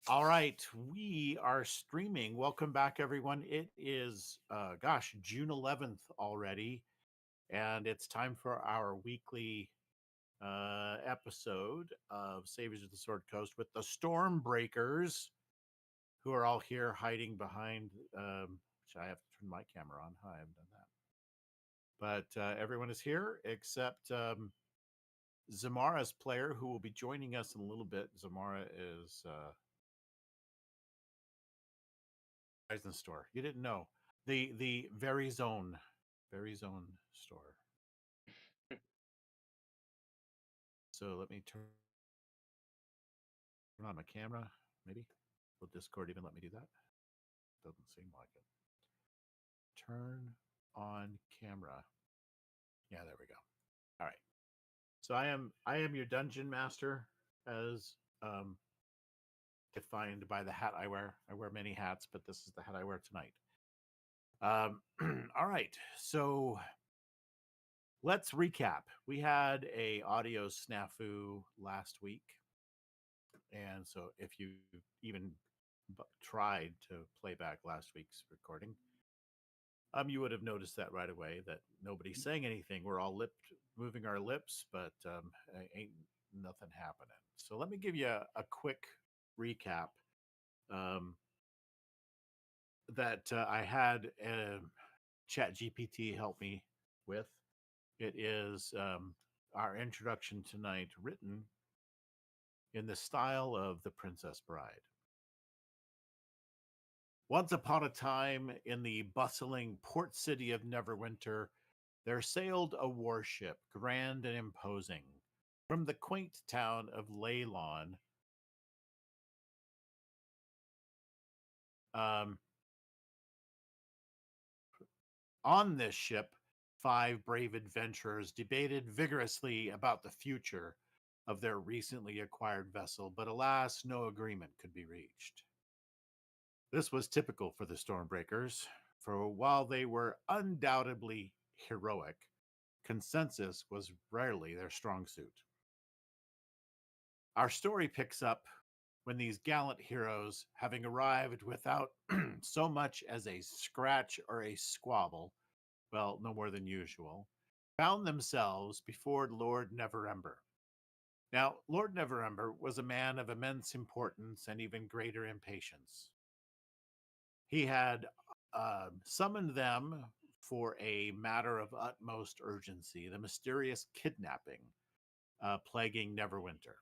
All right, we are streaming. Welcome back, everyone. It is, June 11th already, and it's time for our weekly episode of Saviors of the Sword Coast with the Stormbreakers, who are all here hiding behind. Which I have to turn my camera on. I haven't done that, but everyone is here except Zamara's player, who will be joining us in a little bit. Zamara is. Horizon store. You didn't know the very zone store. So let me turn on my camera. Maybe will Discord even let me do that? Doesn't seem like it. Turn on camera. Yeah, there we go. All right. So I am your dungeon master, as defined by the hat I wear. I wear many hats, but this is the hat I wear tonight. All right. So let's recap. We had a audio snafu last week. And so if you even tried to play back last week's recording, you would have noticed that right away, that nobody's saying anything. We're all moving our lips, but ain't nothing happening. So let me give you a quick recap that I had ChatGPT help me with. It is our introduction tonight, written in the style of The Princess Bride. Once upon a time, in the bustling port city of Neverwinter, there sailed a warship, grand and imposing, from the quaint town of Leylon. On this ship, 5 brave adventurers debated vigorously about the future of their recently acquired vessel, but alas, no agreement could be reached. This was typical for the Stormbreakers, for while they were undoubtedly heroic, consensus was rarely their strong suit. Our story picks up when these gallant heroes, having arrived without so much as a scratch or a squabble, well, no more than usual, found themselves before Lord Neverember. Now, Lord Neverember was a man of immense importance and even greater impatience. He had summoned them for a matter of utmost urgency, the mysterious kidnapping plaguing Neverwinter,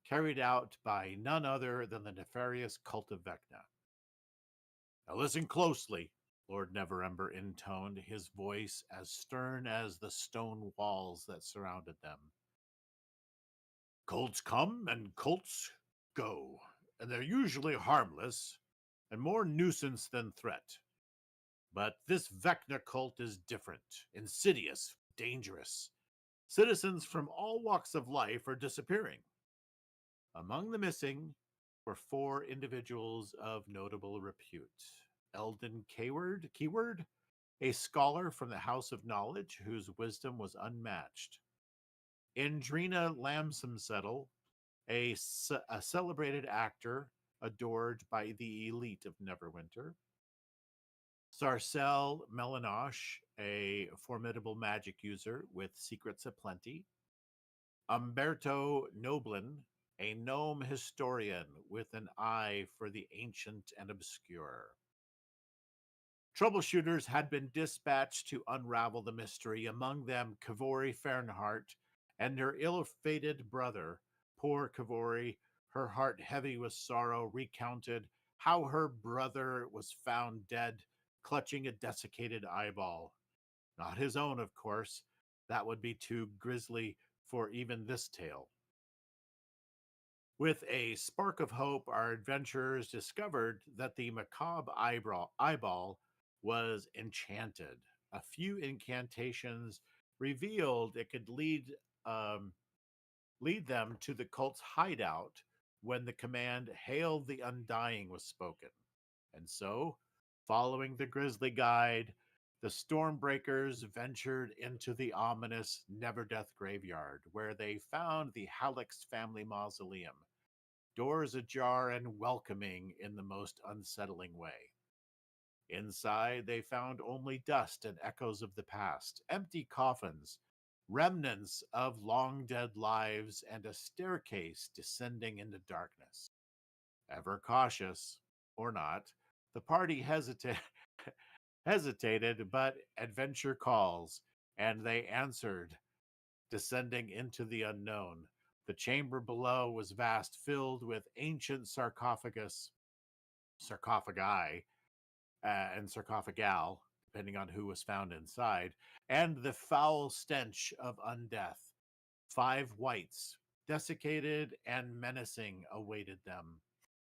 carried out by none other than the nefarious cult of Vecna. Now listen closely, Lord Neverember intoned, his voice as stern as the stone walls that surrounded them. Cults come and cults go, and they're usually harmless and more nuisance than threat. But this Vecna cult is different, insidious, dangerous. Citizens from all walks of life are disappearing. Among the missing were 4 individuals of notable repute. Eldon Keyword, a scholar from the House of Knowledge whose wisdom was unmatched. Indrina Lamsomsettle, a celebrated actor adored by the elite of Neverwinter. Sarcelle Melanoche, a formidable magic user with secrets aplenty. Umberto Noblin, a gnome historian with an eye for the ancient and obscure. Troubleshooters had been dispatched to unravel the mystery, among them Kavori Fernhart and her ill-fated brother. Poor Kavori, her heart heavy with sorrow, recounted how her brother was found dead, clutching a desiccated eyeball. Not his own, of course. That would be too grisly for even this tale. With a spark of hope, our adventurers discovered that the macabre eyeball was enchanted. A few incantations revealed it could lead them to the cult's hideout when the command "Hail the Undying" was spoken. And so, following the grisly guide, the Stormbreakers ventured into the ominous Neverdeath Graveyard, where they found the Hallex family mausoleum. doors ajar and welcoming in the most unsettling way. Inside, they found only dust and echoes of the past, empty coffins, remnants of long dead lives, and a staircase descending into darkness. Ever cautious, or not, the party hesitated, but adventure calls, and they answered, descending into the unknown. The chamber below was vast, filled with ancient sarcophagi, and sarcophagal, depending on who was found inside, and the foul stench of undeath. 5 whites, desiccated and menacing, awaited them.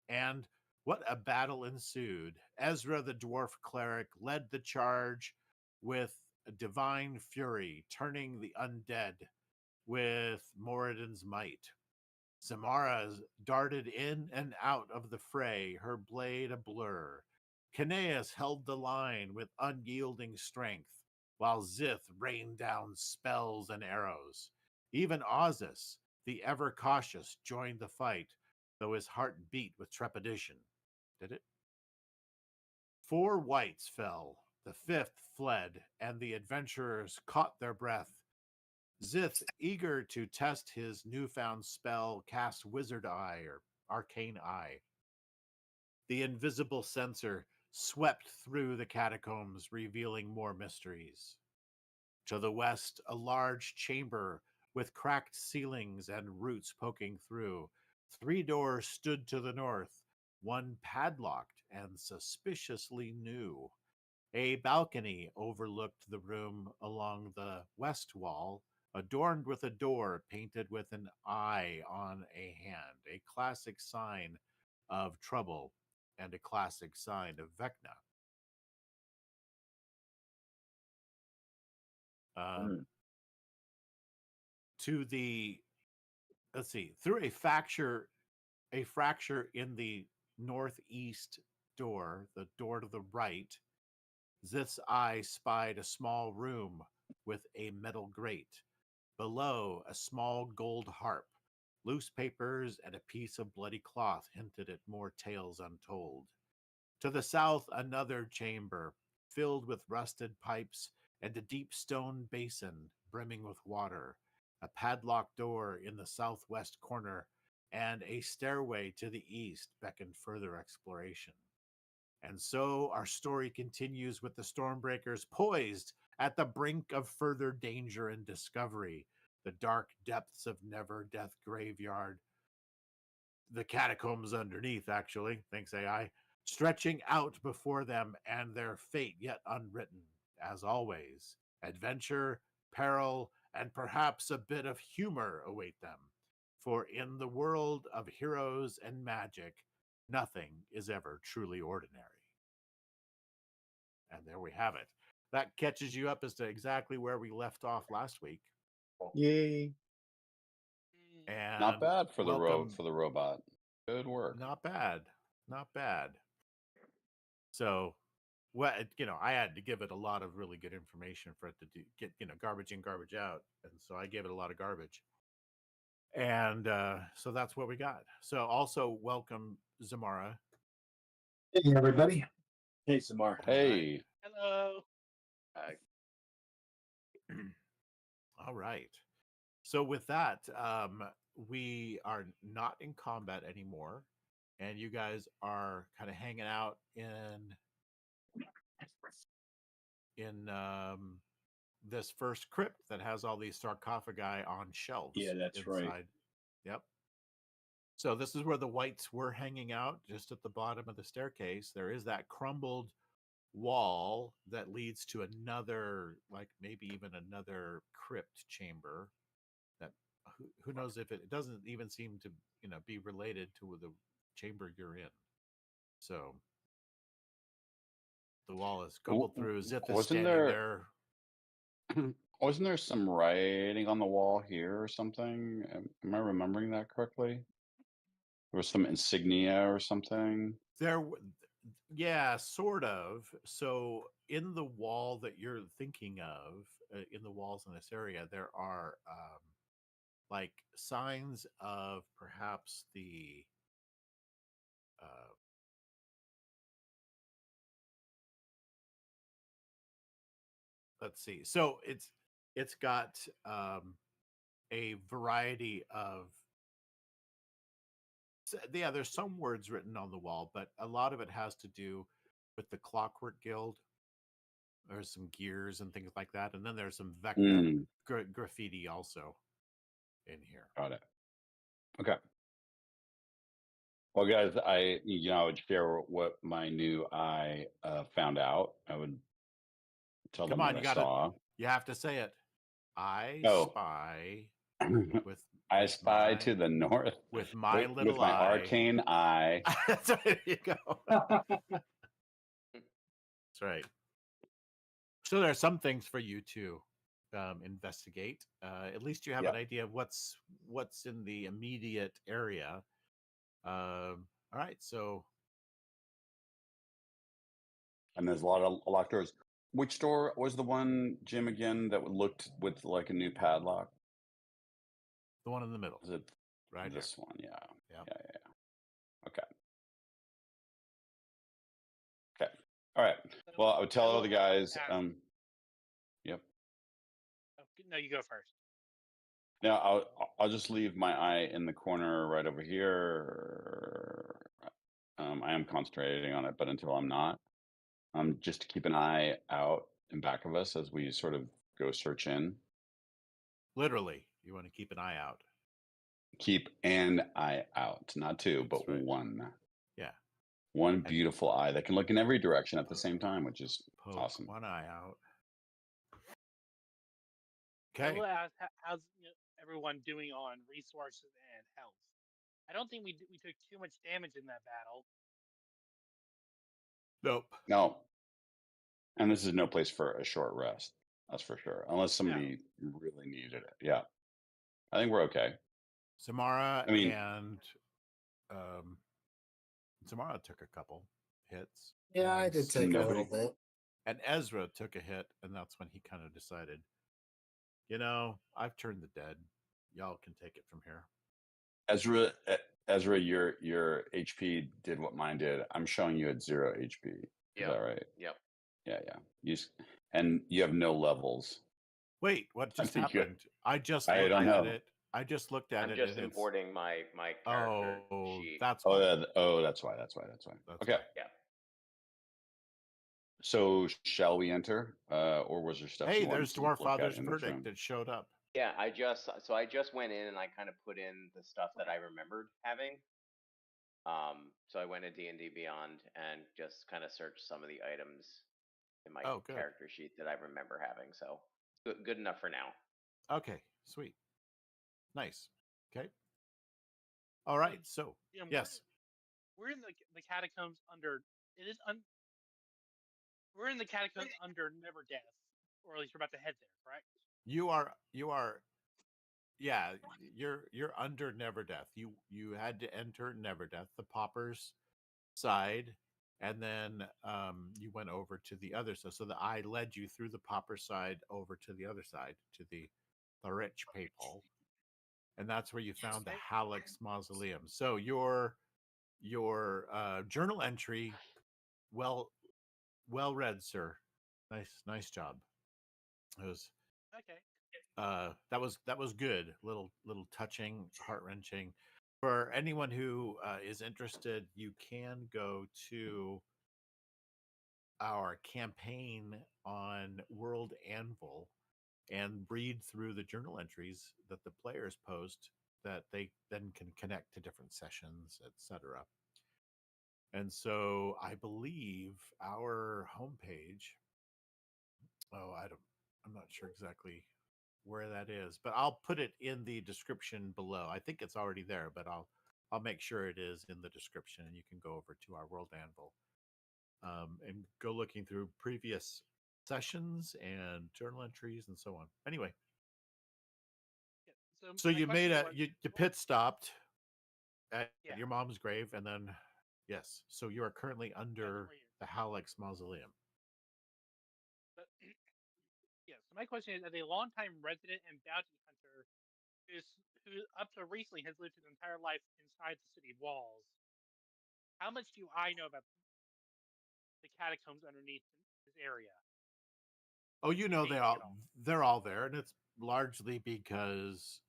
And what a battle ensued. Ezra, the dwarf cleric, led the charge with divine fury, turning the undead with Moradin's might. Samara darted in and out of the fray, her blade a blur. Caneus held the line with unyielding strength, while Zith rained down spells and arrows. Even Ozus, the ever cautious, joined the fight, though his heart beat with trepidation. Did it? 4 whites fell, the 5th fled, and the adventurers caught their breath. Zith, eager to test his newfound spell, cast Wizard Eye or Arcane Eye. The invisible sensor swept through the catacombs, revealing more mysteries. To the west, a large chamber with cracked ceilings and roots poking through. 3 doors stood to the north, one padlocked and suspiciously new. A balcony overlooked the room along the west wall, adorned with a door painted with an eye on a hand, a classic sign of trouble and a classic sign of Vecna. To the, let's see, through a fracture in the northeast door, the door to the right, Zith's eye spied a small room with a metal grate. Below, a small gold harp. Loose papers and a piece of bloody cloth hinted at more tales untold. To the south, another chamber, filled with rusted pipes and a deep stone basin brimming with water. A padlocked door in the southwest corner and a stairway to the east beckoned further exploration. And so our story continues with the Stormbreakers poised at the brink of further danger and discovery. The dark depths of Neverdeath Graveyard, the catacombs underneath, actually, thanks AI, stretching out before them and their fate yet unwritten. As always, adventure, peril, and perhaps a bit of humor await them. For in the world of heroes and magic, nothing is ever truly ordinary. And there we have it. That catches you up as to exactly where we left off last week. Yay. And not bad for welcome. the robot. Good work. Not bad. Not bad. So, well, I had to give it a lot of really good information for it to get garbage in, garbage out, and so I gave it a lot of garbage. And so that's what we got. So also welcome Zamara. Hey everybody. Hey Samar. Hey. Hello. All right. So with that, we are not in combat anymore, and you guys are kind of hanging out in this first crypt that has all these sarcophagi on shelves. Yeah, that's inside. right. Yep. So this is where the whites were hanging out, just at the bottom of the staircase. There is that crumbled wall that leads to another, like maybe even another crypt chamber. That who knows if it doesn't even seem to be related to the chamber you're in. So the wall is crumbled through. Zith is standing there. Wasn't there some writing on the wall here or something? Am I remembering that correctly? There was some insignia or something. Yeah, sort of. So in the wall that you're thinking of, in the walls in this area, there are like signs of perhaps the let's see. So it's got a variety of yeah, there's some words written on the wall, but a lot of it has to do with the Clockwork Guild. There's some gears and things like that, and then there's some graffiti also in here. Got it. Okay. Well, guys, I would share what my new eye found out. I would tell Come them on, what I saw. you have to say it. I spy with I spy to the north with my little with my arcane eye. There you go. That's right. So there are some things for you to investigate. At least you have an idea of what's in the immediate area. All right, so and there's a lot of locked doors. Which door was the one, Jim, again, that looked with like a new padlock? The one in the middle. Is it right this here. one? Yeah. Yeah. Okay. Okay. All right. Well, I would tell all the guys. Yep. No, you go first. Now I'll just leave my eye in the corner right over here. I am concentrating on it, but until I'm not, just to keep an eye out in back of us as we sort of go search in. Literally, you want to keep an eye out. Keep an eye out, not two, but one. Yeah. One beautiful eye that can look in every direction at the same time, which is awesome. One eye out. Okay. We'll ask, how's everyone doing on resources and health? I don't think we took too much damage in that battle. Nope. No. And this is no place for a short rest. That's for sure. Unless somebody really needed it. Yeah. I think we're okay. Samara and Samara took a couple hits. Yeah, I did take a little bit. And Ezra took a hit, and that's when he kind of decided, I've turned the dead. Y'all can take it from here. Ezra, your HP did what mine did. I'm showing you at 0 HP. Is that right? Yep. Yeah. And you have no levels. Wait, what just happened? I just looked at it. I just looked at it. I'm just importing my character sheet. That's why. That's why. Okay. Yeah. So shall we enter, or was there stuff? Hey, there's Dwarfather's verdict that showed up. Yeah, I just went in and I kind of put in the stuff that I remembered having. So I went to D&D Beyond and just kind of searched some of the items in my character sheet that I remember having. So good enough for now. Okay, sweet, nice. Okay. All right. So yes, we're in the catacombs under. We're in the catacombs under Neverdeath, or at least we're about to head there, correct? You are. Yeah, you're under Neverdeath. You had to enter Neverdeath, the Pauper's side, and then you went over to the other side. So the eye led you through the Pauper side over to the other side, to the rich people, and that's where you found the Hallex Mausoleum. So your journal entry, well read, sir. Nice job. It was okay. That was good. Little touching, heart-wrenching. For anyone who is interested, you can go to our campaign on World Anvil and read through the journal entries that the players post that they then can connect to different sessions, etc. And so I believe our homepage, I'm not sure exactly where that is, but I'll put it in the description below. I think it's already there, but I'll make sure it is in the description, and you can go over to our World Anvil and go looking through previous sessions and journal entries and so on. Anyway, so you made you pit stopped at your mom's grave, and then yes, so you are currently under the Hallex Mausoleum. So my question is, as a longtime resident and bounty hunter who up to recently has lived his entire life inside the city walls, How much do I know about the catacombs underneath this area? Oh, you know Beseeched at all? they're all there, and it's largely because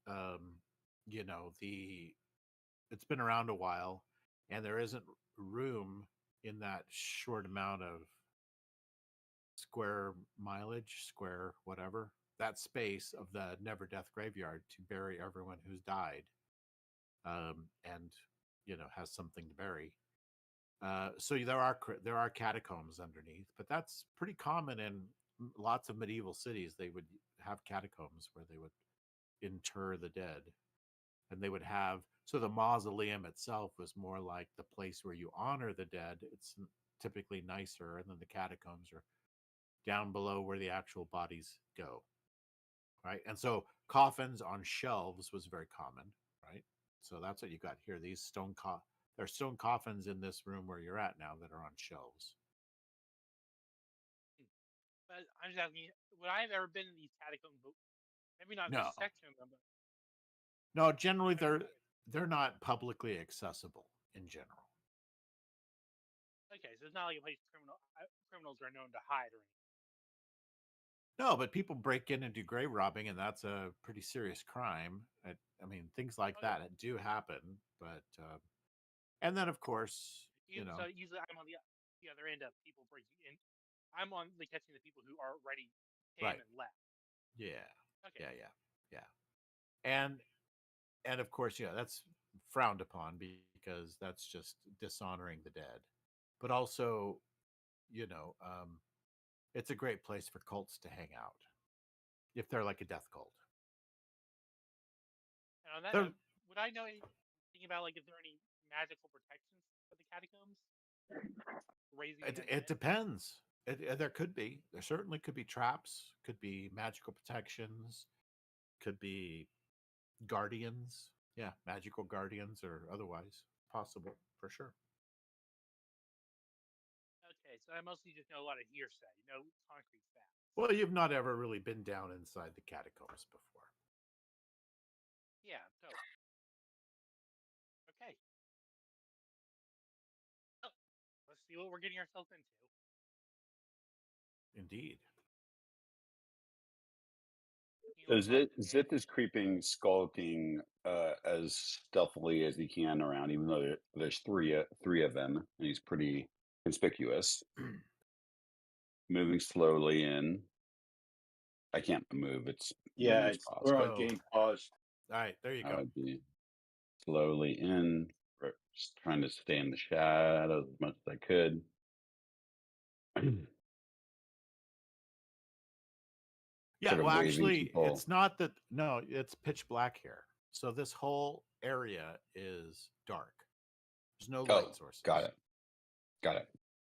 it's been around a while, and there isn't room in that short amount of square mileage, square whatever, that space of the Neverdeath Graveyard to bury everyone who's died, and has something to bury. So there are catacombs underneath, but that's pretty common in lots of medieval cities. They would have catacombs where they would inter the dead, and they would have, so the mausoleum itself was more like the place where you honor the dead. It's typically nicer, and then the catacombs are down below where the actual bodies go, right? And so coffins on shelves was very common, right? So that's what you got here. These there are stone coffins in this room where you're at now that are on shelves. But I'm just asking, would I have ever been in these catacombs? Maybe not No. this section of them, but No, generally they're not publicly accessible in general. okay, so it's not like a place criminals are known to hide or anything. No, but people break in and do grave robbing, and that's a pretty serious crime. I mean, things like Okay. that do happen, but and then of course, So usually I'm on the other end of people breaking in. I'm on the catching the people who are already came Right. and left. yeah, Okay. yeah, and of course, that's frowned upon because that's just dishonoring the dead. But also, it's a great place for cults to hang out if they're like a death cult. And on that They're- note, would I know anything about like if there are any magical protections for the catacombs? Raising the It undead? depends. There could be. There certainly could be traps. Could be magical protections. Could be guardians. Yeah, magical guardians or otherwise possible for sure. Okay, so I mostly just know a lot of hearsay, no concrete facts. Well, you've not ever really been down inside the catacombs before. Yeah, totally. Okay. Well, let's see what we're getting ourselves into. Indeed. So Zip is creeping, skulking as stealthily as he can around, even though there's three of them, and he's pretty conspicuous. Moving slowly in. I can't move. It's Yeah, we're on Oh. game paused. All right, there you I go. would be slowly in, just trying to stay in the shadows as much as I could. Yeah, sort of well, waving actually, people. it's not that. No, it's pitch black here. So this whole area is dark. There's no light sources. Got it.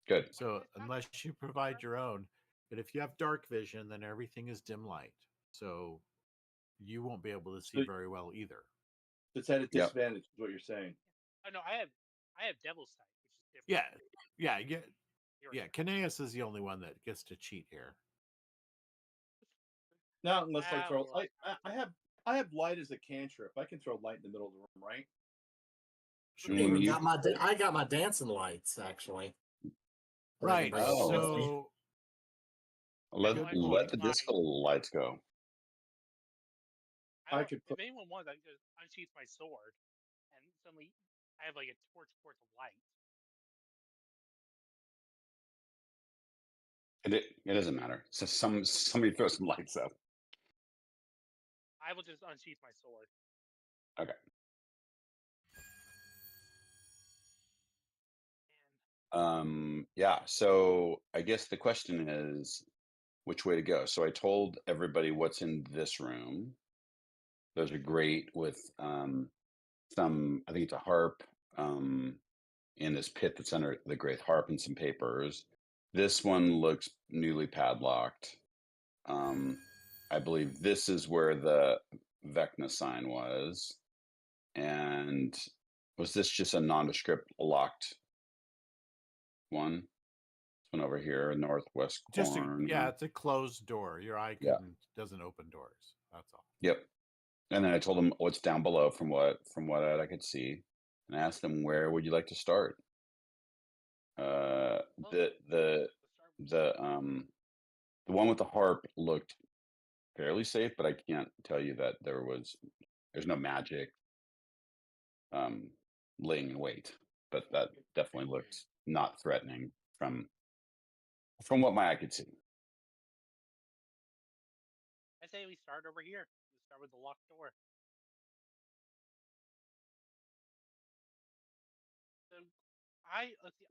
Good. So unless you provide your own, but if you have dark vision, then everything is dim light. So you won't be able to see very well either. It's at a disadvantage, is what you're saying. Oh no, I have devil's sight, which is different. Yeah. Caneus is the only one that gets to cheat here. Not unless I throw. I have light as a cantrip. I can throw light in the middle of the room, right? Sure. I got my dancing lights actually. Right. So let the disco lights go. If anyone wants, I can just unsheath my sword, and suddenly I have like a torch worth of light. It doesn't matter. So somebody throw some lights up. I will just unsheath my sword. Okay. Yeah. So I guess the question is, which way to go? So I told everybody what's in this room. Those are great with some. I think it's a harp in this pit that's under the great harp and some papers. This one looks newly padlocked. I believe this is where the Vecna sign was. And was this just a nondescript locked one? This one over here, northwest corner. It's a closed door. Your eye doesn't open doors. That's all. Yep. And then I told them what's down below from what I could see, and I asked them, where would you like to start? The one with the harp looked fairly safe, but I can't tell you that there's no magic laying in wait. But that definitely looked not threatening from what my eye could see. I say we start over here. We start with the locked door. So let's see.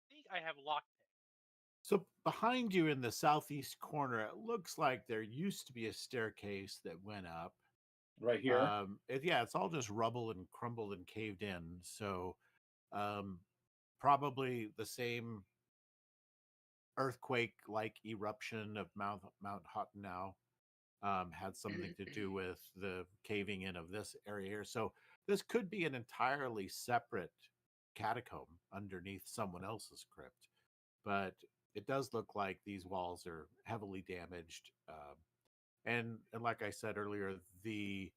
I think I have lockpick. So behind you in the southeast corner, it looks like there used to be a staircase that went up. Right here. It's all just rubble and crumbled and caved in. So probably the same earthquake-like eruption of Mount Hottenau had something to do with the caving in of this area here. So this could be an entirely separate catacomb underneath someone else's crypt, but it does look like these walls are heavily damaged. And like I said earlier, the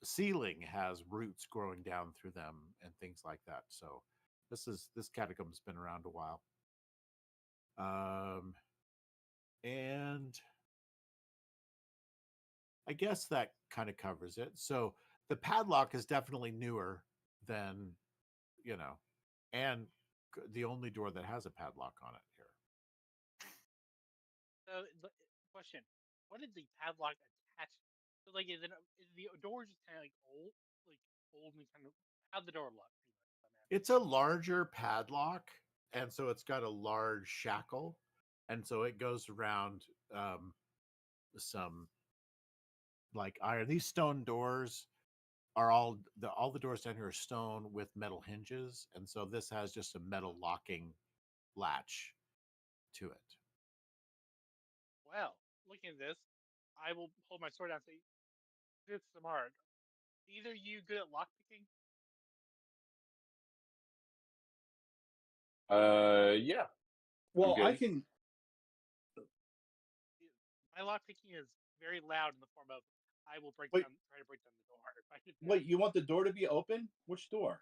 ceiling has roots growing down through them and things like that. So this catacomb's been around a while. And I guess that kind of covers it. So the padlock is definitely newer than, and the only door that has a padlock on it here. So the question: what did the padlock attach? So like, is the door just kind of like old and kind of how'd the door look? It's a larger padlock, and so it's got a large shackle, and so it goes around some like iron. These stone doors are all the doors down here are stone with metal hinges, and so this has just a metal locking latch to it. Well, looking at this, I will hold my sword out and say, "This is Samard. Either you good at lockpicking?" Yeah. Well, good. I can. My lockpicking is very loud in the form of I will try to break down the door. If I could. Wait, you want the door to be open? Which door?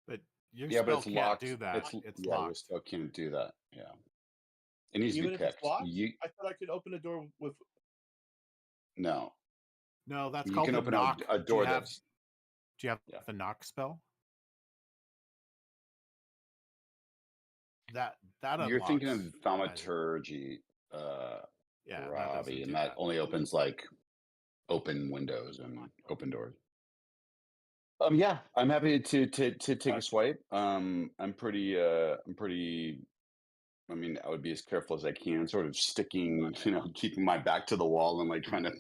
But your Yeah, but spell it's can't locked. do that. It's Your locked. spell can't do that. Yeah. It needs to Even be if picked. it's locked? I thought I could open a door with. No. No, that's You called can the open knock. a door that's. Do you have Yeah. the knock spell? That You're thinking of unlocks. thaumaturgy, Yeah, that doesn't Robbie, do and that that. only opens like open windows and open doors. Yeah, I'm happy to take a swipe. I'm pretty. I mean, I would be as careful as I can, sort of sticking, keeping my back to the wall and like trying to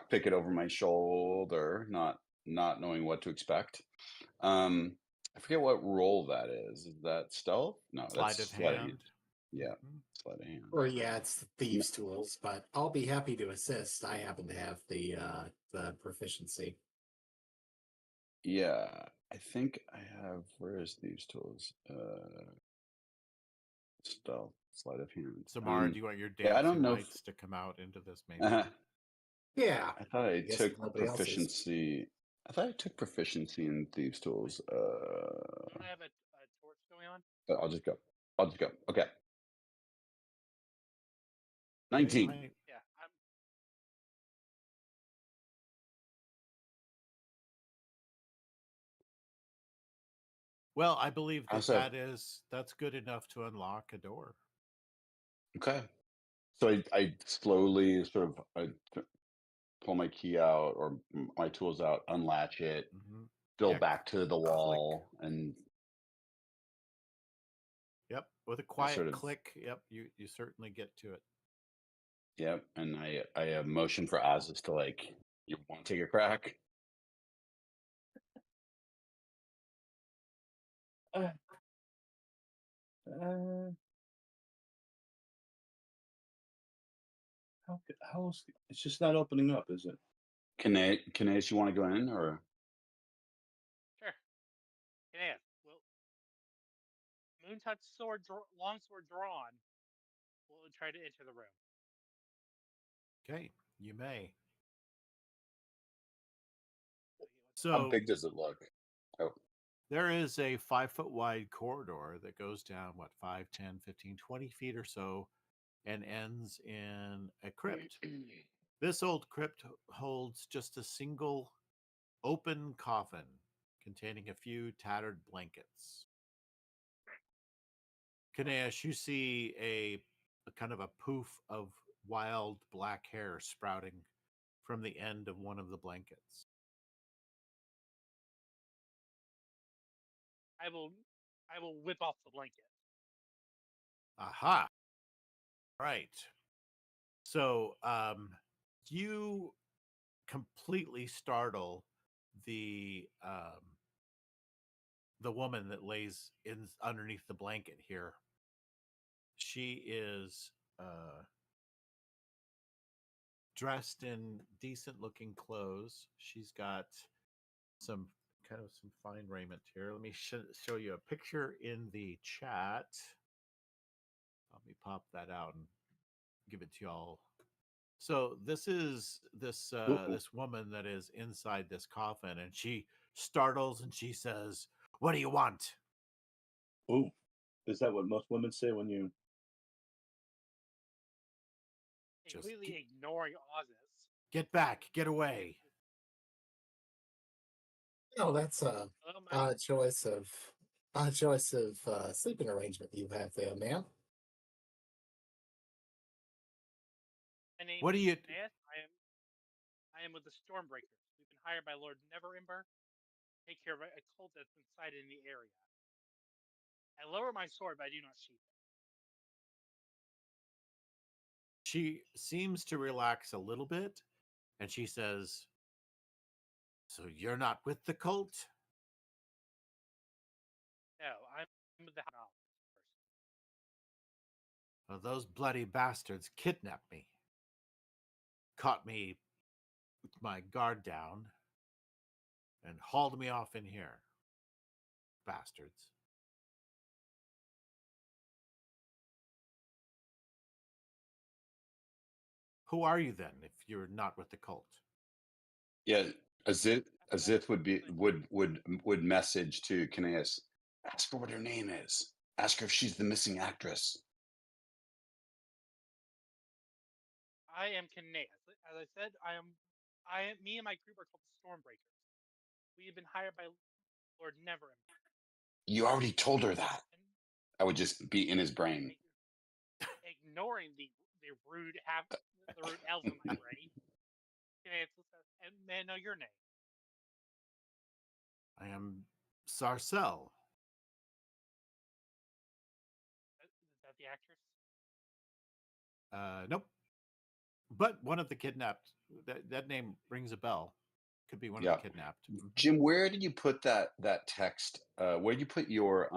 pick it over my shoulder, not knowing what to expect. I forget what role that is. Is that stealth? No, Sleight that's of sleight of hand. hand. Yeah, Mhm. sleight of hand. Or yeah, it's thieves' tools, but I'll be happy to assist. I happen to have the proficiency. Yeah, I think I have. Where is thieves' tools? Stealth, sleight of hand. Samara, do you want your yeah, I don't dancing know if- lights to come out into this maybe? Yeah, I thought I guess took nobody else is. proficiency. I thought I took proficiency in thieves' tools. Don't I have a torch going on? But I'll just go. Okay. 19. Yeah, I'm. Well, I believe Also- that's good enough to unlock a door. Okay. So I slowly sort of pull my key out or my tools out, unlatch it, Mm-hmm. go Yeah, back to the wall, and Yep, with a quiet sort of- click. Yep, you certainly get to it. yep. And I motion for Aziz to like, you want to take a crack? How is it's just not opening up, is it? Kineas, you want to go in or? Sure. Can I ask? Well, Moontouch longsword drawn. We'll try to enter the room. Okay, you may. How So big does it look? Oh, There is a 5-foot wide corridor that goes down, 5, 10, 15, 20 feet or so, and ends in a crypt. This old crypt holds just a single open coffin containing a few tattered blankets. Kanesh, you see a kind of a poof of wild black hair sprouting from the end of one of the blankets. I will whip off the blanket. Aha. Right. So you completely startle the woman that lays in underneath the blanket here. She is dressed in decent looking clothes. She's got some fine raiment here. Let me show you a picture in the chat. Let me pop that out and give it to y'all. So this is this woman that is inside this coffin, and she startles and she says, "What do you want?" Ooh, is that what most women say when you? Completely ignoring Oz's. Get back, get away. No, that's a odd choice of sleeping arrangement you have there, ma'am. My name What do is you? Nath. I am with the Stormbreakers. We've been hired by Lord Neverember to take care of a cult that's inside in the area. I lower my sword, but I do not sheath it. She seems to relax a little bit, and she says, "So you're not with the cult?" No, I'm with the house. Well, those bloody bastards kidnapped me, caught me with my guard down, and hauled me off in here. Bastards. Who are you then, if you're not with the cult? Yeah, Azith would message to Kineas, ask her what her name is. Ask her if she's the missing actress. I am Kineas. As I said, me and my group are called the Stormbreakers. We have been hired by Lord Neverember. You already told her that. I would just be in his brain. Ignoring the rude elves in my brain. And may I know your name? I am Sarcel. Is that the actress? Nope. But one of the kidnapped. That name rings a bell. Could be one of the kidnapped. Jim, where did you put that text? Where did you put your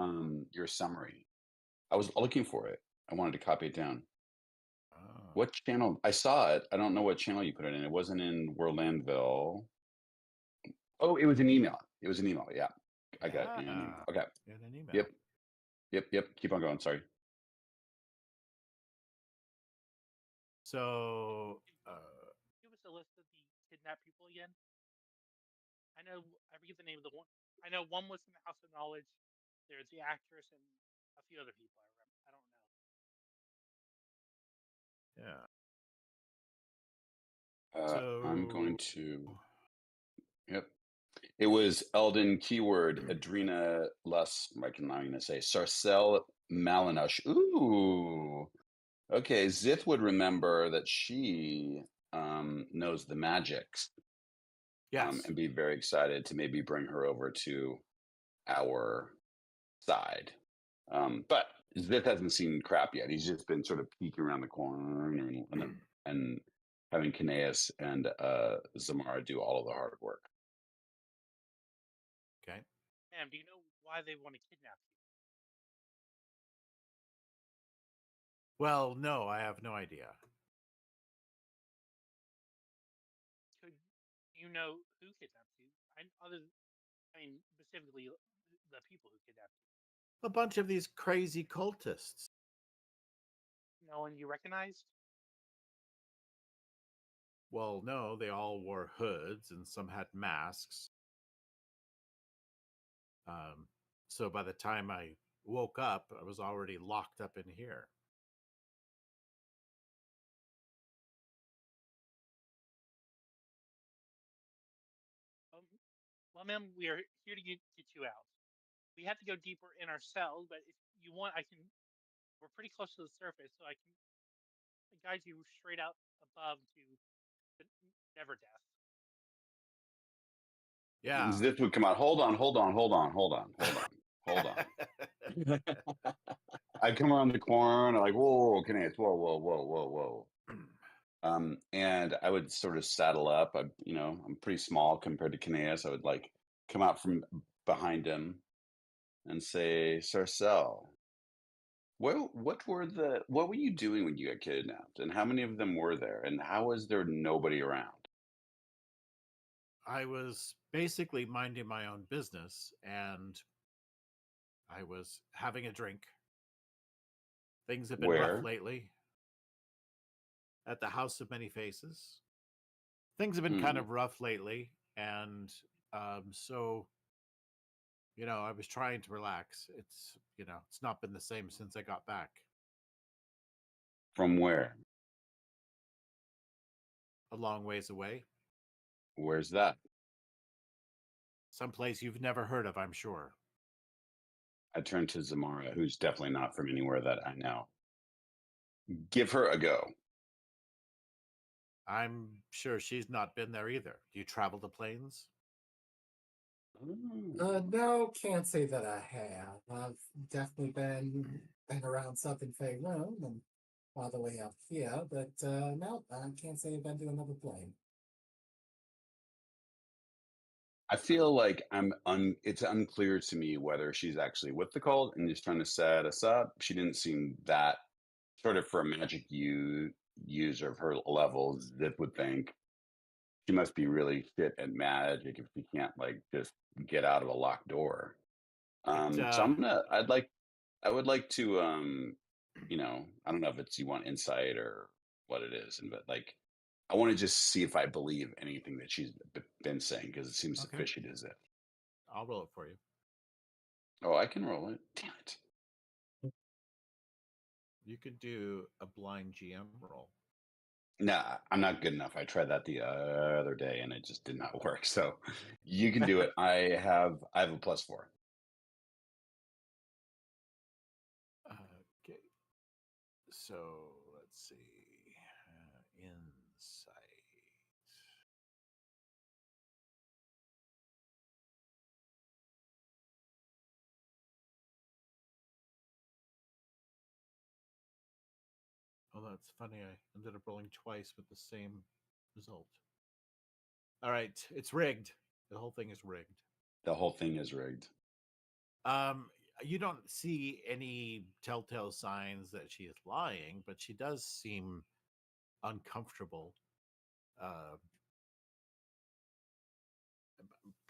summary? I was looking for it. I wanted to copy it down. Oh. What channel? I saw it. I don't know what channel you put it in. It wasn't in Worlandville. Oh, it was an email. It was an email. Yeah, I got it in an email. Okay. In an email. Yep. Keep on going. Sorry. So, give us a list of the kidnapped people again. I know. I forget the name of the one. I know one was in the House of Knowledge. There's the actress and a few other people. I don't know. Yeah. So I'm going to. Yep. It was Eldon keyword Adrena Lus. I'm not going to say Sarcel Malinash. Ooh. Okay. Zith would remember that she knows the magics. Yes. And be very excited to maybe bring her over to our side. But Zith hasn't seen crap yet. He's just been sort of peeking around the corner and having Kineas and Zamara do all of the hard work. Okay. Ma'am, do you know why they want to kidnap you? Well, no, I have no idea. Could you know who kidnapped you? Specifically the people who kidnapped you. A bunch of these crazy cultists. No one you recognized? Well, no, they all wore hoods and some had masks. So by the time I woke up, I was already locked up in here. Well, ma'am, we are here to get you out. We have to go deeper in our cell, but if you want, I can. We're pretty close to the surface, so I can guide you straight out above to the Neverdeath. Yeah. This would come out. Hold on. I come around the corner, like, whoa, Canadians, whoa. And I would sort of saddle up. I'm pretty small compared to Canadians. I would like come out from behind him and say, Sarcelle, what were you doing when you got kidnapped? And how many of them were there? And how was there nobody around? I was basically minding my own business, and I was having a drink. Things have been Where? rough lately. At the House of Many Faces. Things have been kind of rough lately, and so I was trying to relax. It's not been the same since I got back. From where? A long ways away. Where's that? Someplace you've never heard of, I'm sure. I turned to Zamara, who's definitely not from anywhere that I know. Give her a go. I'm sure she's not been there either. Do you travel the plains? No, can't say that I have. I've definitely been around Southern Fey Realm and all the way up here, but no, I can't say I've been to another plane. I feel like it's unclear to me whether she's actually with the cult and just trying to set us up. She didn't seem that sort of, for a magic user of her level, Zip would think she must be really shit at magic if she can't like just get out of a locked door. So I would like to I don't know if it's you want insight or what it is, but like I want to just see if I believe anything that she's been saying, because it seems Okay. fishy as it. I'll roll it for you. Oh, I can roll it. Damn it. You could do a blind GM roll. Nah, I'm not good enough. I tried that the other day and it just did not work. So you can do it. I have a +4. Okay. So let's see. Insight. Oh, that's funny. I ended up rolling twice with the same result. All right. It's rigged. The whole thing is rigged. The whole thing is rigged. You don't see any telltale signs that she is lying, but she does seem uncomfortable.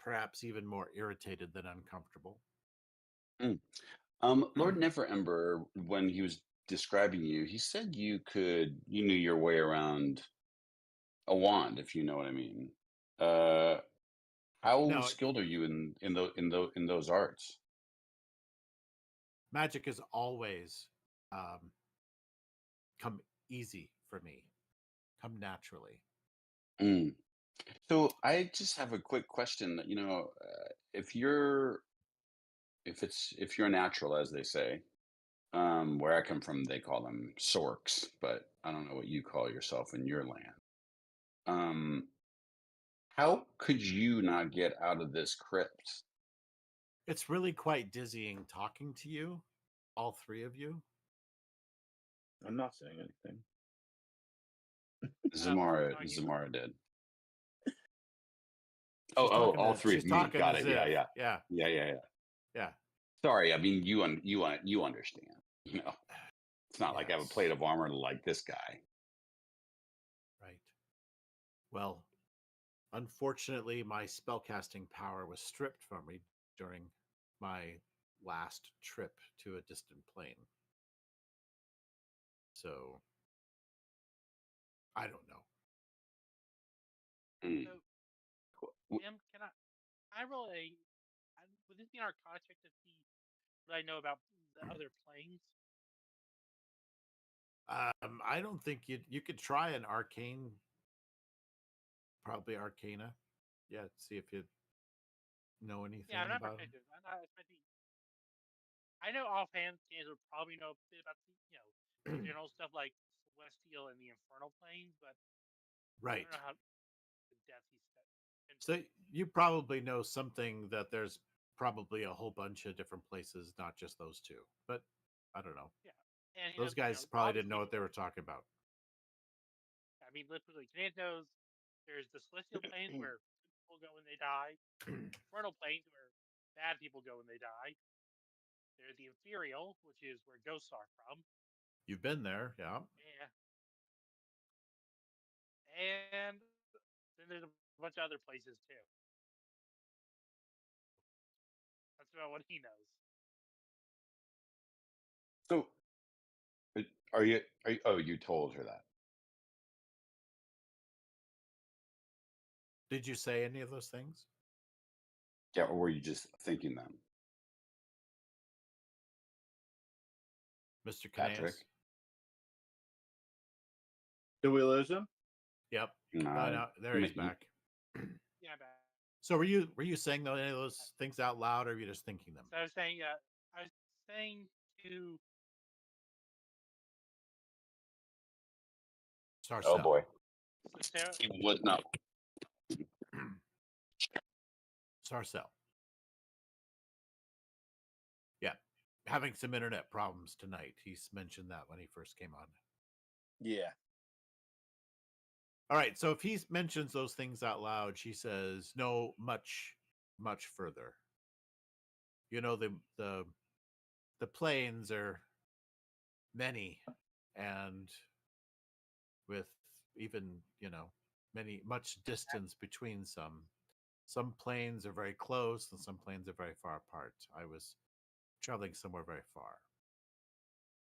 Perhaps even more irritated than uncomfortable. Lord Neverember, when he was describing you, he said you knew your way around a wand, if you know what I mean. How skilled are you in those arts? Magic has always come easy for me, come naturally. So I just have a quick question. If you're a natural, as they say, where I come from, they call them sorks, but I don't know what you call yourself in your land. How could you not get out of this crypt? It's really quite dizzying talking to you, all three of you. I'm not saying anything. Zamara did. All three of me. Got it. Yeah. Sorry, I mean you understand. It's not like I have a plate of armor like this guy. Right. Well, unfortunately, my spellcasting power was stripped from me during my last trip to a distant plane. So, I don't know. So, Ma'am, can I roll would this be an Arcana check to see what I know about the other planes? I don't think you could try an arcane, probably Arcana. Yeah, see if you know anything Yeah, I'm not about 'em. protective. I'm not expecting. I know offhand, James would probably know a bit about the general stuff like celestial and the infernal planes, but I Right. don't know how the depth he's set. So you probably know something that there's probably a whole bunch of different places, not just those two. But I don't know. Yeah, and Those guys probably didn't know what obviously, they were talking about. I mean, literally, Canadian knows there's the celestial planes where good people go when they die, infernal planes where bad people go when they die. There's the ethereal, which is where ghosts are from. You've been there, yeah. Yeah. And then there's a bunch of other places too. That's about what he knows. So, are you? Oh, you told her that. Did you say any of those things? Yeah, or were you just thinking them? Mr. Patrick? Caneas? Did we lose him? Yep. No, there he's back. Yeah, bad. So were you saying any of those things out loud, or are you just thinking them? So I was saying to Oh Sarcelle. boy, so Sarah, he was not. Sarcelle. Yeah. Having some internet problems tonight. He's mentioned that when he first came on. Yeah. All right. So if he mentions those things out loud, she says, no, much further. You know, the planes are many, and with even, much distance between some. Some planes are very close and some planes are very far apart. I was traveling somewhere very far.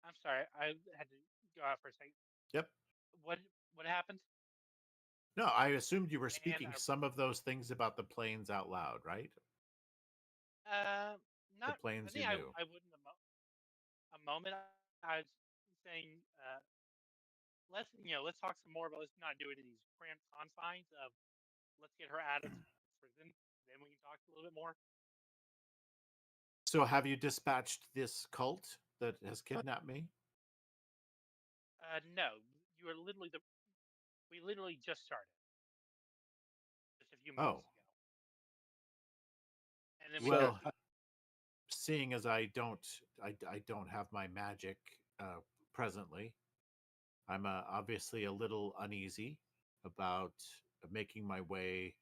I'm sorry, I had to go out for a second. Yep. What happened? No, I assumed you were And speaking some of those things about the planes out loud, right? Not. The planes I think you knew. I wouldn't a moment. I was saying, let's talk some more, but let's not do it in these cramped confines of. Let's get her out of prison, then we can talk a little bit more. So have you dispatched this cult that has kidnapped me? No, you were literally we literally just started just a few minutes ago. And then Well, seeing as I don't have my magic presently, I'm obviously a little uneasy about making my way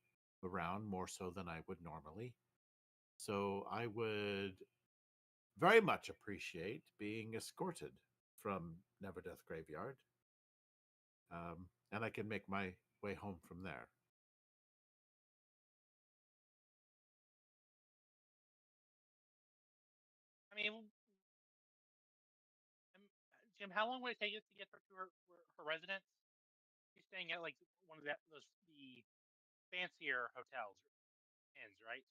around more so than I would normally. So I would very much appreciate being escorted from Neverdeath Graveyard, and I can make my way home from there. I mean, Jim, how long would it take us to get her to her residence? She's staying at like one of the fancier hotels, inns, right?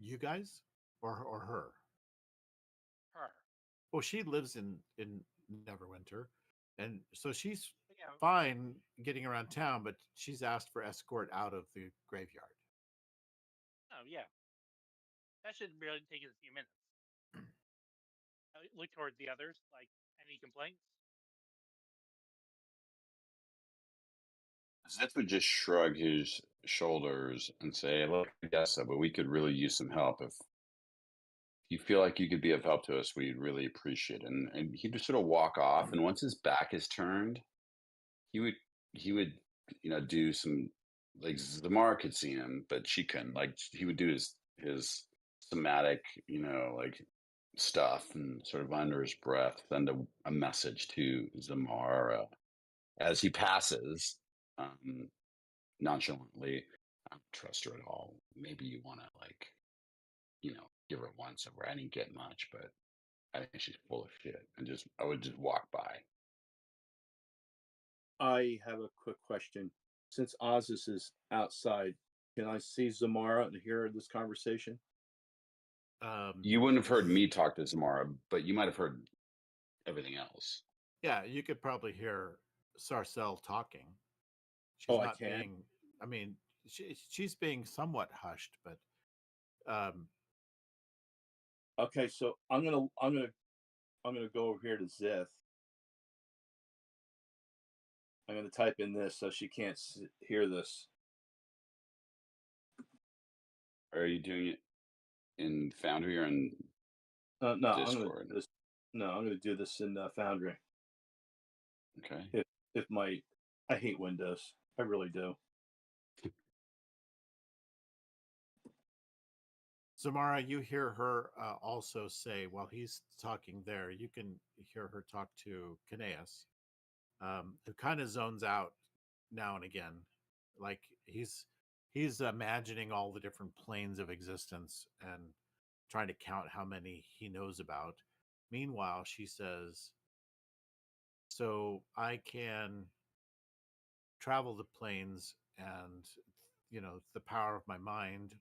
You guys, or her? Her. Well, she lives in Neverwinter, and so she's Yeah. fine getting around town, but she's asked for escort out of the graveyard. Oh yeah. That should really take us a few minutes. Look towards the others. Like, any complaints? Zith would just shrug his shoulders and say, "Look, I guess so, but we could really use some help. If you feel like you could be of help to us, we'd really appreciate it." And he'd just sort of walk off. And once his back is turned, he would do some, like, Zamara could see him, but she couldn't. Like, he would do his somatic, like, stuff, and sort of under his breath send a message to Zamara as he passes, nonchalantly. I don't trust her at all. Maybe you want to, like, give her once over. I didn't get much, but I think she's full of shit. And I would just walk by. I have a quick question. Since Ozus is outside, Can I see Zamara and hear this conversation? You wouldn't have heard me talk to Zamara, but you might have heard everything else. Yeah, you could probably hear Sarcelle talking. She's Oh, I not can? being. I mean, she's being somewhat hushed, but Okay, so I'm gonna go over here to Zith. I'm gonna type in this so she can't hear this. Are you doing it in Foundry or in No, Discord? I'm gonna do this in Foundry. Okay. I hate Windows. I really do. Zamara, you hear her also say, while he's talking there, you can hear her talk to Kineas, who kind of zones out now and again. Like he's imagining all the different planes of existence and trying to count how many he knows about. Meanwhile, she says, so I can travel the planes and, the power of my mind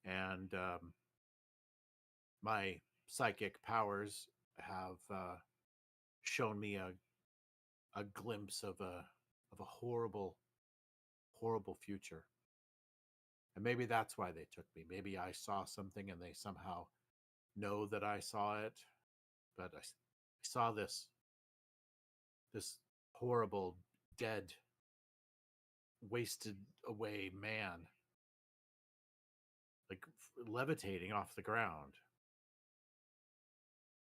and my psychic powers have shown me a glimpse of a horrible future, and maybe that's why they took me. Maybe I saw something and they somehow know that I saw it, but I saw this horrible, dead, wasted away man, like levitating off the ground,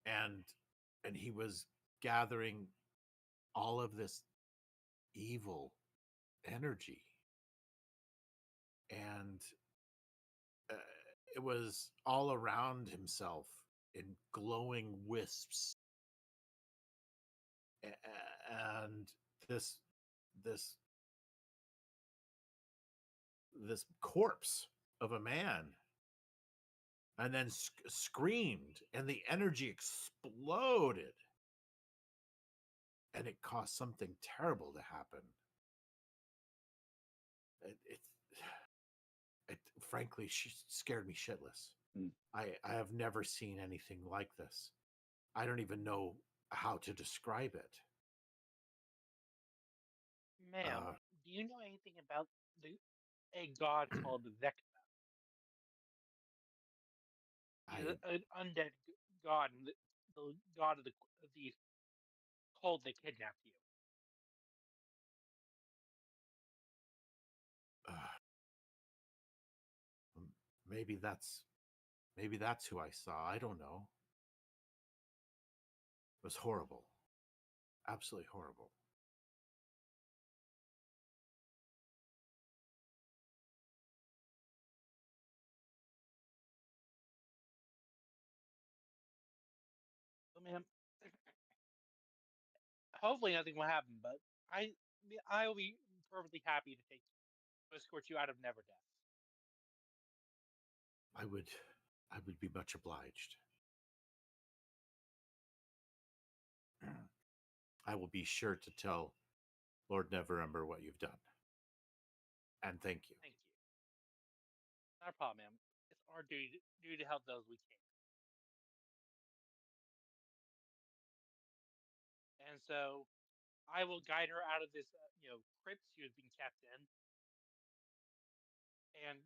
and he was gathering all of this evil energy, and uh, it was all around himself in glowing wisps, and this this this corpse of a man, and then screamed, and the energy exploded, and it caused something terrible to happen. It frankly scared me shitless. I have never seen anything like this. I don't even know how to describe it. Ma'am, do you know anything about a god called Vecna? He's an undead god, the god of the cold that kidnapped you. Maybe that's who I saw. I don't know. It was horrible. Absolutely horrible. So, ma'am, hopefully nothing will happen, but I will be perfectly happy to escort you out of Neverdeath. I would be much obliged. I will be sure to tell Lord Neverember what you've done. And thank you. Thank you. Not a problem, ma'am. It's our duty to help those we can. And so I will guide her out of this, crypt she was being kept in. And,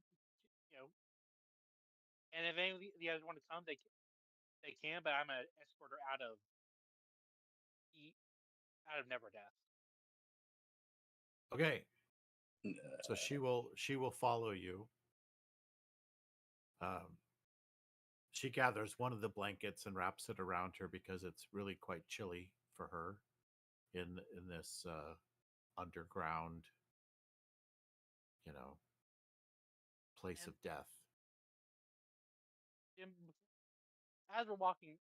and if any of the others want to come, they can, but I'm going to escort her out of Neverdeath. Okay. So she will follow you. She gathers one of the blankets and wraps it around her because it's really quite chilly for her in this underground, place of death. Jim, as we're walking,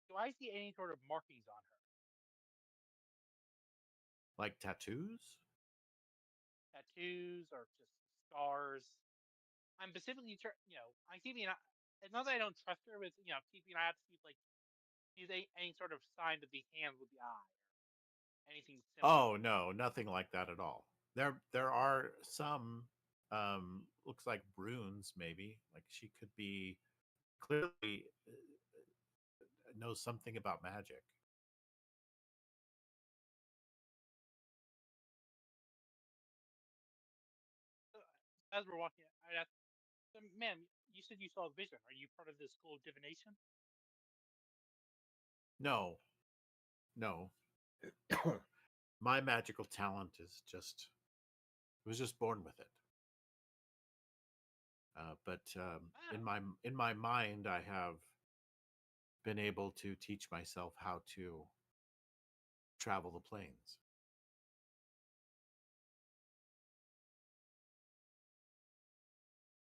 do I see any sort of markings on her? Like tattoos? Tattoos or just scars? I'm specifically, I'm keeping an eye. It's not that I don't trust her, but keeping an eye out to see if she's any sort of sign of the hands with the eye or anything similar. Oh no, nothing like that at all. There are some looks like runes, maybe. Like she could be clearly knows something about magic. As we're walking, I'd ask, so, ma'am, you said you saw a vision. Are you part of the school of divination? No, no. My magical talent is just was just born with it. But in my mind, I have been able to teach myself how to travel the plains.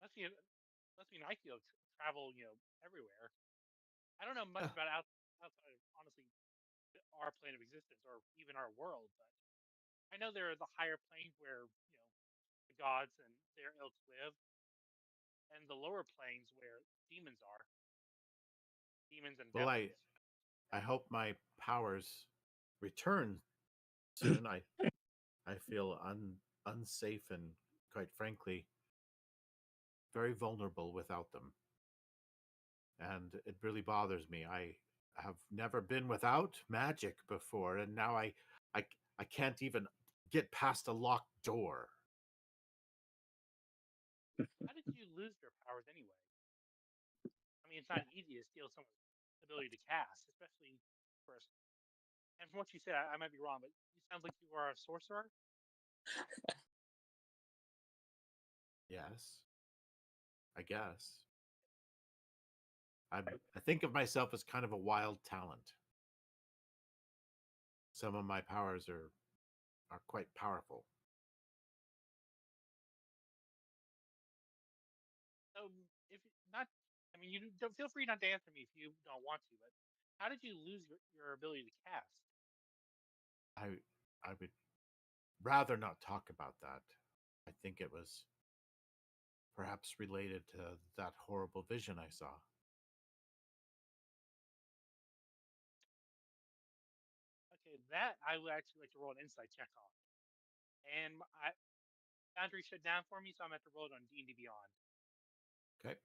Must be nice, travel, everywhere. I don't know much about outside of, honestly, our plane of existence or even our world, but I know there are the higher planes where the gods and their ilks live, and the lower planes where demons are, demons and Well, devils. I hope my powers return soon. I feel unsafe and, quite frankly, very vulnerable without them. And it really bothers me. I have never been without magic before, and now I, I can't even get past a locked door. How did you lose your powers anyway? I mean, it's not easy to steal someone's ability to cast, especially first. And from what you said, I might be wrong, but it sounds like you are a sorcerer. Yes, I guess. I think of myself as kind of a wild talent. Some of my powers are quite powerful. So if not, I mean, you don't feel free not to answer me if you don't want to. But how did you lose your ability to cast? I would rather not talk about that. I think it was perhaps related to that horrible vision I saw. Okay, that I would actually like to roll an insight check on. And boundary shut down for me, so I'm going to have to roll it on D&D Beyond. Okay.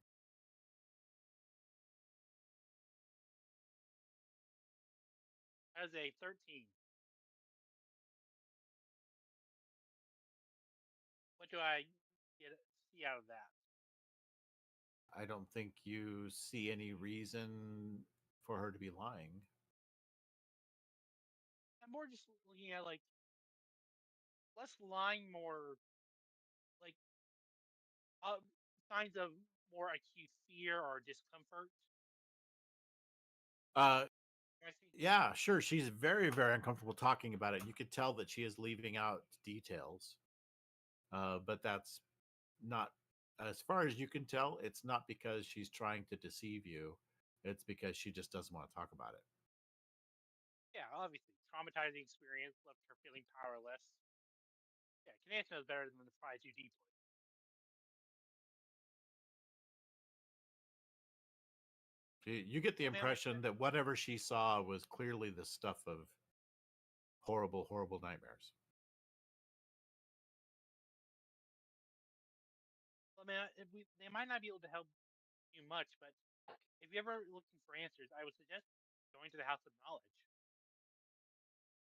As a 13. What do I see out of that? I don't think you see any reason for her to be lying. I'm more just looking at like less lying, more like uh, signs of more acute fear or discomfort. Uh I see. yeah, sure. She's very, very uncomfortable talking about it. You could tell that she is leaving out details. But that's not, as far as you can tell, it's not because she's trying to deceive you. It's because she just doesn't want to talk about it. Yeah, obviously, traumatizing experience left her feeling powerless. Yeah, Contention is better than to pry too deeply. You get the Well, ma'am, impression that whatever she saw was clearly the stuff of horrible, horrible nightmares. They might not be able to help you much, but if you're ever looking for answers, I would suggest going to the House of Knowledge.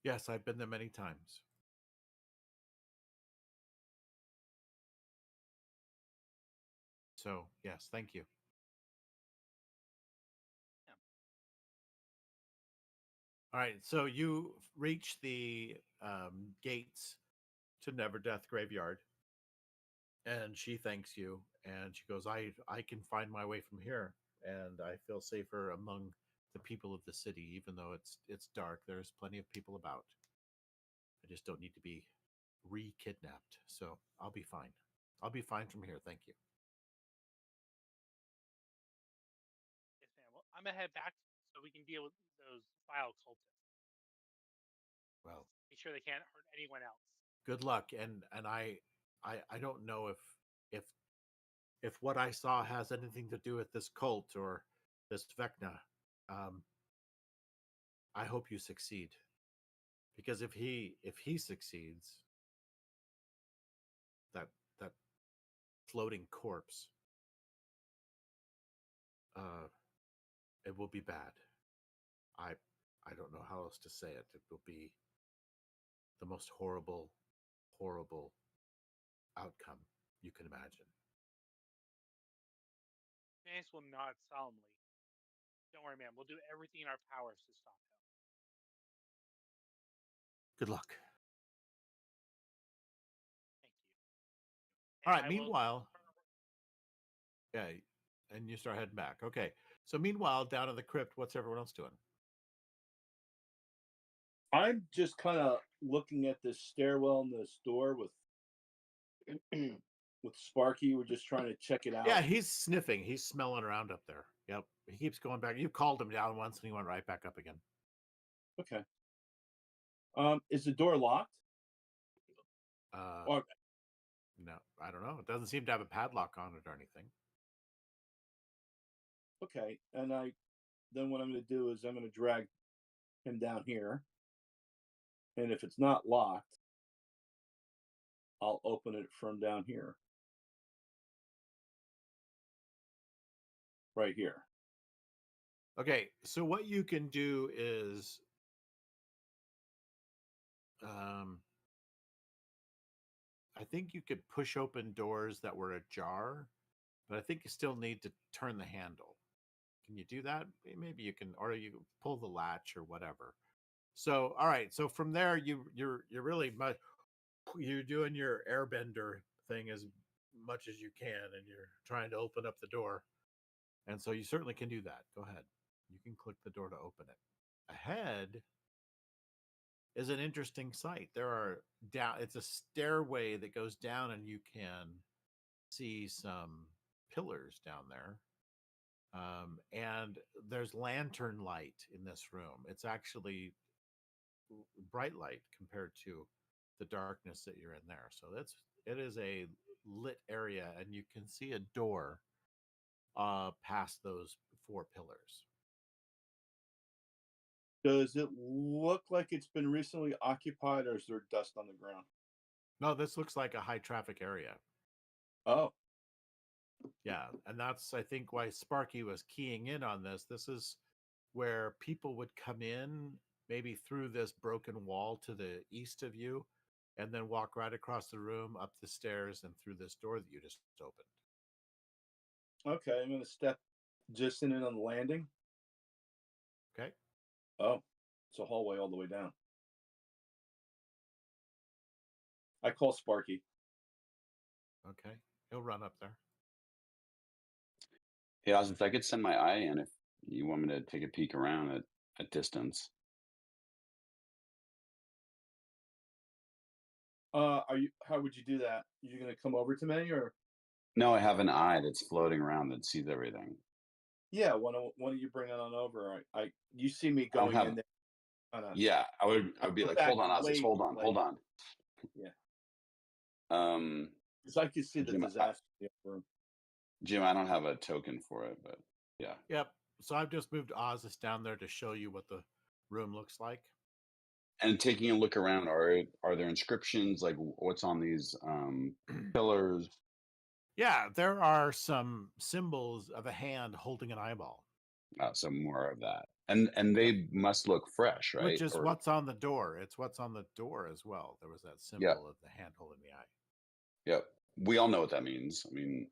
Yes, I've been there many times. So, yes, thank you. Yeah. All right, so you reach the gates to Neverdeath Graveyard, and she thanks you, and she goes, I can find my way from here, and I feel safer among the people of the city, even though it's dark. There's plenty of people about. I just don't need to be re-kidnapped, so I'll be fine. I'll be fine from here, thank you. Yes, ma'am. Well, I'm gonna head back so we can deal with those vile cultists. Well, Make sure they can't hurt anyone else. good luck, and I don't know if if what I saw has anything to do with this cult or this Vecna. Um, I hope you succeed, because if he succeeds, floating corpse. It will be bad. I don't know how else to say it. It will be the most horrible outcome you can imagine. Vance will nod solemnly. Don't worry, man. We'll do everything in our powers to stop him. Good luck. Thank you. All And right. I will- Meanwhile, yeah, and you start heading back. Okay. So meanwhile, down in the crypt, what's everyone else doing? I'm just kind of looking at this stairwell in this door with with Sparky. We're just trying to check it out. Yeah, he's sniffing. He's smelling around up there. Yep. He keeps going back. You called him down once and he went right back up again. Okay. Is the door locked? Or No, I don't know. It doesn't seem to have a padlock on it or anything. okay, and then what I'm going to do is I'm going to drag him down here, and if it's not locked, I'll open it from down here, right here. Okay, so what you can do is I think you could push open doors that were ajar, but I think you still need to turn the handle. Can you do that? Maybe you can, or you pull the latch or whatever. So, all right. So from there, you're really much you're doing your airbender thing as much as you can, and you're trying to open up the door. And so you certainly can do that. Go ahead. You can click the door to open it. Ahead is an interesting sight. There are down. It's a stairway that goes down, and you can see some pillars down there. And there's lantern light in this room. It's actually bright light compared to the darkness that you're in there. So it is a lit area, and you can see a door past those 4 pillars. Does it look like it's been recently occupied, or is there dust on the ground? No, this looks like a high traffic area. Oh, Yeah, and that's I think why Sparky was keying in on this. This is where people would come in maybe through this broken wall to the east of you, and then walk right across the room, up the stairs, and through this door that you just opened. okay. I'm going to step just in it on the landing. Okay. Oh, it's a hallway all the way down. I call Sparky. Okay. He'll run up there. Hey, Oz, if I could send my eye in, if you want me to take a peek around at a distance. Are you? How would you do that? You're going to come over to me, or? No, I have an eye that's floating around that sees everything. Yeah, why don't you bring it on over? You see me I don't going have- in there. Yeah, I would be like, back hold on, Oz, way hold on. Yeah. Um, Because I could see the Jim, disaster in the room. Jim, I don't have a token for it, but yeah. Yep. So I've just moved Ozus down there to show you what the room looks like. And taking a look around, are there inscriptions? Like, what's on these pillars? Yeah, there are some symbols of a hand holding an eyeball, So more of that, and they must look fresh, right? which is Or- what's on the door. It's what's on the door as well. There was that symbol Yeah. of the hand holding the eye. Yep, we all know what that means. I mean,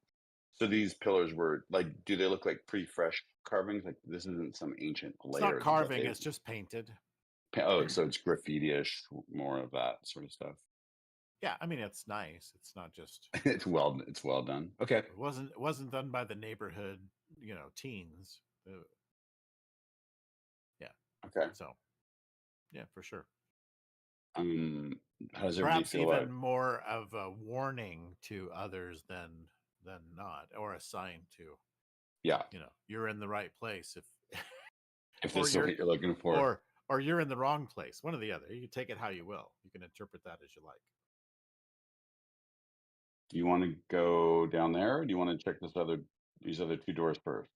so these pillars were like, do they look like pretty fresh carvings? Like this isn't some ancient It's layer. not carving; it's just painted. Oh, so it's graffiti-ish, more of that sort of stuff. Yeah, I mean it's nice. It's not just. It's well done. Okay. It wasn't done by the neighborhood, teens. Yeah. Okay. So, yeah, for sure. How does everybody Perhaps feel? even more of a warning to others than not, or a sign to, Yeah. you're in the right place If or this is what you're looking for. or you're in the wrong place. One or the other. You can take it how you will. You can interpret that as you like. Do you want to go down there, or do you want to check these other 2 doors first?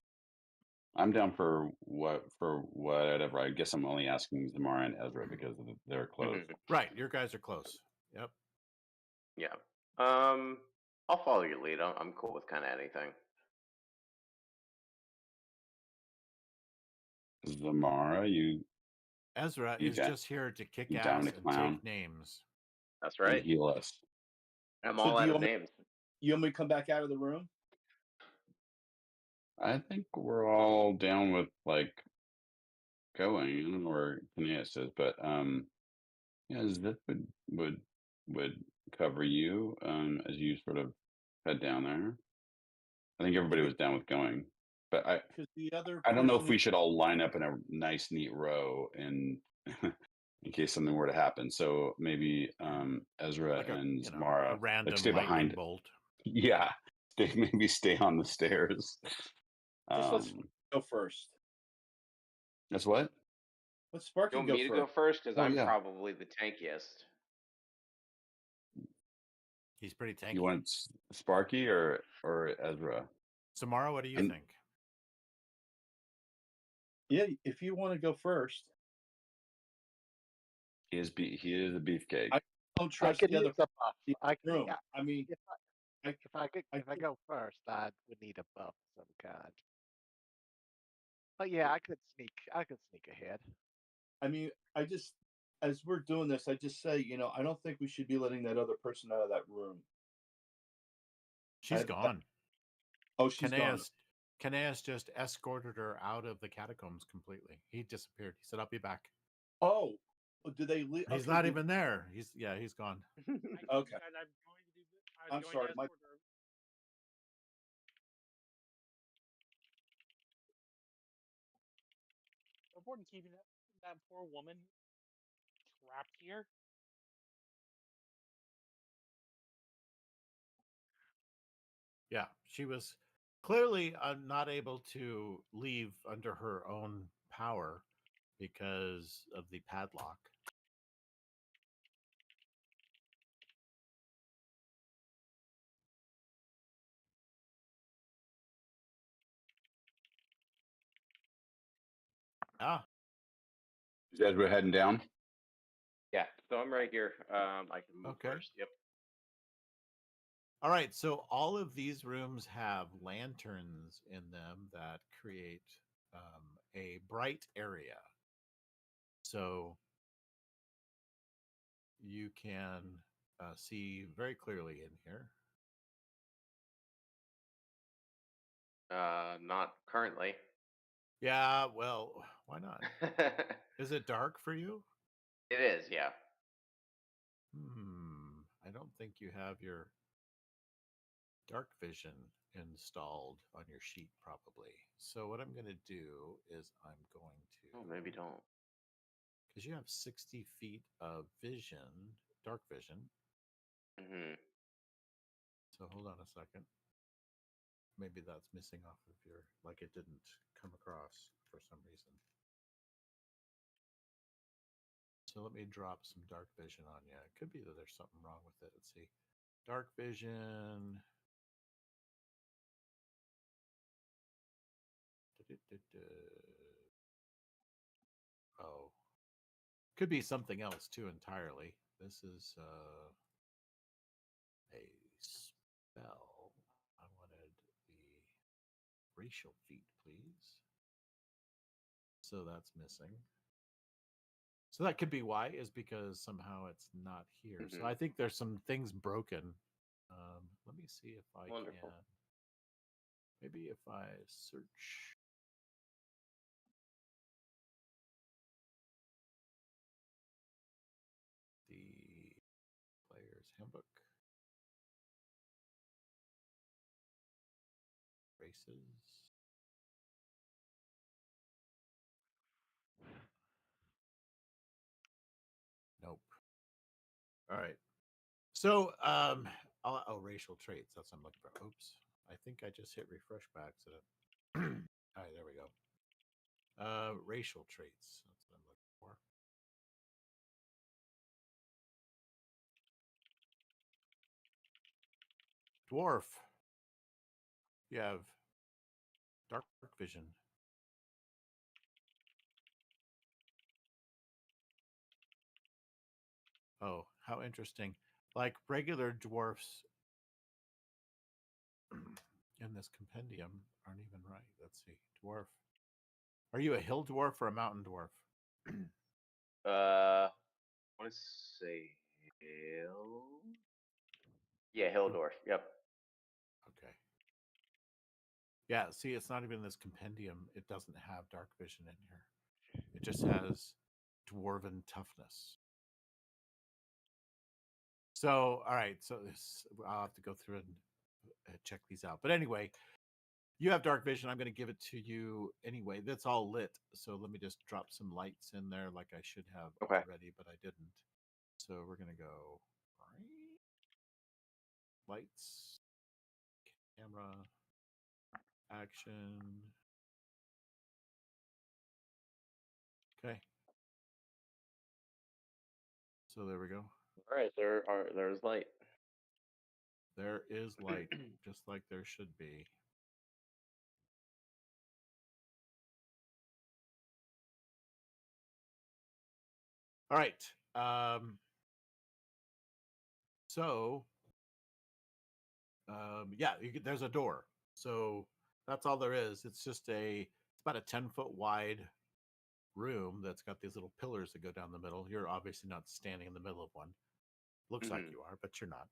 I'm down for whatever. I guess I'm only asking Zamara and Ezra because they're close. Right. Your guys are close. Yep. Yeah. I'll follow your lead. I'm cool with kind of anything. Zamara, Ezra You is got- just here to kick you down ass to and clown. take names. That's and right. heal us. I'm So all do out you of want me- names. You want me to come back out of the room? I think we're all down with like going. I don't know where Kineas is, but yeah, Zip would cover you as you sort of head down there. I think everybody was down with going, but Because the other I don't know if person we should all line up in a nice, neat row in in case something were to happen. So maybe Ezra Like a, and you know, Zamara a random like stay lightning behind. bolt. Yeah, maybe stay on the stairs. Just let's go first. That's what. Let You Sparky want go me to first. go first? Because Oh, I'm yeah. probably the tankiest. He's pretty tanky. You want Sparky or Ezra? Samara, what do you And- think? Yeah, if you want to go first. He is a beefcake. I don't I trust could the other use a buff. the I could, room. yeah, I mean, if I I go first, I would need a buff of some kind. But yeah, I could sneak ahead. I mean, I just as we're doing this, I just say, I don't think we should be letting that other person out of that room. She's I- gone. Oh, she's gone. Kineas just escorted her out of the catacombs completely. He disappeared. He said, "I'll be back." Oh, did they leave? He's not even there. He's gone. Okay. I'm going to do this. I'm going sorry, to my- escort her. Important keeping that poor woman trapped here. Yeah, she was clearly not able to leave under her own power because of the padlock. Ah, Is Ezra heading down? Yeah, so I'm right here. I can move Okay. first. Yep. all right. So all of these rooms have lanterns in them that create a bright area. So you can see very clearly in here. Not currently. Yeah, well, why not? It Is it dark for you? is, yeah. I don't think you have your dark vision installed on your sheet, probably. So what I'm going to do is I'm going to... Oh, maybe don't. Because you have 60 feet of vision, dark vision. Hmm. So hold on a second. Maybe that's missing off of your... Like it didn't come across for some reason. So let me drop some dark vision on you. It could be that there's something wrong with it. Let's see. Dark vision. Oh. Could be something else too entirely. This is a spell. I wanted the racial feat, please. So that's missing. So that could be why, is because somehow it's not here. So I think there's some things broken. Let me see if I Wonderful. can. Maybe if I search. The player's handbook. Races. Nope. All right. So, racial traits. That's what I'm looking for. Oops. I think I just hit refresh by accident. All right, there we go. Racial traits. That's what I'm looking for. Dwarf. You have dark vision. Oh, how interesting. Like regular dwarfs in this compendium aren't even right. Let's see. Dwarf. Are you a hill dwarf or a mountain dwarf? I want to say hill. Yeah, hill dwarf. Yep. Okay. Yeah, see, it's not even in this compendium. It doesn't have dark vision in here. It just has dwarven toughness. So, all right. So I'll have to go through and check these out. But anyway, you have dark vision. I'm going to give it to you anyway. That's all lit. So let me just drop some lights in there like I should have Okay. already, but I didn't. So we're going to go lights, camera, action. Okay. So there we go. All right. There's light. There is light, just like there should be. All right. Yeah, there's a door. So that's all there is. It's just it's about a 10-foot wide room that's got these little pillars that go down the middle. You're obviously not standing in the middle of one. Looks like you are, but you're not.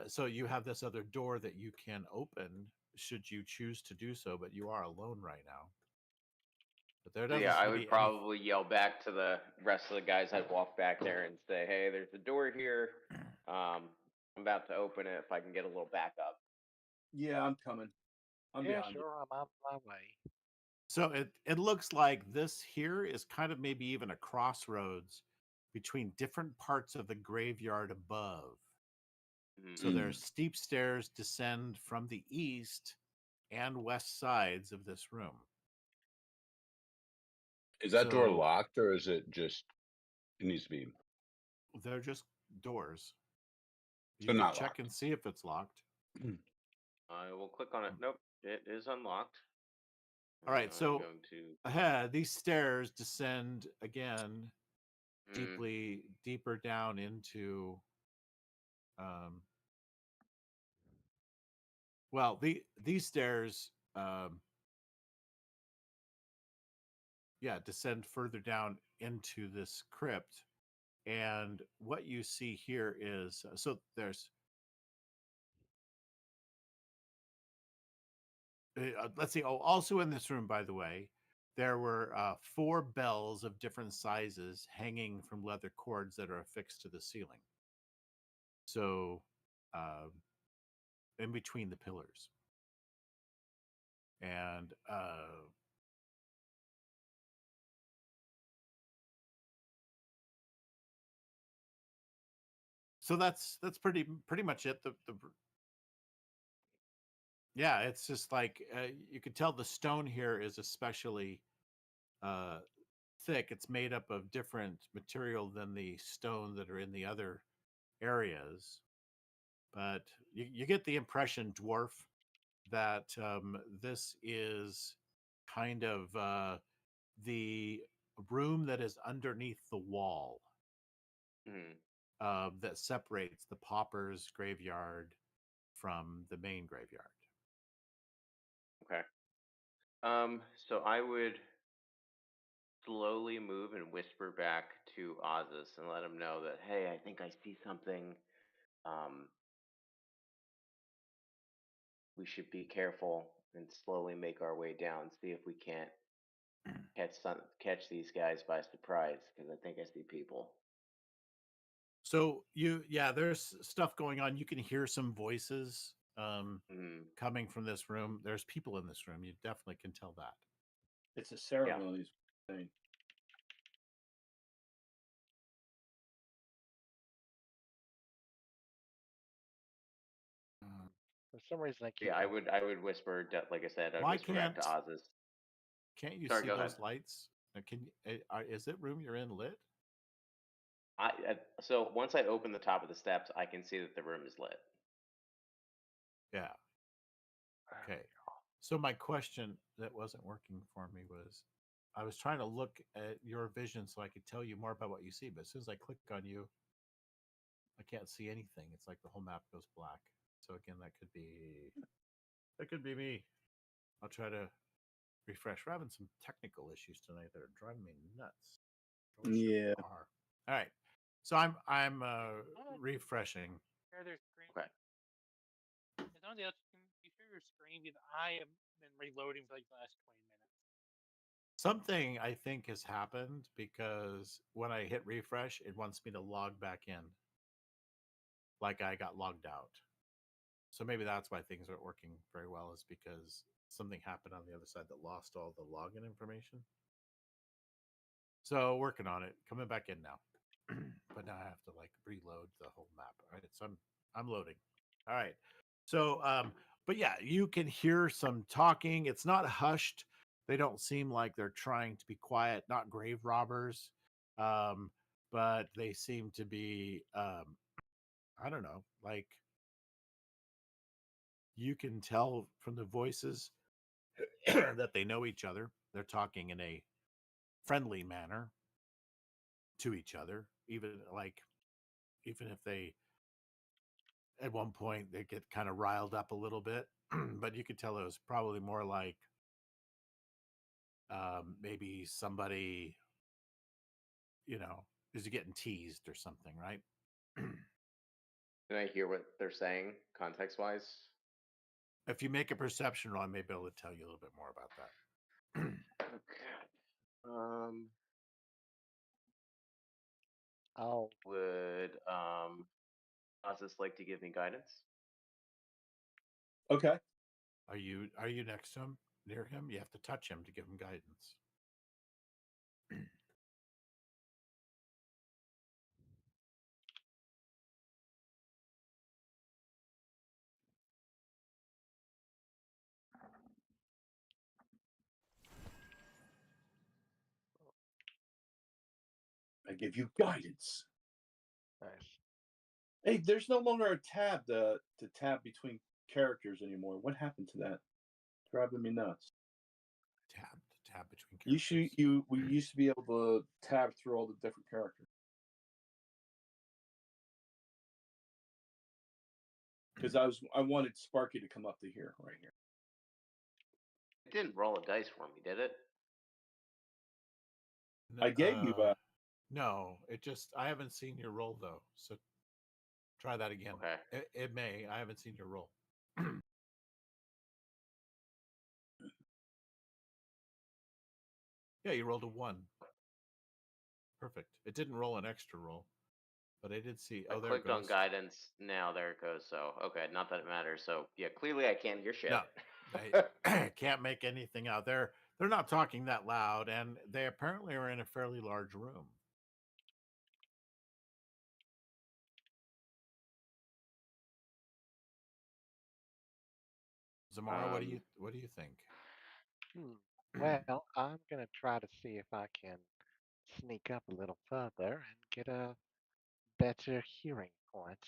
So you have this other door that you can open should you choose to do so, but you are alone right now. But there doesn't Yeah, I seem to would be probably yell back to the rest of the guys. I'd walk back there and say, "Hey, there's a door here. I'm about to open it. If I can get a little backup." Yeah, I'm coming. I'm Yeah, behind you. sure. I'm on my way. So it looks like this here is kind of maybe even a crossroads between different parts of the graveyard above. So there's steep stairs descend from the east and west sides of this room. Is that door So locked or is it just? It needs to be. they're just doors. So You can not check locked. and see if it's locked. I will click on it. Nope, it is unlocked. All right, I'm so going to. these stairs descend again deeper down into well, these stairs descend further down into this crypt. And what you see here is so there's let's see. Oh, also in this room, by the way, there were 4 bells of different sizes hanging from leather cords that are affixed to the ceiling. So, in between the pillars, and so that's pretty much it. Yeah, it's just like you could tell the stone here is especially thick. It's made up of different material than the stone that are in the other areas. But you get the impression, dwarf, that this is kind of the room that is underneath the wall that separates the pauper's graveyard from the main graveyard. Okay. So I would slowly move and whisper back to Ozus and let him know that, hey, I think I see something. We should be careful and slowly make our way down, see if we can't catch these guys by surprise, because I think I see people. So there's stuff going on. You can hear some voices coming from this room. There's people in this room. You definitely can tell that. It's a ceremony thing. For some reason, I keep. Yeah, I would whisper, like I said, I'd Why whisper back to Ozus. Can't you Sorry, see go those ahead. lights? Is it room you're in lit? So once I open the top of the steps, I can see that the room is lit. Yeah. Okay. So my question that wasn't working for me was, I was trying to look at your vision so I could tell you more about what you see, but as soon as I click on you, I can't see anything. It's like the whole map goes black. So again, that could be That could be me. I'll try to refresh. We're having some technical issues tonight that are driving me nuts. Yeah. Are. All right. So I'm refreshing. Share their screen. Okay. Is somebody else can you share your screen? Because I have been reloading for like the last 20 minutes. Something I think has happened because when I hit refresh, it wants me to log back in. Like I got logged out. So maybe that's why things aren't working very well, is because something happened on the other side that lost all the login information. So working on it, coming back in now. But now I have to like reload the whole map. All right. So I'm loading. All right. So but yeah, you can hear some talking. It's not hushed. They don't seem like they're trying to be quiet, not grave robbers. But they seem to be I don't know, like you can tell from the voices that they know each other. They're talking in a friendly manner to each other, even if they at one point they get kind of riled up a little bit, but you could tell it was probably more like maybe somebody, is getting teased or something, right? Can I hear what they're saying context wise? If you make a perception roll, I may be able to tell you a little bit more about that. Okay. Oh, Would Ozzus like to give me guidance? Okay. Are you next to him, near him? You have to touch him to give him guidance. I give you guidance. nice. Hey, there's no longer a tab to tab between characters anymore. What happened to that? Driving me nuts. Tab between characters. We used to be able to tab through all the different characters. Because I wanted Sparky to come up to here, right here. It didn't roll a dice for me, did it? I gave you No, I haven't seen your roll though. So try that again. Okay. It may. I haven't seen your roll. Yeah, you rolled a 1. Perfect. It didn't roll an extra roll, but I did see. I Oh, there it clicked on goes. guidance. Now there it goes. So okay, not that it matters. So yeah, clearly I can't hear shit. No, I can't make anything out. They're not talking that loud, and they apparently are in a fairly large room. Zamara, what do you think? Well, I'm gonna try to see if I can sneak up a little further and get a better hearing point.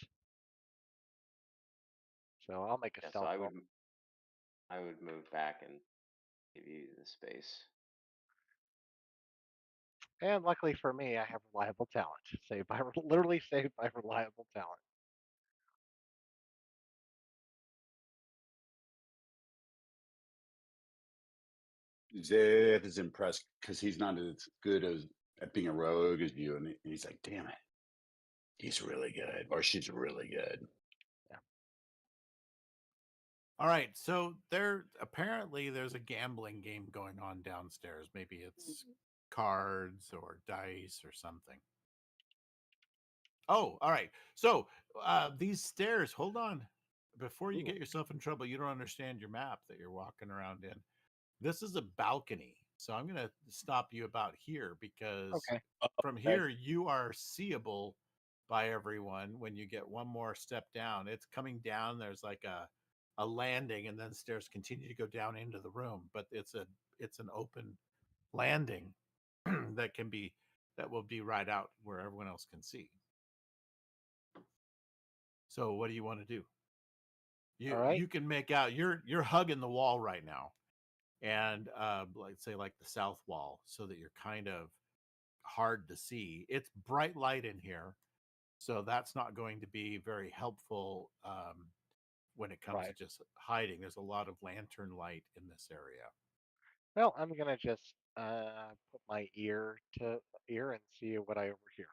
So I'll make a Yeah, so stealth roll. I would move back and give you the space. And luckily for me, I have reliable talent. Literally saved by reliable talent. Zeth is impressed because he's not as good at being a rogue as you, and he's like, "Damn it, he's really good, or she's really good." Yeah. All right, so there's a gambling game going on downstairs. Maybe it's cards or dice or something. Oh, all right. So these stairs, hold on. Before you get yourself in trouble, you don't understand your map that you're walking around in. This is a balcony. So I'm going to stop you about here because Okay. from here you are seeable by everyone when you get one more step down. It's coming down. There's like a landing, and then stairs continue to go down into the room, but it's an open landing that will be right out where everyone else can see. So what do you want to do? You can make out you're hugging the wall right now, and like the south wall, so that you're kind of hard to see. It's bright light in here, so that's not going to be very helpful when it comes to Right. just hiding. There's a lot of lantern light in this area. Well, I'm gonna just put my ear to ear and see what I overhear.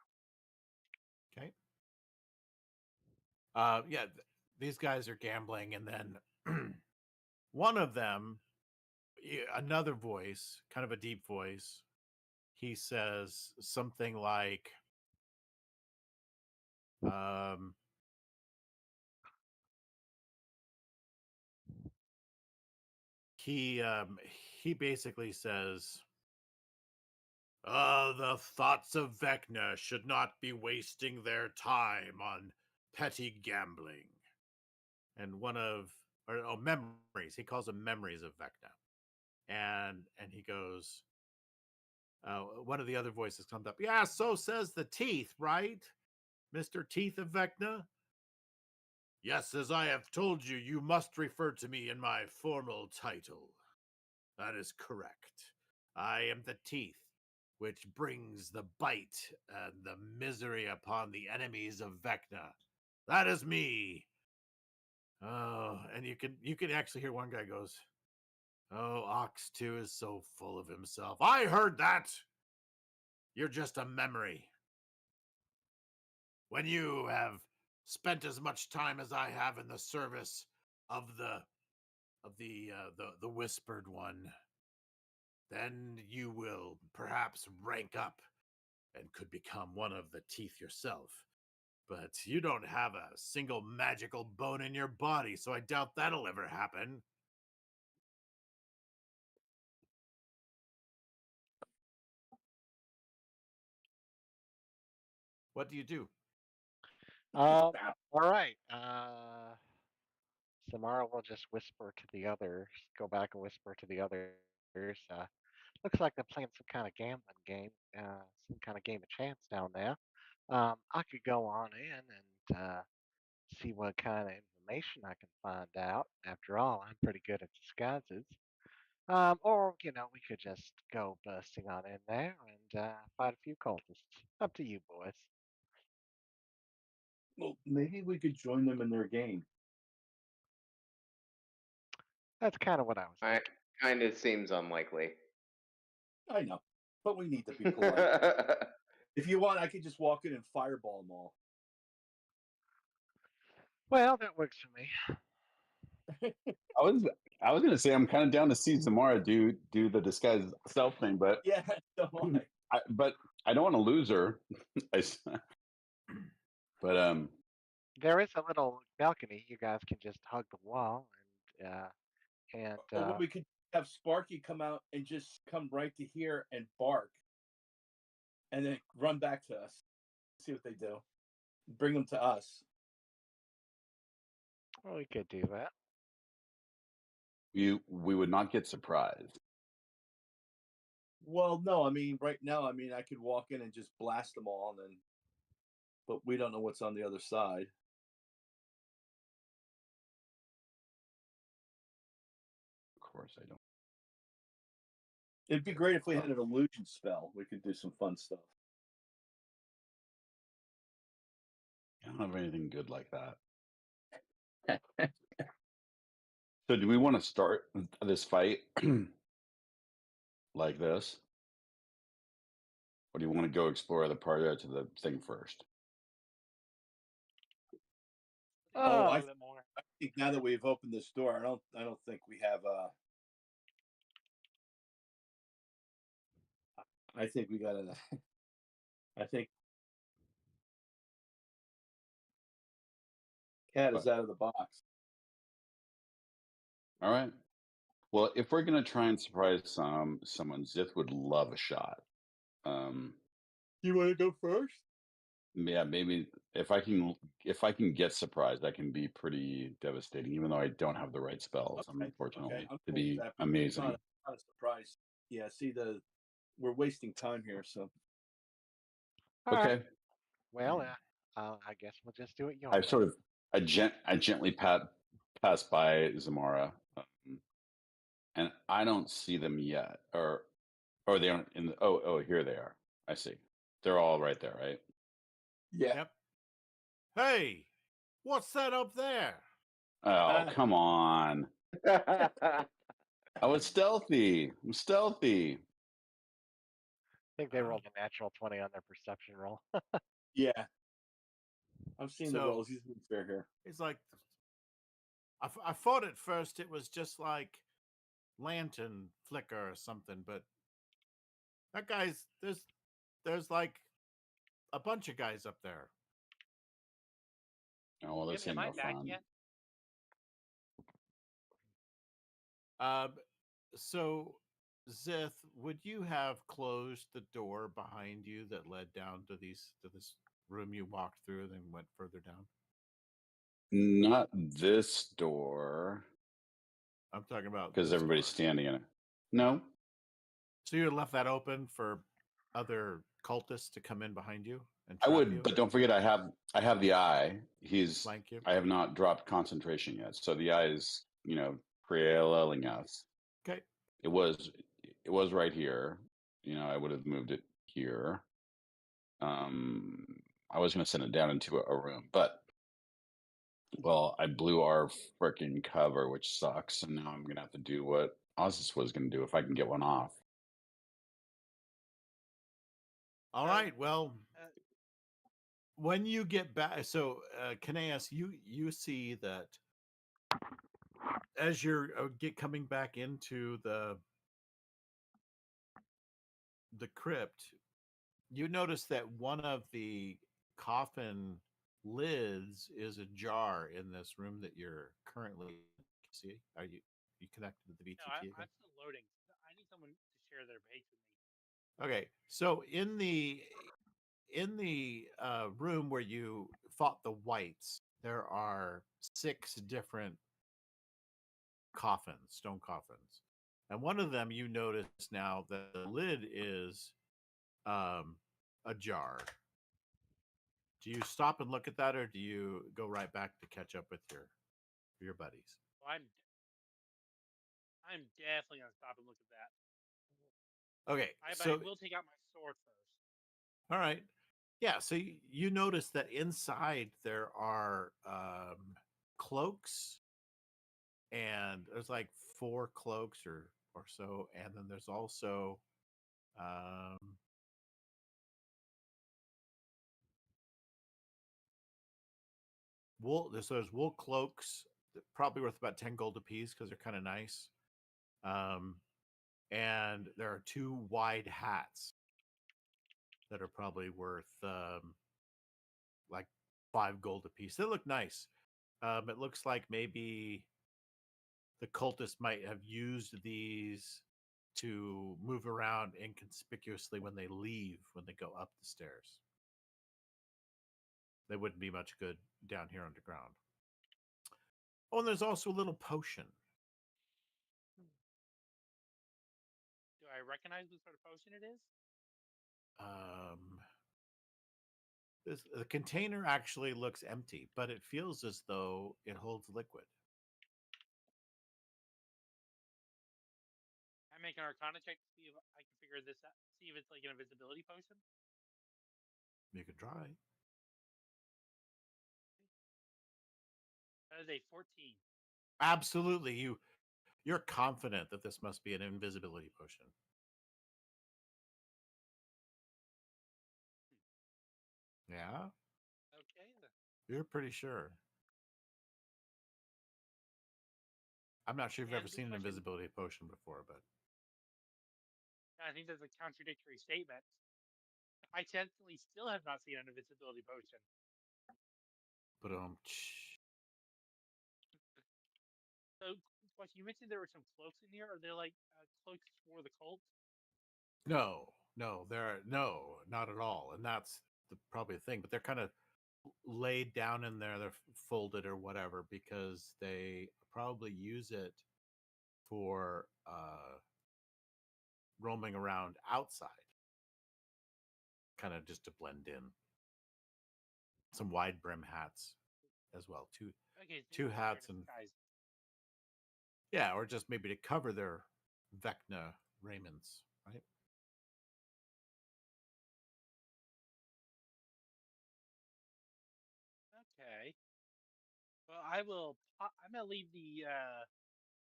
Okay. Yeah, these guys are gambling, and then one of them, another voice, kind of a deep voice, he says something like, um, he basically says, the thoughts of Vecna should not be wasting their time on petty gambling. And memories. He calls them memories of Vecna. And he goes, one of the other voices comes up. Yeah, so says the Teeth, right? Mr. Teeth of Vecna? Yes, as I have told you, you must refer to me in my formal title. That is correct. I am the Teeth, which brings the bite and the misery upon the enemies of Vecna. That is me. Oh, and you can actually hear one guy goes, "Oh, Ox 2 is so full of himself. I heard that. You're just a memory. When you have spent as much time as I have in the service of the whispered one, then you will perhaps rank up and could become one of the Teeth yourself. But you don't have a single magical bone in your body, so I doubt that'll ever happen." What do you do? All right. Samara will just whisper to the others, go back and whisper to the others. Looks like they're playing some kind of gambling game, some kind of game of chance down there. I could go on in and see what kind of information I can find out. After all, I'm pretty good at disguises. Or, we could just go bursting on in there and fight a few cultists. Up to you, boys. Well, maybe we could join them in their game. That's kind of what I was thinking. Kind of seems unlikely. I know, but we need to be polite. If you want, I could just walk in and fireball them all. Well, that works for me. I was gonna say I'm kind of down to see Zamara do the disguise self thing, but Yeah, so am I. but I don't want to lose her. But There is a little balcony. You guys can just hug the wall and Or we could have Sparky come out and just come right to here and bark, and then run back to us. See what they do. Bring them to us. well, we could do that. we would not get surprised. Well, no, I mean, right now, I mean, I could walk in and just blast them all, and then, but we don't know what's on the other side. Of course, I don't. It'd be great if we had an illusion spell. We could do some fun stuff. I don't have anything good like that. So, do we want to start this fight like this, or do you want to go explore the part to the thing first? Oh, a I little bit more. think now that we've opened this door, I don't think we have. I think we got to. I think cat is out of the box. All right. Well, if we're gonna try and surprise someone, Zith would love a shot. You want to go first? Yeah, maybe if I can get surprised, that can be pretty devastating. Even though I don't have the right spells, unfortunately, I'm to cool be with that, but amazing. Not a surprise. Yeah. See, we're wasting time here. So All right. Okay. Well, I guess we'll just do it your I way. sort of I gently pass by Zamara, and I don't see them yet, or they aren't in the. Oh, here they are. I see. They're all right there, right? yeah. Yep. Hey, what's that up there? Oh, come on. I was stealthy. I'm stealthy. I think they rolled a natural 20 on their perception roll. Yeah. I'm seeing the So- rolls. He's being fair here. It's like I thought at first it was just like lantern flicker or something, but that guy's there's like a bunch of guys up there. Oh, well, this Am ain't I no back fun. yet? So Zith, would you have closed the door behind you that led down to this room you walked through and then went further down? Not this door, I'm talking about because this everybody's door. standing in it. No. So you left that open for other cultists to come in behind you and I trap would, you, but don't forget I have the eye. flank you. I have not dropped concentration yet. So the eye is, trailing us. Okay. It was right here. I would have moved it here. I was gonna send it down into a room, but I blew our freaking cover, which sucks, and now I'm gonna have to do what Ozus was gonna do if I can get one off. All right. Well, uh, when you get back, so Kaneas, you see that as you're coming back into the crypt, you notice that one of the coffin lids is ajar in this room that you're currently. See, are you connected to the VTT No, again? I'm still loading. I need someone to share their page with me. Okay, so in the room where you fought the whites, there are 6 different coffins, stone coffins, and one of them you notice now that the lid is ajar. Do you stop and look at that, or do you go right back to catch up with your buddies? Well, I'm definitely gonna stop and look at that. Okay, I so will take out my sword first. all right, yeah. So you notice that inside there are cloaks, and there's like 4 cloaks or so, and then there's also wool. So there's wool cloaks, probably worth about 10 gold apiece because they're kind of nice. And there are 2 wide hats that are probably worth like 5 gold apiece. They look nice. It looks like maybe the cultists might have used these to move around inconspicuously when they leave, when they go up the stairs. They wouldn't be much good down here underground. Oh, and there's also a little potion. Do I recognize what sort of potion it is? The container actually looks empty, but it feels as though it holds liquid. I make an Arcana check to see if I can figure this out. See if it's like an invisibility potion. You could try. That is a 14. Absolutely, you're confident that this must be an invisibility potion. Yeah, Okay. you're pretty sure. I'm not sure if you've And ever good seen an question. invisibility potion before, but I think that's a contradictory statement. I technically still have not seen an invisibility potion. So, question, you mentioned there were some cloaks in here. Are there like cloaks for the cult? no, not at all. And that's probably the thing. But they're kind of laid down in there. They're folded or whatever because they probably use it for roaming around outside, kind of just to blend in. Some wide brim hats as well. Okay, so 2 hats and disguise. yeah, or just maybe to cover their Vecna raiments, right? Okay. Well, I will I'm gonna leave the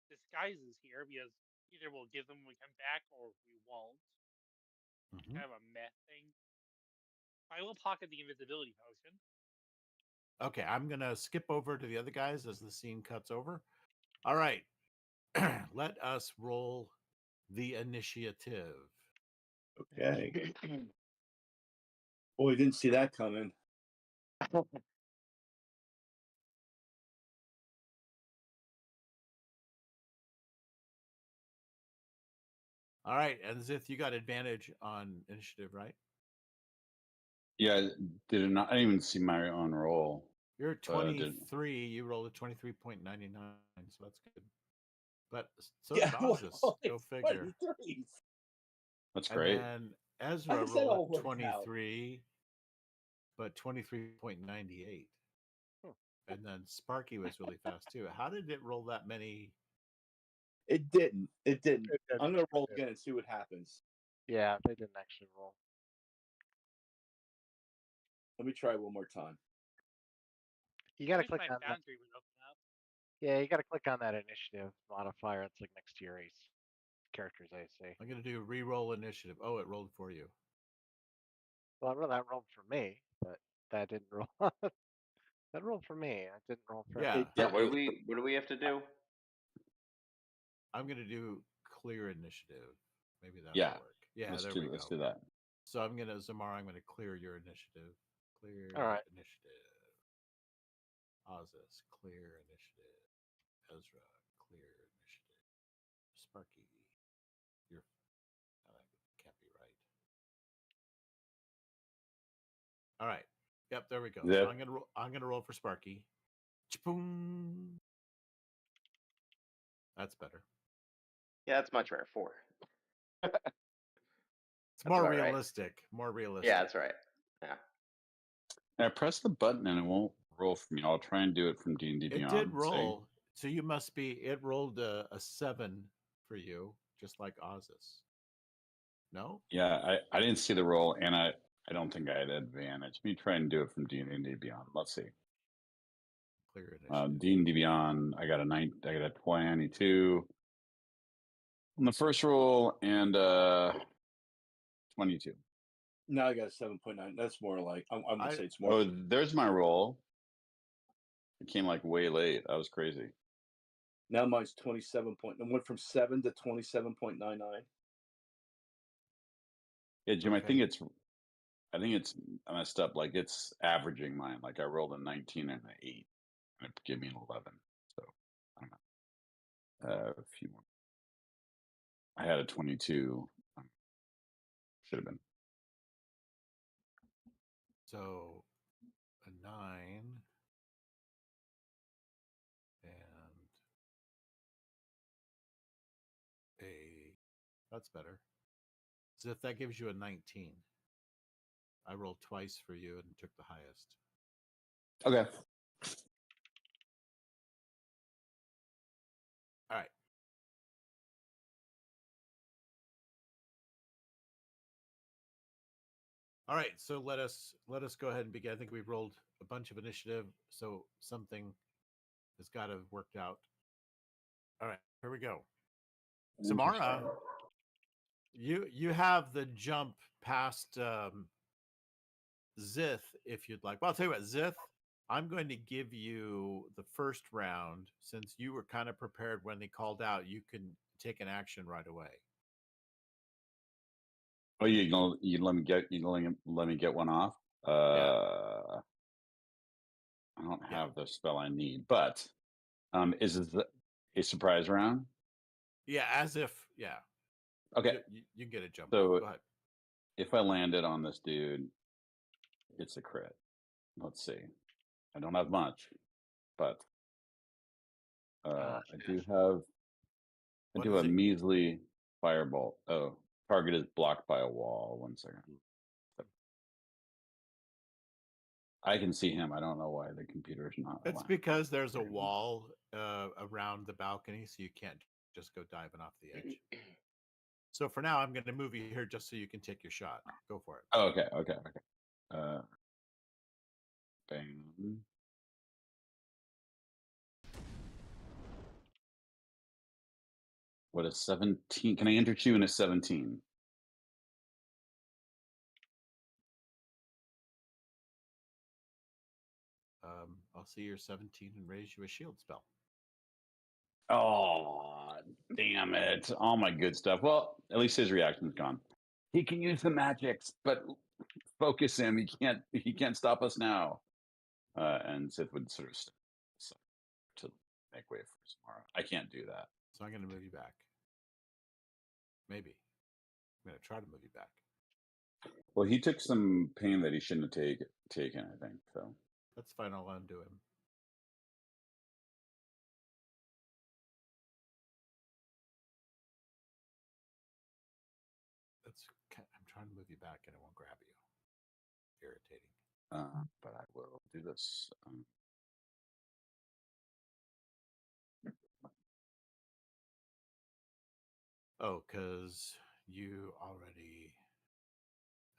disguises here because either we'll give them when we come back or we won't. Mhm. Kind of a meh thing. I will pocket the invisibility potion. Okay, I'm gonna skip over to the other guys as the scene cuts over. All right, let us roll the initiative. Okay. Boy, didn't see that coming. All right, and Zith, you got advantage on initiative, right? Yeah, did it not? I didn't even see my own roll. You're at But I did. 23. You rolled a 23.99, so that's good. But so Yeah, did well, Ozus. like Go figure. 23. That's And great. then How Ezra does that all rolled work 23, but 23.98. And then Sparky was really fast too. How did it roll that many? It didn't. It didn't. It didn't. I'm gonna roll It didn't. again and see what happens. Yeah, they didn't actually roll. Let me try one more time. You I gotta wish click my on that. boundary would open up. Yeah, you gotta click on that initiative modifier. It's like next to your ace character's AC. I'm gonna do re-roll initiative. Oh, it rolled for you. Well, that rolled for me, but that didn't roll. That rolled for me. I didn't roll for. Yeah. So what do we have to do? I'm gonna do clear initiative. Maybe that'll Yeah. work. Yeah, Let's there do we go. let's do that. So I'm gonna Zamara, I'm gonna clear your initiative. Clear All right. initiative. Ozus, clear initiative. Ezra, clear initiative. Sparky, you're that can't be right. All right. Yep, there we go. Yeah. So I'm gonna roll for Sparky. Cha-boom. That's better. Yeah, that's much rare. 4. It's That's more about right. realistic. More realistic. Yeah, that's right. Yeah. I press the button and it won't roll for me. I'll try and do it from D&D It Beyond. did See. roll. So you must be. It rolled a 7 for you, just like Ozus. No. Yeah, I didn't see the roll, and I don't think I had advantage. Let me try and do it from D&D Beyond. Let's see. Clear initiative. D&D Beyond. I got a 22 on the first roll and 22. Now I got a 7.9. That's more like I'm gonna say it's more. Oh, there's my roll. It came like way late. That was crazy. Now mine's 27 point. I went from 7 to 27.99. Yeah, Jim. Okay. I think it's messed up. Like it's averaging mine. Like I rolled a 19 and an 8, and it gave me an 11. So I don't know. A few more. I had a 22. Should have been. So a 9 and that's better. So if that gives you a 19, I rolled twice for you and took the highest. Okay. All right. All right, so let us go ahead and begin. I think we've rolled a bunch of initiative, so something has got to have worked out. All right, here we go. Samara, you have the jump past Zith if you'd like. Well, I'll tell you what, Zith, I'm going to give you the first round since you were kind of prepared when they called out. You can take an action right away. Oh, you let me get one off. I don't have the spell I need, but is it a surprise round? Yeah, as if Okay, you get a jump. so Go ahead. if I landed on this dude, it's a crit. Let's see. I don't have much, but I do have. I What do is a it? measly firebolt. Oh, target is blocked by a wall. 1 second. I can see him. I don't know why the computer is not. It's allowing. because there's a wall around the balcony, so you can't just go diving off the edge. So for now, I'm going to move you here just so you can take your shot. Go for it. Oh, okay. Bang. What is 17? Can I enter you in a 17? I'll see your 17 and raise you a shield spell. Oh, damn it. All my good stuff. Well, at least his reaction's gone. He can use the magics, but focus him. He can't stop us now. And Sith would sort of to make way for tomorrow. I can't do that. So I'm going to move you back. Maybe. I'm going to try to move you back. Well, he took some pain that he shouldn't have taken, I think. So That's fine. I'll undo him. I'm trying to move you back and it won't grab you. Irritating. But I will do this. Oh, because you already.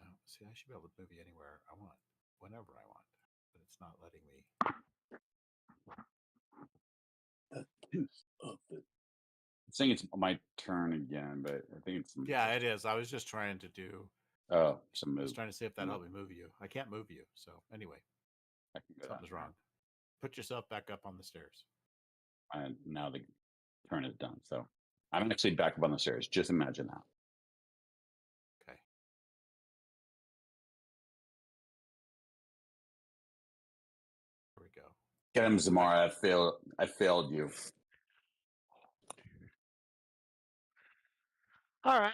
Oh, see, I should be able to move you anywhere I want, whenever I want, but it's not letting me. I'm saying it's my turn again, but I think it's Yeah, it is. I was just trying to do. Some I was move. trying to see if that helped me move you. I can't move you. So anyway, I can go something's down wrong. Put yourself back up on the stairs. And now the turn is done. So I'm actually back up on the stairs. Just imagine that. Okay. Here we go. Get him, Zamara. I failed you. All right.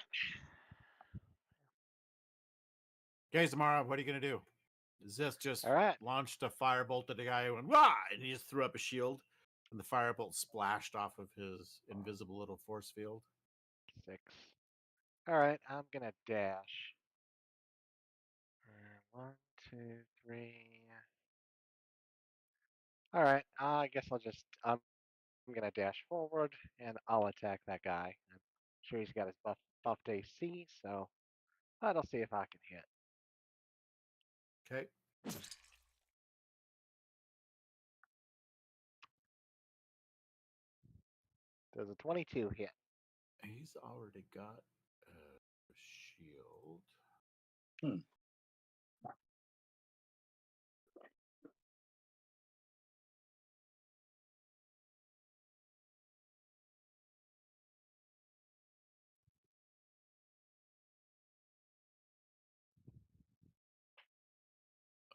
Okay, Zamara, what are you going to do? Zith just All right. launched a firebolt at the guy who went, wah! And he just threw up a shield. And the firebolt splashed off of his invisible little force field. 6. All right, I'm gonna dash. 1, 2, 3. All right, I guess I'm gonna dash forward and I'll attack that guy. I'm sure he's got his buffed AC, so I'll see if I can hit. Okay. Does a 22 hit? He's already got a shield.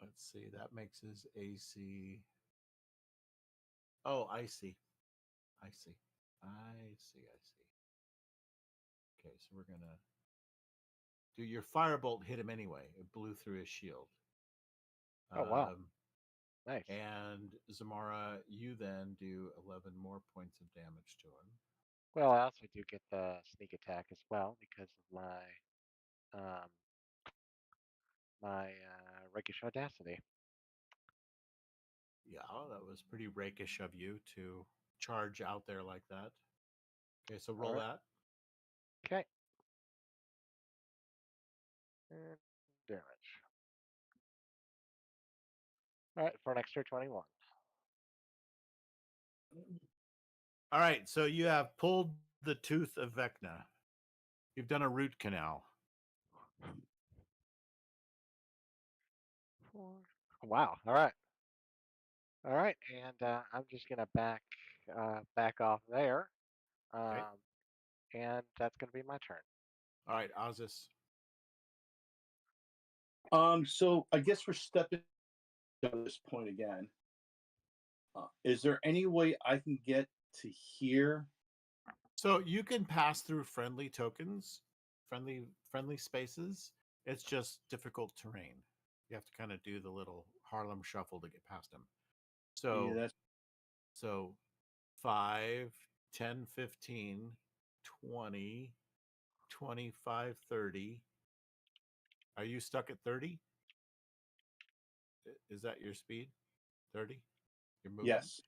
Let's see. That makes his AC. Oh, I see. I see. Okay, so we're going to do your firebolt hit him anyway. It blew through his shield. Oh, wow. Nice. And Zamara, you then do 11 more points of damage to him. Well, I also do get the sneak attack as well because of my rakish audacity. Yeah, that was pretty rakish of you to charge out there like that. Okay, so roll that. Okay. And damage. All right, for an extra 21. All right, so you have pulled the tooth of Vecna. You've done a root canal. Wow. All right. And I'm just gonna back off there, Okay. and that's gonna be my turn. All right, Ozus. So I guess we're stepping to this point again. Is there any way I can get to here? So you can pass through friendly tokens, friendly spaces. It's just difficult terrain. You have to kind of do the little Harlem shuffle to get past them. So Yeah, so 5, 10, 15, 20, 25, 30. Are you stuck at 30? Is that your speed? 30? You're moving? yes.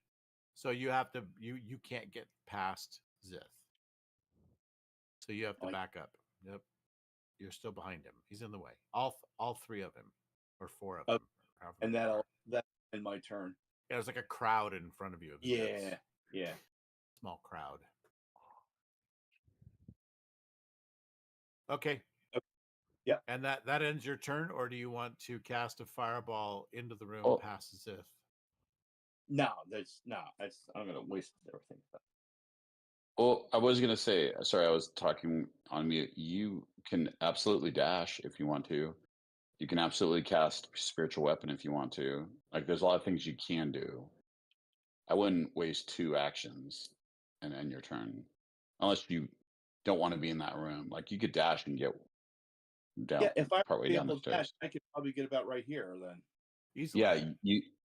So you have to you can't get past Zith. So you have to back up. Yep. You're still behind him. He's in the way. All 3 of him or 4 of them. And that's in my turn. Yeah, there's like a crowd in front of you. Of Yeah. Ziths. Yeah. Small crowd. Okay. Yep. And that ends your turn, or do you want to cast a fireball into the room Oh. past Zith? No, I'm gonna waste everything. Well, I was gonna say, sorry, I was talking on mute. You can absolutely dash if you want to. You can absolutely cast spiritual weapon if you want to. Like, there's a lot of things you can do. I wouldn't waste 2 actions and end your turn, unless you don't want to be in that room. Like, you could dash and get down Yeah, if I partway be down the able to dash, stairs. I could probably get about right here then. Easily. Yeah,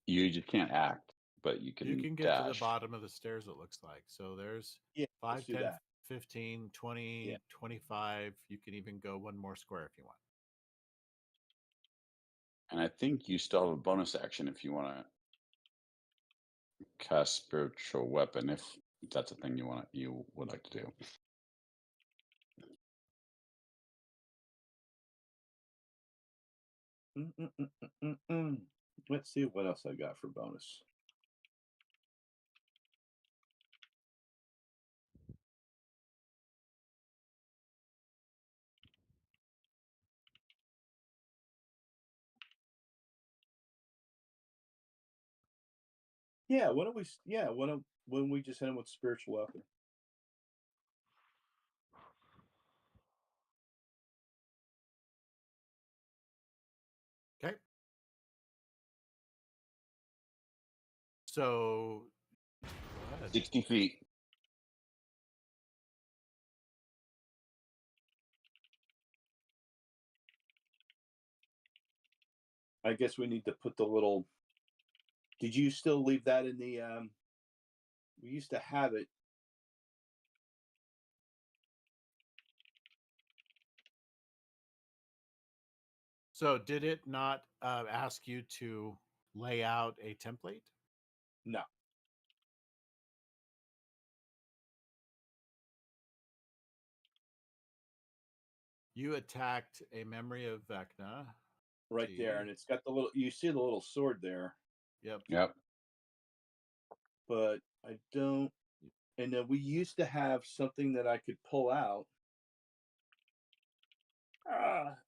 you just can't act, but you You can get dash. to the bottom of the stairs, it looks like. So there's Yeah, 5, let's do 10, that. 15, 20, 25. You can even go one more square if you want. And I think you still have a bonus action if you want to cast spiritual weapon, if that's a thing you would like to do. Let's see what else I got for bonus. Yeah, why don't we? Yeah, when we just end with spiritual weapon? Okay. So, go ahead. 60 feet. I guess we need to put the little. Did you still leave that in the? We used to have it. So did it not ask you to lay out a template? No. You attacked a memory of Vecna. Right there, and it's got the little. You see the little sword there. Yep. Yep. But I don't. And then we used to have something that I could pull out.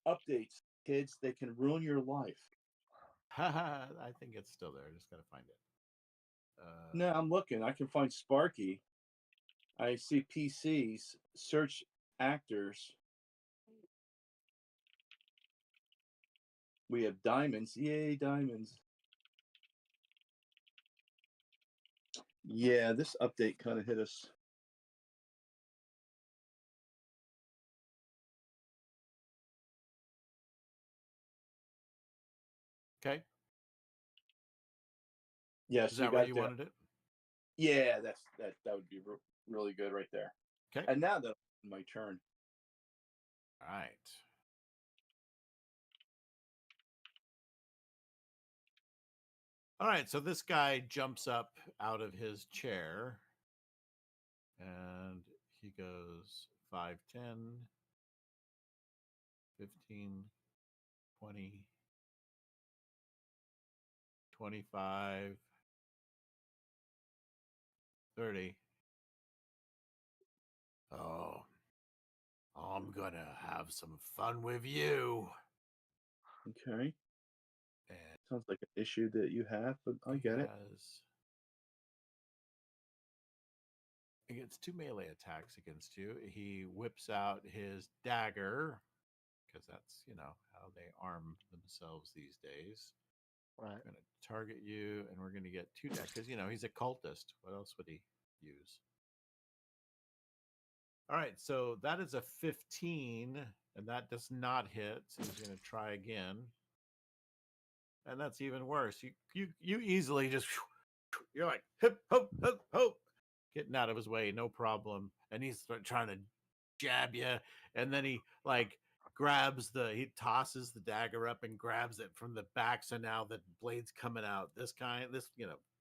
Updates, kids. They can ruin your life. I think it's still there. I just got to find it. No, I'm looking. I can find Sparky. I see PCs. Search actors. We have diamonds. Yay, diamonds. Yeah, this update kind of hit us. Okay. Yes, Is that where you wanted it? Yeah, that would be really good right there. Okay. And now that's my turn. All right. All right, so this guy jumps up out of his chair and he goes 5, 10, 15, 20, 25, 30. Oh, I'm going to have some fun with you. Okay. And Sounds like an issue that you have, but I get it. He gets 2 melee attacks against you. He whips out his dagger, because that's, how they arm themselves these days. Right. We're going to target you, and we're going to get 2 daggers, because, he's a cultist. What else would he use? All right, so that is a 15, and that does not hit. So he's going to try again. And that's even worse. You easily just, you're like, hip, hop, hop, hop, getting out of his way, no problem. And he's trying to jab you. And then he he tosses the dagger up and grabs it from the back. So now the blade's coming out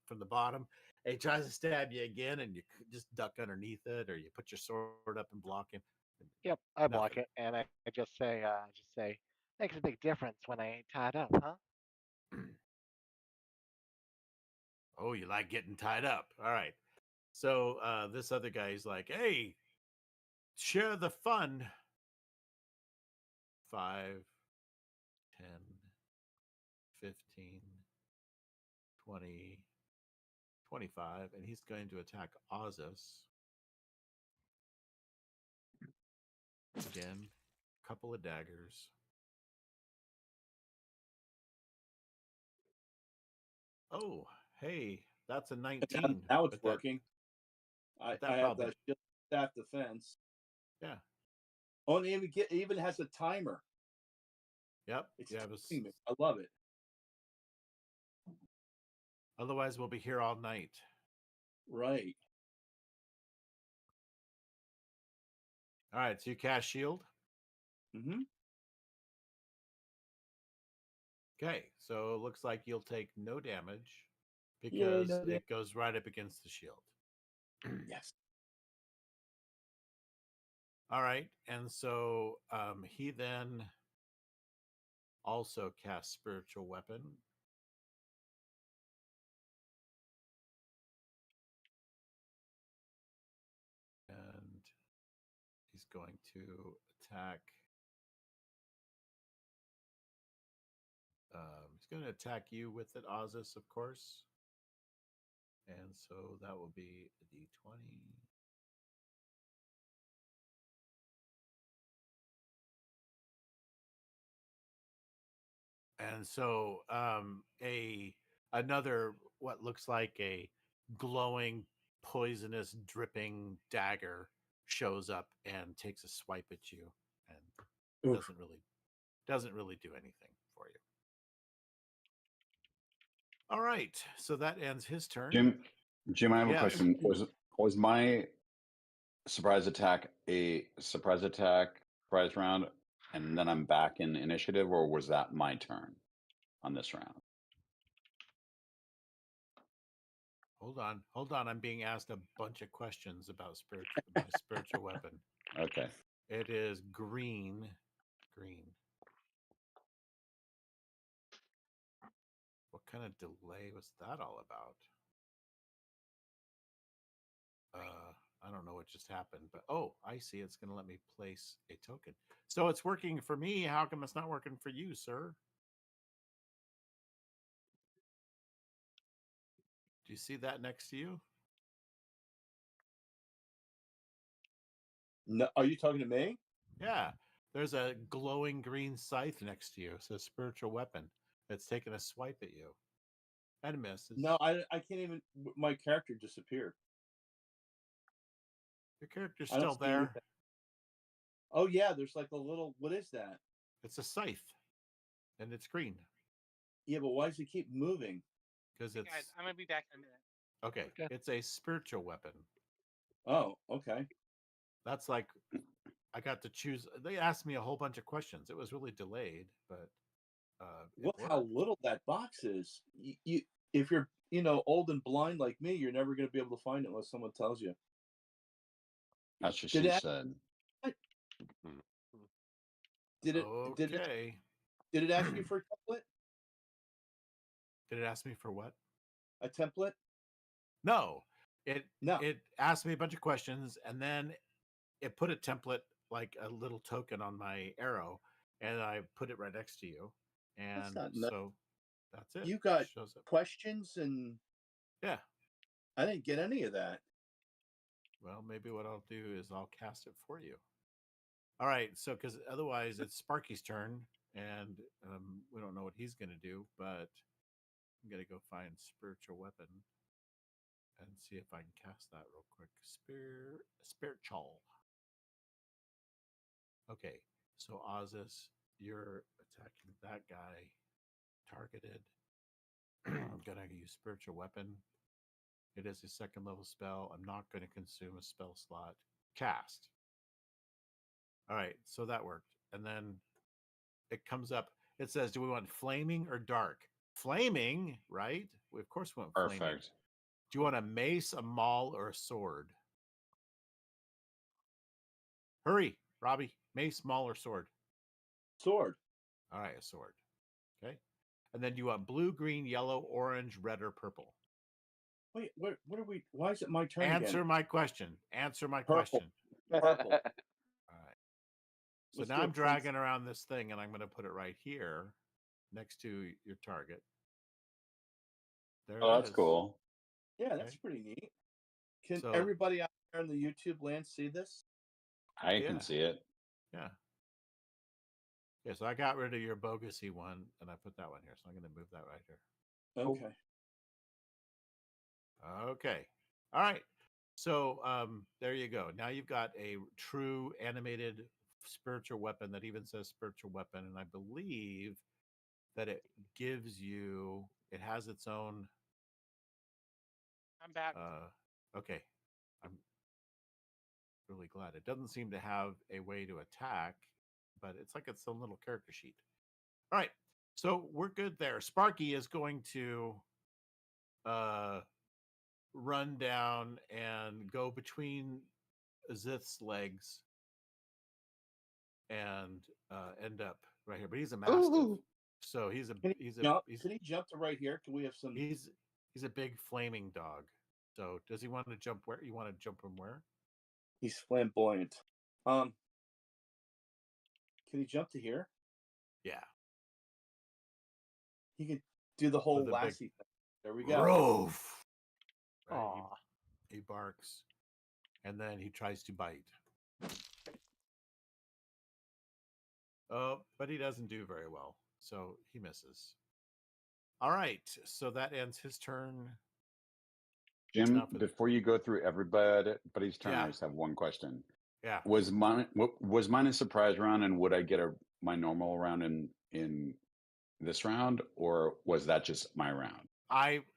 from the bottom. And he tries to stab you again, and you just duck underneath it, or you put your sword up and block him. Yep, I block it, and I just say, makes a big difference when I ain't tied up, huh? Oh, you like getting tied up. All right. So this other guy's like, hey, share the fun. 5, 10, 15, 20, 25, and he's going to attack Ozus. Again, couple of daggers. Oh, hey, that's a 19. Now it's but that- working. I that have probably- that shield staff defense. Yeah. Oh, and it even has a timer. Yep. It's yeah, timing me. I love it. Otherwise, we'll be here all night. Right. All right, so you cast shield. Mm-hmm. Okay, so it looks like you'll take no damage Yay, because no it goes right up against the shield. Yes. All right, and so he then also casts spiritual weapon. And he's going to attack. He's going to attack you with it, Ozus, of course. And so that will be a D20. And so another what looks like a glowing, poisonous, dripping dagger shows up and takes a swipe at you, and Oof. doesn't really do anything for you. All right, so that ends his turn. Jim, I have a Yes. question. Was my surprise attack a surprise round, and then I'm back in initiative, or was that my turn on this round? Hold on. I'm being asked a bunch of questions about my spiritual weapon. Okay. It is green. What kind of delay was that all about? I don't know what just happened, but oh, I see. It's going to let me place a token. So it's working for me. How come it's not working for you, sir? Do you see that next to you? No, are you talking to me? Yeah. There's a glowing green scythe next to you. It says spiritual weapon. It's taking a swipe at you. And misses. No, I can't even. My character disappeared. Your character's I don't still see there. anything. Oh yeah, there's like a little. What is that? It's a scythe. And it's green. Yeah, but why does it keep moving? Because it's Guys, I'm gonna be back in a minute. okay. Okay. It's a spiritual weapon. Oh, okay. That's like I got to choose. They asked me a whole bunch of questions. It was really delayed, but Look how little that box is. You if you're old and blind like me, you're never going to be able to find it unless someone tells you. That's what Did she it- said. Did it? okay. Did it ask you for a template? Did it ask me for what? A template? No. It No. It asked me a bunch of questions, and then it put a template, like a little token, on my arrow, and I put it right next to you. And not so that's it. You got Shows up. questions, and Yeah. I didn't get any of that. Well, maybe what I'll do is I'll cast it for you. All right. So, because otherwise it's Sparky's turn, and we don't know what he's going to do, but I'm going to go find spiritual weapon and see if I can cast that real quick. Spiritual. Okay. So, Ozus, you're attacking that guy. Targeted. I'm going to use spiritual weapon. It is a second level spell. I'm not going to consume a spell slot. Cast. All right, so that worked. And then it comes up. It says, do we want flaming or dark? Flaming, right? We of course want flaming. Perfect. Do you want a mace, a maul, or a sword? Hurry, Robbie. Mace, maul, or sword? Sword. All right, a sword. Okay. And then do you want blue, green, yellow, orange, red, or purple? Wait, what are we? Why is it my turn Answer again? my question. Answer my Purple. question. Purple. All right. So Let's now do a I'm prince. dragging around this thing, and I'm going to put it right here next to your target. There Oh, it that's is. cool. Yeah, that's Okay. pretty neat. Can So- everybody out there in the YouTube land see this? I Yeah. can see it. Yeah. Yeah, so I got rid of your bogusy one, and I put that one here. So I'm going to move that right here. Okay. Okay. All right. So there you go. Now you've got a true animated spiritual weapon that even says spiritual weapon, and I believe that it gives you. It has its own. I'm back. Okay. I'm really glad. It doesn't seem to have a way to attack, but it's like its own little character sheet. All right. So we're good there. Sparky is going to run down and go between Zith's legs and end up right here. But he's a mastiff. Ooh. So he's a Can he jump to right here? Can we have some? he's a big flaming dog. So does he want to jump where? You want to jump from where? He's flamboyant. Can he jump to here? Yeah. He can do the whole With a big lassie thing. There we go. Roof. Right? Aw. He barks, and then he tries to bite. Oh, but he doesn't do very well, so he misses. All right, so that ends his turn. Jim, Now for- before you go through everybody's turn, Yeah. I just have one question. Yeah. Was mine a surprise round, and would I get my normal round in this round, or was that just my round?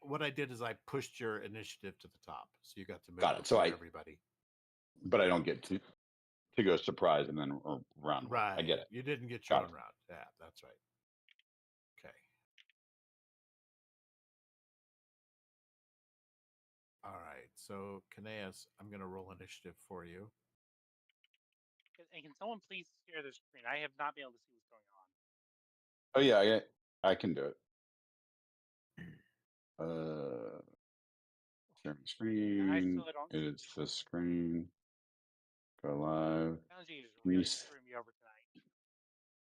What I did is I pushed your initiative to the top, so you got to move Got it. So before everybody. But I don't get to go surprise and then round one. Right. I get it. You didn't get your Got own it. round. Yeah, that's right. Okay. All right. So, Kaneas, I'm going to roll initiative for you. And can someone please share the screen? I have not been able to see what's going on. Oh yeah, I can do it. Share my screen. I still don't. It's the screen. Go live. Technology is really Yes. screwing me over tonight.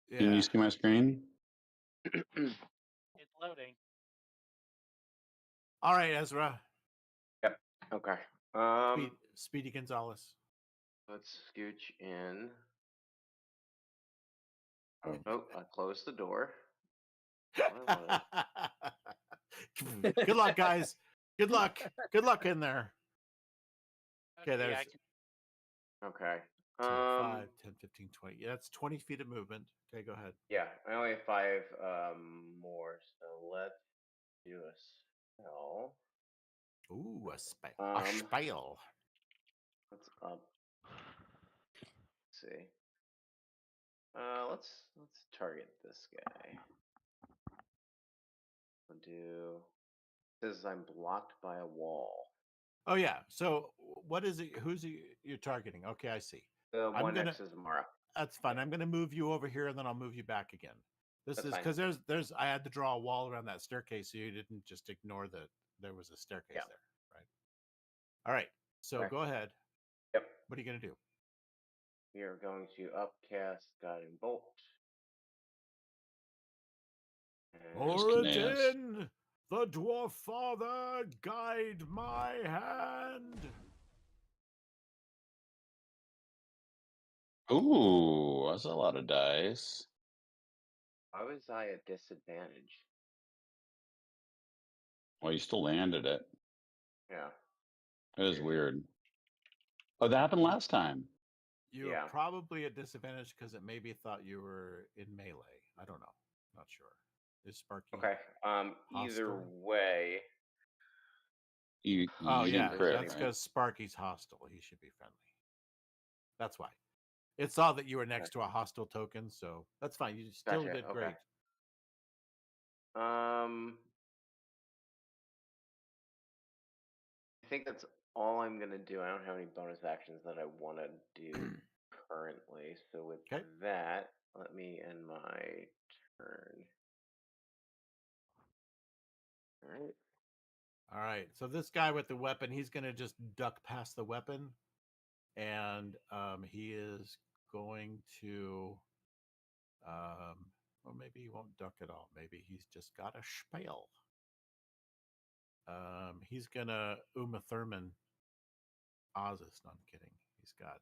Yeah. Can you see my screen? It's loading. All right, Ezra. Yep. Okay. Speedy Gonzalez. Let's scooch in. Oh. Oh, I closed the door. Good luck, guys. Good luck. Good luck in there. Okay, there's I can, Okay. 5, 10, 15, 20. Yeah, that's 20 feet of movement. Okay, go ahead. Yeah, I only have 5 more, so let's do a spell. Ooh, a spell. A Um, spell. Let's up. Let's see. Let's target this guy. I'll do. It says I'm blocked by a wall. Oh yeah. So what is it? Who's you're targeting? Okay, I see. The I'm one gonna- next is Mara. That's fine. I'm going to move you over here, and then I'll move you back again. This That's is fine. because there's I had to draw a wall around that staircase, so you didn't just ignore that there was a staircase Yeah. there, right? All right. So Okay. go ahead. Yep. What are you going to do? We are going to upcast Guiding Bolt. And Oradin, the dwarf father, guide my hand. Ooh, that's a lot of dice. why was I at disadvantage? Well, you still landed it. Yeah. It is weird. Oh, that happened last time. You were Yeah. probably at disadvantage because it maybe thought you were in melee. I don't know. Not sure. Is Sparky? Okay. Either hostile? way. You Oh yeah, didn't crit, that's right? because Sparky's hostile. He should be friendly. That's why. It saw that you were next to a hostile token, so that's fine. You still Gotcha, did okay. great. I think that's all I'm gonna do. I don't have any bonus actions that I want to do currently. So with Okay. that, let me end my turn. All right. All right. So this guy with the weapon, he's going to just duck past the weapon, and he is going to, well, maybe he won't duck at all. Maybe he's just got a spell. He's gonna Uma Thurman Ozus. No, I'm kidding. He's got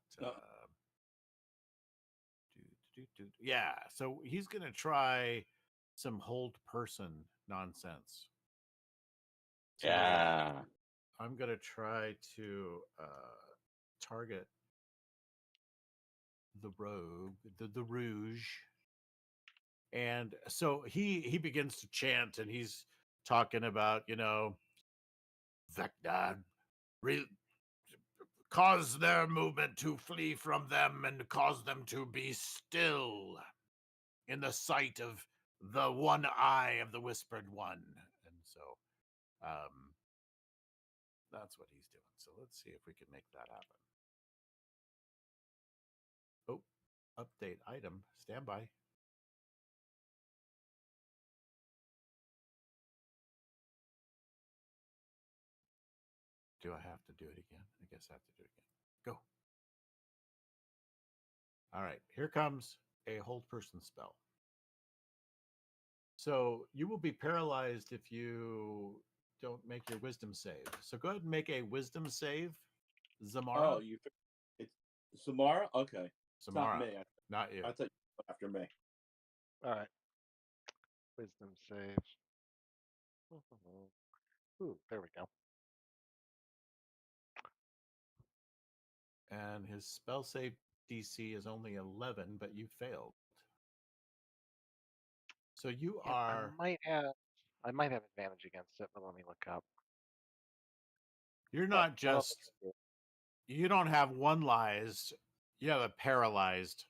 yeah. So he's gonna try some hold person nonsense. So Yeah. I'm gonna try to target the rogue, the rouge. And so he begins to chant, and he's talking about, Vecna, cause their movement to flee from them and cause them to be still in the sight of the one eye of the whispered one. And so that's what he's doing. So let's see if we can make that happen. Oh, update item, standby. Do I have to do it again? I guess I have to do it again. Go. All right, here comes a hold person spell. So you will be paralyzed if you don't make your wisdom save. So go ahead and make a wisdom save, Zamara. Oh, it's Samara? Okay. It's not Zamara, me. not you. I thought you were after me. All right. Wisdom saves. Ooh, there we go. And his spell save DC is only 11, but you failed. So you Yeah, are. I might have advantage against it, but let me look up. You're But not just. You don't have one lies. You have a paralyzed.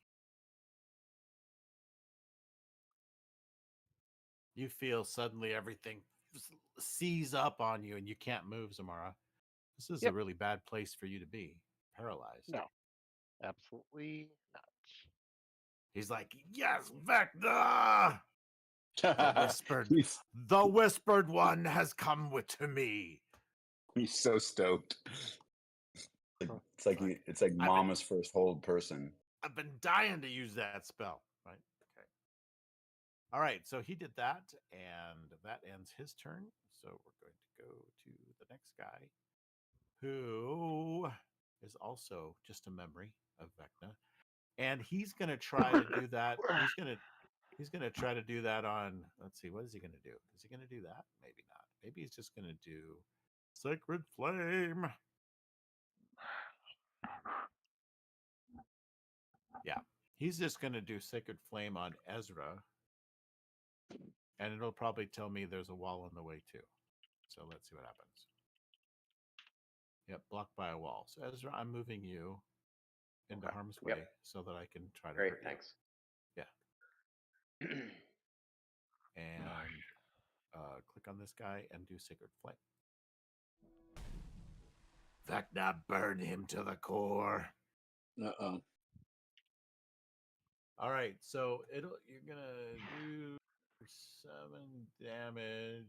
You feel suddenly everything seize up on you, and you can't move, Zamara. This is a really bad place for you to be, paralyzed. No, absolutely not. He's like, yes, Vecna! The He's whispered one has come to me. so stoked. It's like Mama's first hold person. I've been dying to use that spell. Right? Okay. All right, so he did that, and that ends his turn. So we're going to go to the next guy, who is also just a memory of Vecna. And he's going to try to do that. He's going to try to do that on, let's see, what is he going to do? Is he going to do that? Maybe not. Maybe he's just going to do Sacred Flame. Yeah, he's just going to do Sacred Flame on Ezra. And it'll probably tell me there's a wall in the way too. So let's see what happens. Yep, blocked by a wall. So Ezra, I'm moving you into harm's way so that I can try to Great, hurt thanks. you. Yeah. And click on this guy and do Sacred Flame. Vecna, burn him to the core. Uh-oh. All right, so you're gonna do 7 damage.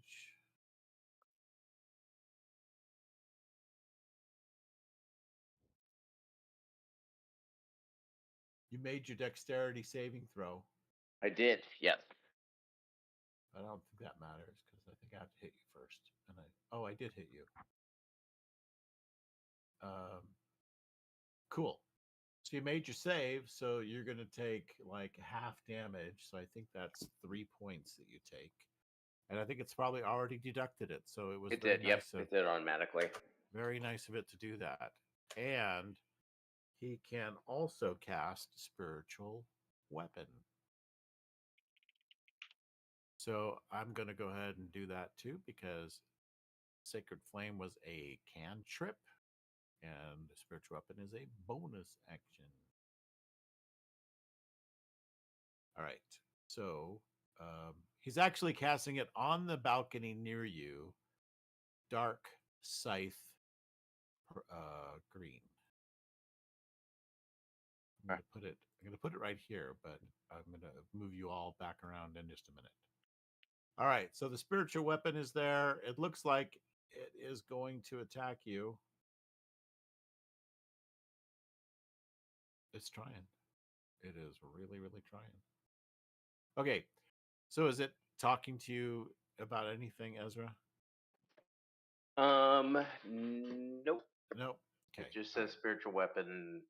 You made your dexterity saving throw. I did, yes. I don't think that matters because I think I have to hit you first. And I did hit you. Cool. So you made your save, so you're going to take like half damage. So I think that's 3 points that you take. And I think it's probably already deducted it. So it was It very did, yep, nice it did automatically. very nice of it to do that. And he can also cast Spiritual Weapon. So I'm going to go ahead and do that too because Sacred Flame was a cantrip. And the Spiritual Weapon is a bonus action. All right. So he's actually casting it on the balcony near you. Dark Scythe green. I'm going to put it right here, but I'm going to move you all back around in just a minute. All right. So the Spiritual Weapon is there. It looks like it is going to attack you. It's trying. It is really, really trying. Okay. So is it talking to you about anything, Ezra? Nope. Nope. Okay. It just all says spiritual weapon.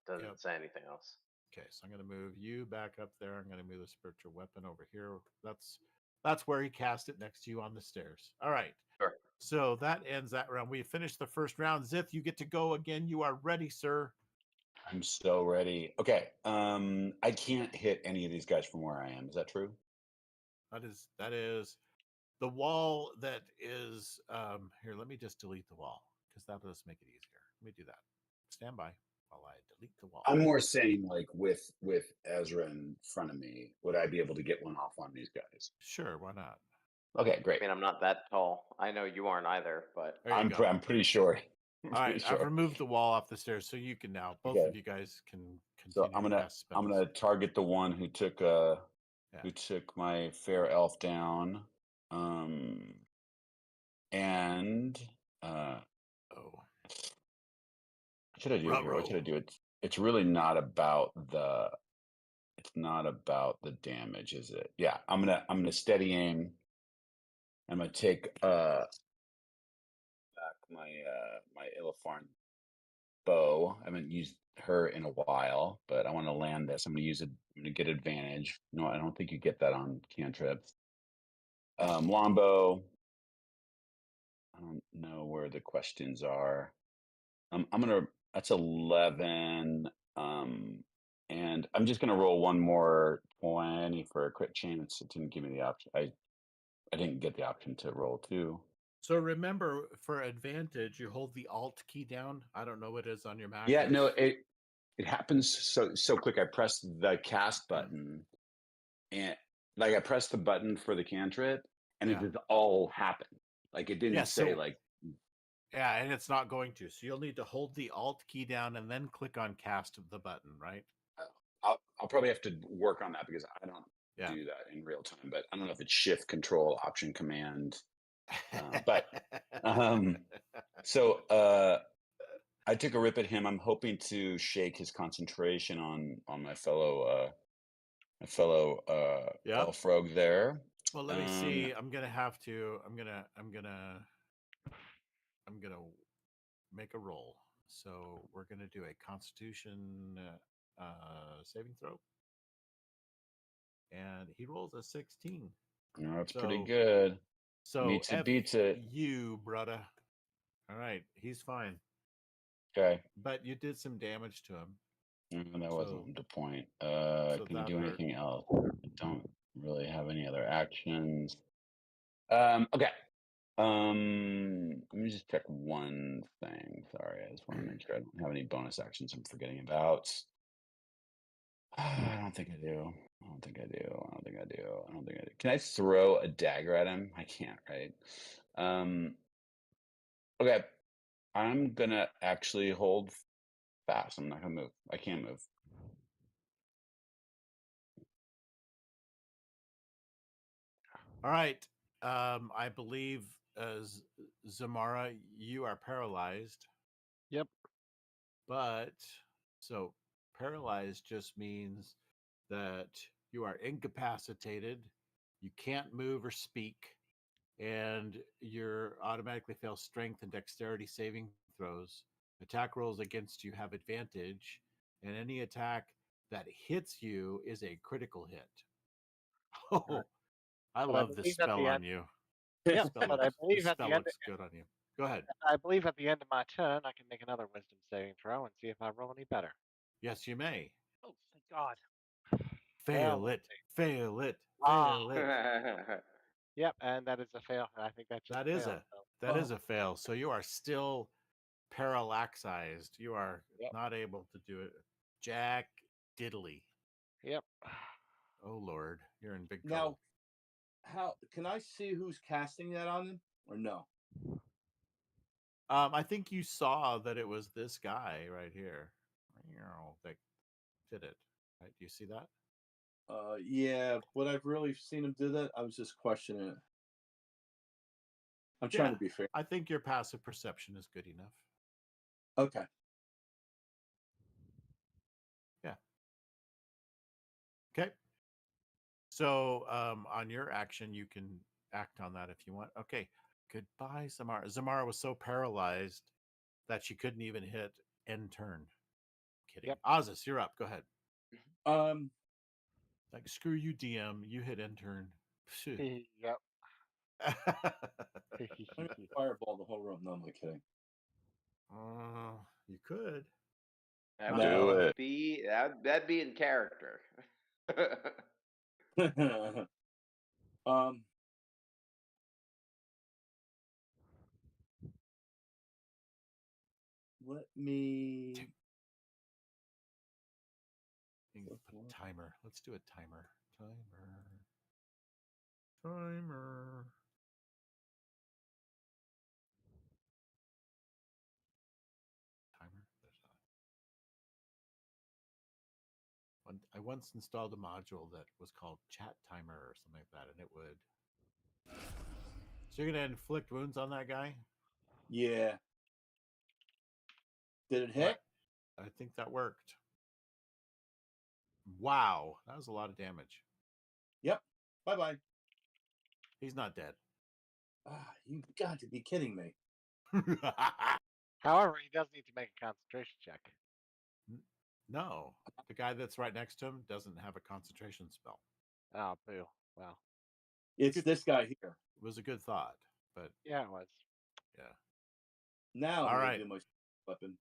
Doesn't Yep. say anything else. Okay, so I'm going to move you back up there. I'm going to move the spiritual weapon over here. That's where he cast it, next to you on the stairs. All right. Sure. So that ends that round. We finished the first round. Zith, you get to go again. You are ready, sir. I'm so ready. Okay. I can't hit any of these guys from where I am. Is that true? That is the wall that is here. Let me just delete the wall because that does make it easier. Let me do that. Stand by while I delete the wall. I'm more saying like with Ezra in front of me, would I be able to get one off on these guys? Sure, why not? Okay, I great. mean, I'm not that tall. I know you aren't either, but There you go. I'm pretty sure. I'm All right, pretty I've sure. removed the wall off the stairs, so you can now. Both Okay. of you guys can So continue to cast spells. I'm gonna target the one who took my fair elf down. And Oh, what should I do here? What Ruh-roh. should I do? It's really not about the damage, is it? Yeah, I'm gonna steady aim. I'm gonna take back my my Illifarn bow. I haven't used her in a while, but I want to land this. I'm gonna get advantage. No, I don't think you get that on cantrips. Longbow. I don't know where the questions are. That's 11. And I'm just gonna roll one more 20 for a crit chance. It didn't give me the option. I didn't get the option to roll 2. So remember, for advantage, you hold the Alt key down. I don't know what it is on your Mac. Yeah, no, it happens so quick. I pressed the cast button, and like I pressed the button for the cantrip, and it just all happened. Like it didn't say like. Yeah, and it's not going to. So you'll need to hold the Alt key down and then click on cast the button, right? I'll probably have to work on that because I don't do that in real time. But I don't know if it's Shift, Control, Option, Command. So I took a rip at him. I'm hoping to shake his concentration on my fellow elf rogue there. Well, let me see. I'm gonna make a roll. So we're gonna do a Constitution saving throw, and he rolls a 16. No, that's pretty good. So meets it, beats it. You, brother. All right, he's fine. Okay, but you did some damage to him. That wasn't the point. Can you do anything else? I don't really have any other actions. Okay. Let me just check one thing. Sorry, I just want to make sure I don't have any bonus actions I'm forgetting about. I don't think I do. Can I throw a dagger at him? I can't, right? Okay. I'm gonna actually hold fast. I'm not gonna move. I can't move. All right. I believe Zamara, you are paralyzed. Yep. But so paralyzed just means that you are incapacitated, you can't move or speak, and you're automatically fail strength and dexterity saving throws. Attack rolls against you have advantage, and any attack that hits you is a critical hit. Oh, I love this spell on you. Yeah, but I believe at the end looks good on you. Go ahead. I believe at the end of my turn, I can make another wisdom saving throw and see if I roll any better. Yes, you may. Oh, thank God. Fail it. Yep, and that is a fail. I think that's just that is a fail. So you are still paralyzed. You are not able to do it. Jack Diddley. Yep. Oh Lord, you're in big Now, trouble. how can I see who's casting that on him, or no? I think you saw that it was this guy right here that did it. Right? Do you see that? Yeah. Would I've really seen him do that? I was just questioning it. I'm trying to be fair. I think your passive perception is good enough. Okay. Yeah. Okay. So on your action, you can act on that if you want. Okay. Goodbye, Zamara. Zamara was so paralyzed that she couldn't even hit end turn. Kidding. Yep. Ozus, you're up. Go ahead. Like, screw you, DM. You hit end turn. Yep. I'm gonna fireball the whole room. No, I'm not kidding. You could. That Do would it. be that'd be in character. Let me. You can put a timer. Let's do a timer. Timer. I once installed a module that was called Chat Timer or something like that, and it would. So you're gonna inflict wounds on that guy? Yeah. Did it hit? I think that worked. Wow, that was a lot of damage. Yep. Bye-bye. He's not dead. You got to be kidding me. However, he does need to make a concentration check. No, the guy that's right next to him doesn't have a concentration spell. Oh, boo. Well. It's this guy here. It was a good thought, but yeah, it was. Yeah. Now all I'm right. gonna do my weapon.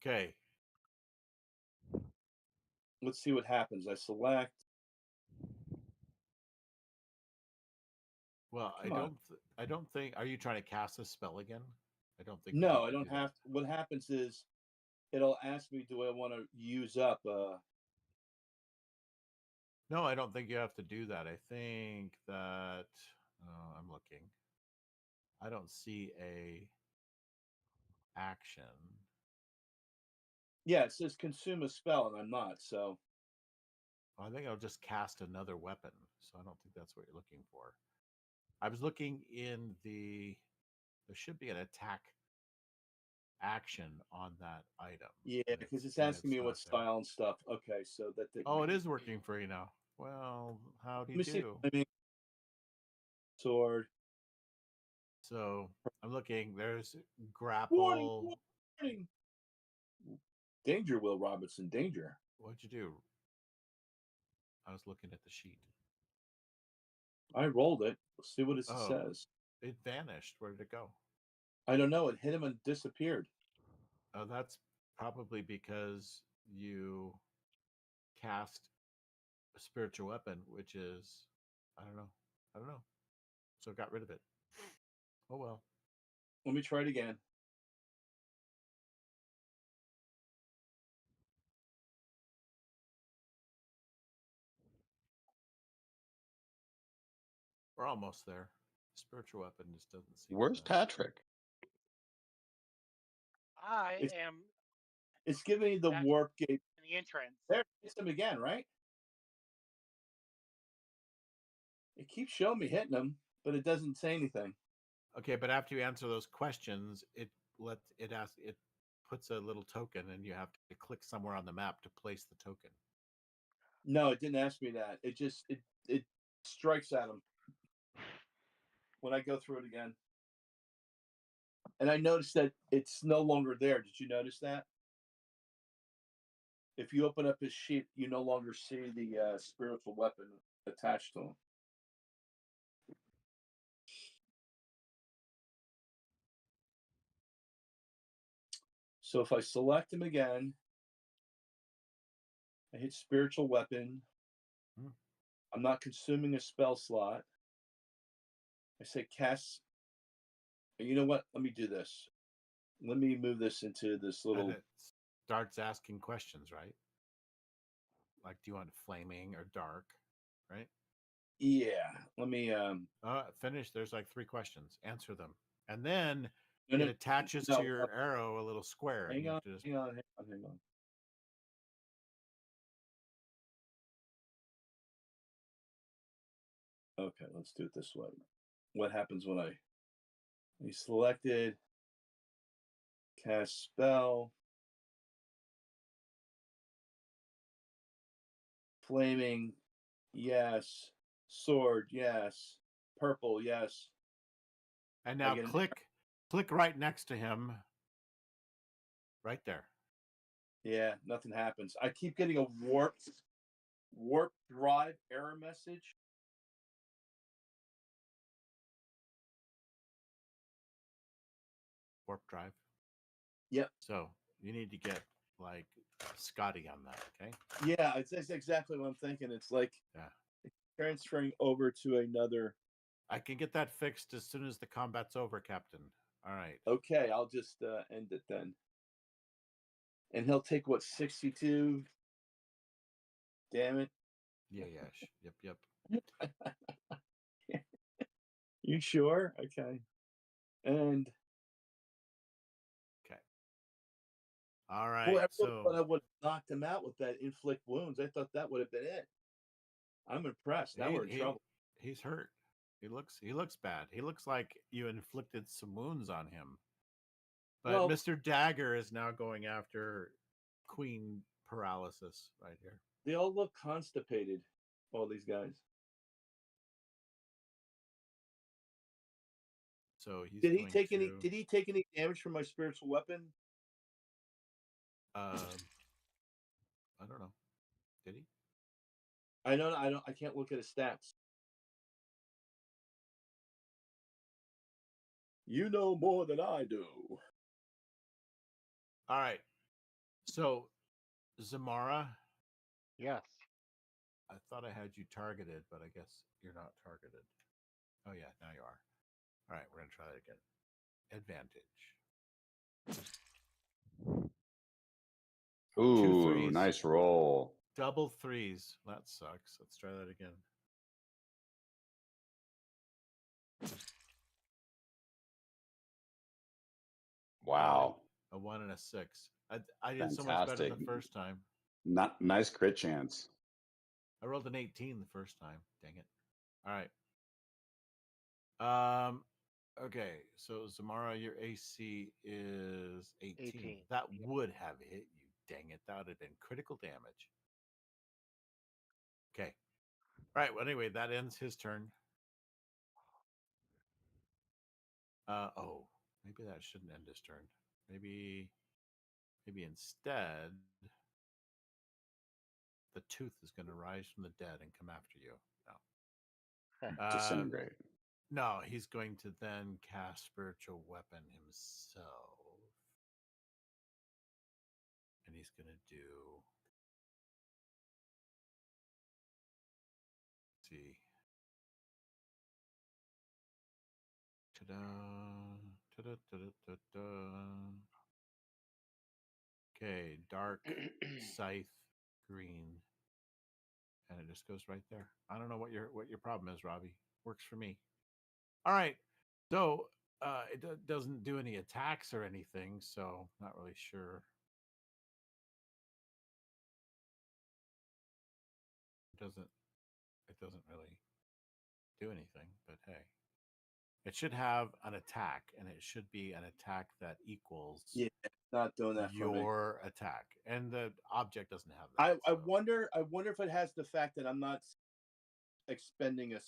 Okay. Let's see what happens. I select. Well, I don't think. Are you trying to cast a spell again? I don't think. No, I don't have. What happens is, it'll ask me, do I want to use up? No, I don't think you have to do that. I think that. I'm looking. I don't see a action. Yeah, it says consume a spell, and I'm not. So. I think I'll just cast another weapon. So I don't think that's what you're looking for. I was looking in the. There should be an attack action on that item. Yeah, because it's asking me what style and stuff. Okay, so that. Oh, it is working for you now. Well, how do you do? I mean, sword. So I'm looking. There's grapple. Warning. Danger, Will Robertson. Danger. What'd you do? I was looking at the sheet. I rolled it. Let's see what it says. It vanished. Where did it go? I don't know. It hit him and disappeared. Oh, that's probably because you cast a spiritual weapon, which is, I don't know. So it got rid of it. Oh, well. Let me try it again. We're almost there. Spiritual weapon just doesn't seem. Where's Patrick? I am. It's giving me the warp gate in the entrance. There, it's him again, right? It keeps showing me hitting him, but it doesn't say anything. Okay, but after you answer those questions, it puts a little token, and you have to click somewhere on the map to place the token. No, it didn't ask me that. It just it strikes at him when I go through it again. And I noticed that it's no longer there. Did you notice that? If you open up his sheet, you no longer see the spiritual weapon attached to him. So if I select him again, I hit spiritual weapon. I'm not consuming a spell slot. I say cast. You know what? Let me do this. Let me move this into this little. And it starts asking questions, right? Like, do you want flaming or dark? Right? Yeah. Let me. Finish. There's like 3 questions. Answer them, and then it attaches to your arrow a little square. Hang on. Hang on. Okay, let's do it this way. What happens when I selected, cast spell, Flaming, yes. Sword, yes. Purple, yes. And now click right next to him. Right there. Yeah, nothing happens. I keep getting a warp drive error message. Warp drive. Yep. So you need to get like Scotty on that, okay? Yeah, it's exactly what I'm thinking. It's like it's transferring over to another. I can get that fixed as soon as the combat's over, Captain. All right. Okay, I'll just end it then. And he'll take what, 62? Damn it. Yeah. Yep. You sure? Okay. And okay. All right. Boy, I so thought I would have knocked him out with that inflict wounds. I thought that would have been it. I'm impressed. Now we're in trouble. He's hurt. He looks bad. He looks like you inflicted some wounds on him. But Well, Mr. Dagger is now going after Queen Paralysis right here. They all look constipated, all these guys. So he's Did he take any damage from my spiritual weapon? I don't know. Did he? I can't look at his stats. You know more than I do. All right. So Zamara. Yes. I thought I had you targeted, but I guess you're not targeted. Oh yeah, now you are. All right, we're gonna try that again. Advantage. Ooh, nice roll. Double threes. That sucks. Let's try that again. Wow. A 1 and a 6. I did so much better the first time. Nice crit chance. I rolled an 18 the first time. Dang it. All right. Okay, so Zamara, your AC is 18. That would have hit you. Dang it. That would have been critical damage. Okay. All right. Well, anyway, that ends his turn. Maybe that shouldn't end his turn. Maybe instead the tooth is going to rise from the dead and come after you. No. Disintegrate. No, he's going to then cast spiritual weapon himself. And he's going to do... Let's see. Ta-da. Ta-da, ta-da, ta-da. Okay, dark scythe green. And it just goes right there. I don't know what your problem is, Robbie. Works for me. All right. So it doesn't do any attacks or anything, so not really sure. It doesn't really do anything, but hey. It should have an attack, and it should be an attack that equals not doing that for me. Your attack. And the object doesn't have that. I wonder if it has the fact that I'm not expending a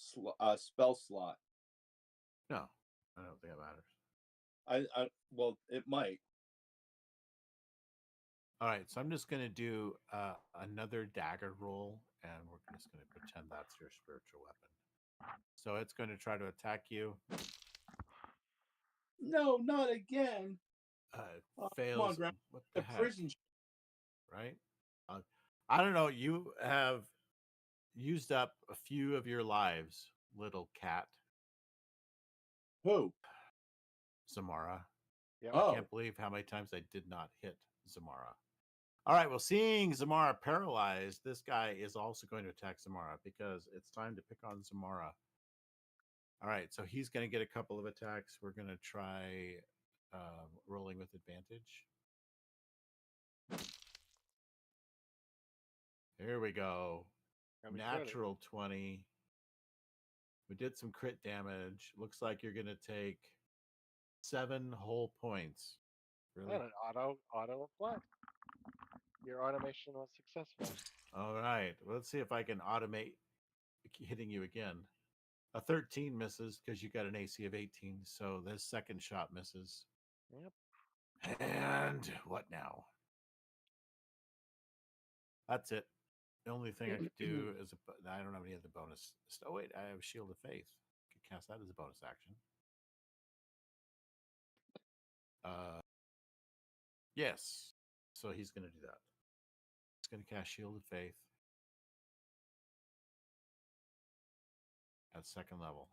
spell slot. No, I don't think it matters. Well, it might. All right, so I'm just going to do another dagger roll, and we're just going to pretend that's your spiritual weapon. So it's going to try to attack you. No, not again. Fails. Come on, Graham. What the heck? Prison. Right? I don't know. You have used up a few of your lives, little cat. Who? Zamara. Yep. I can't believe how many times I did not hit Zamara. All right, well, seeing Zamara paralyzed, this guy is also going to attack Zamara because it's time to pick on Zamara. All right, so he's going to get a couple of attacks. We're going to try rolling with advantage. Here we go. Natural 20. We did some crit damage. Looks like you're going to take 7 whole points. Really? And an auto apply. Your automation was successful. All right. Well, let's see if I can automate hitting you again. A 13 misses because you got an AC of 18. So this second shot misses. Yep. And what now? That's it. The only thing I could do is I don't have any other bonus. Oh wait, I have Shield of Faith. I could cast that as a bonus action. Yes. So he's going to do that. He's going to cast Shield of Faith at second level.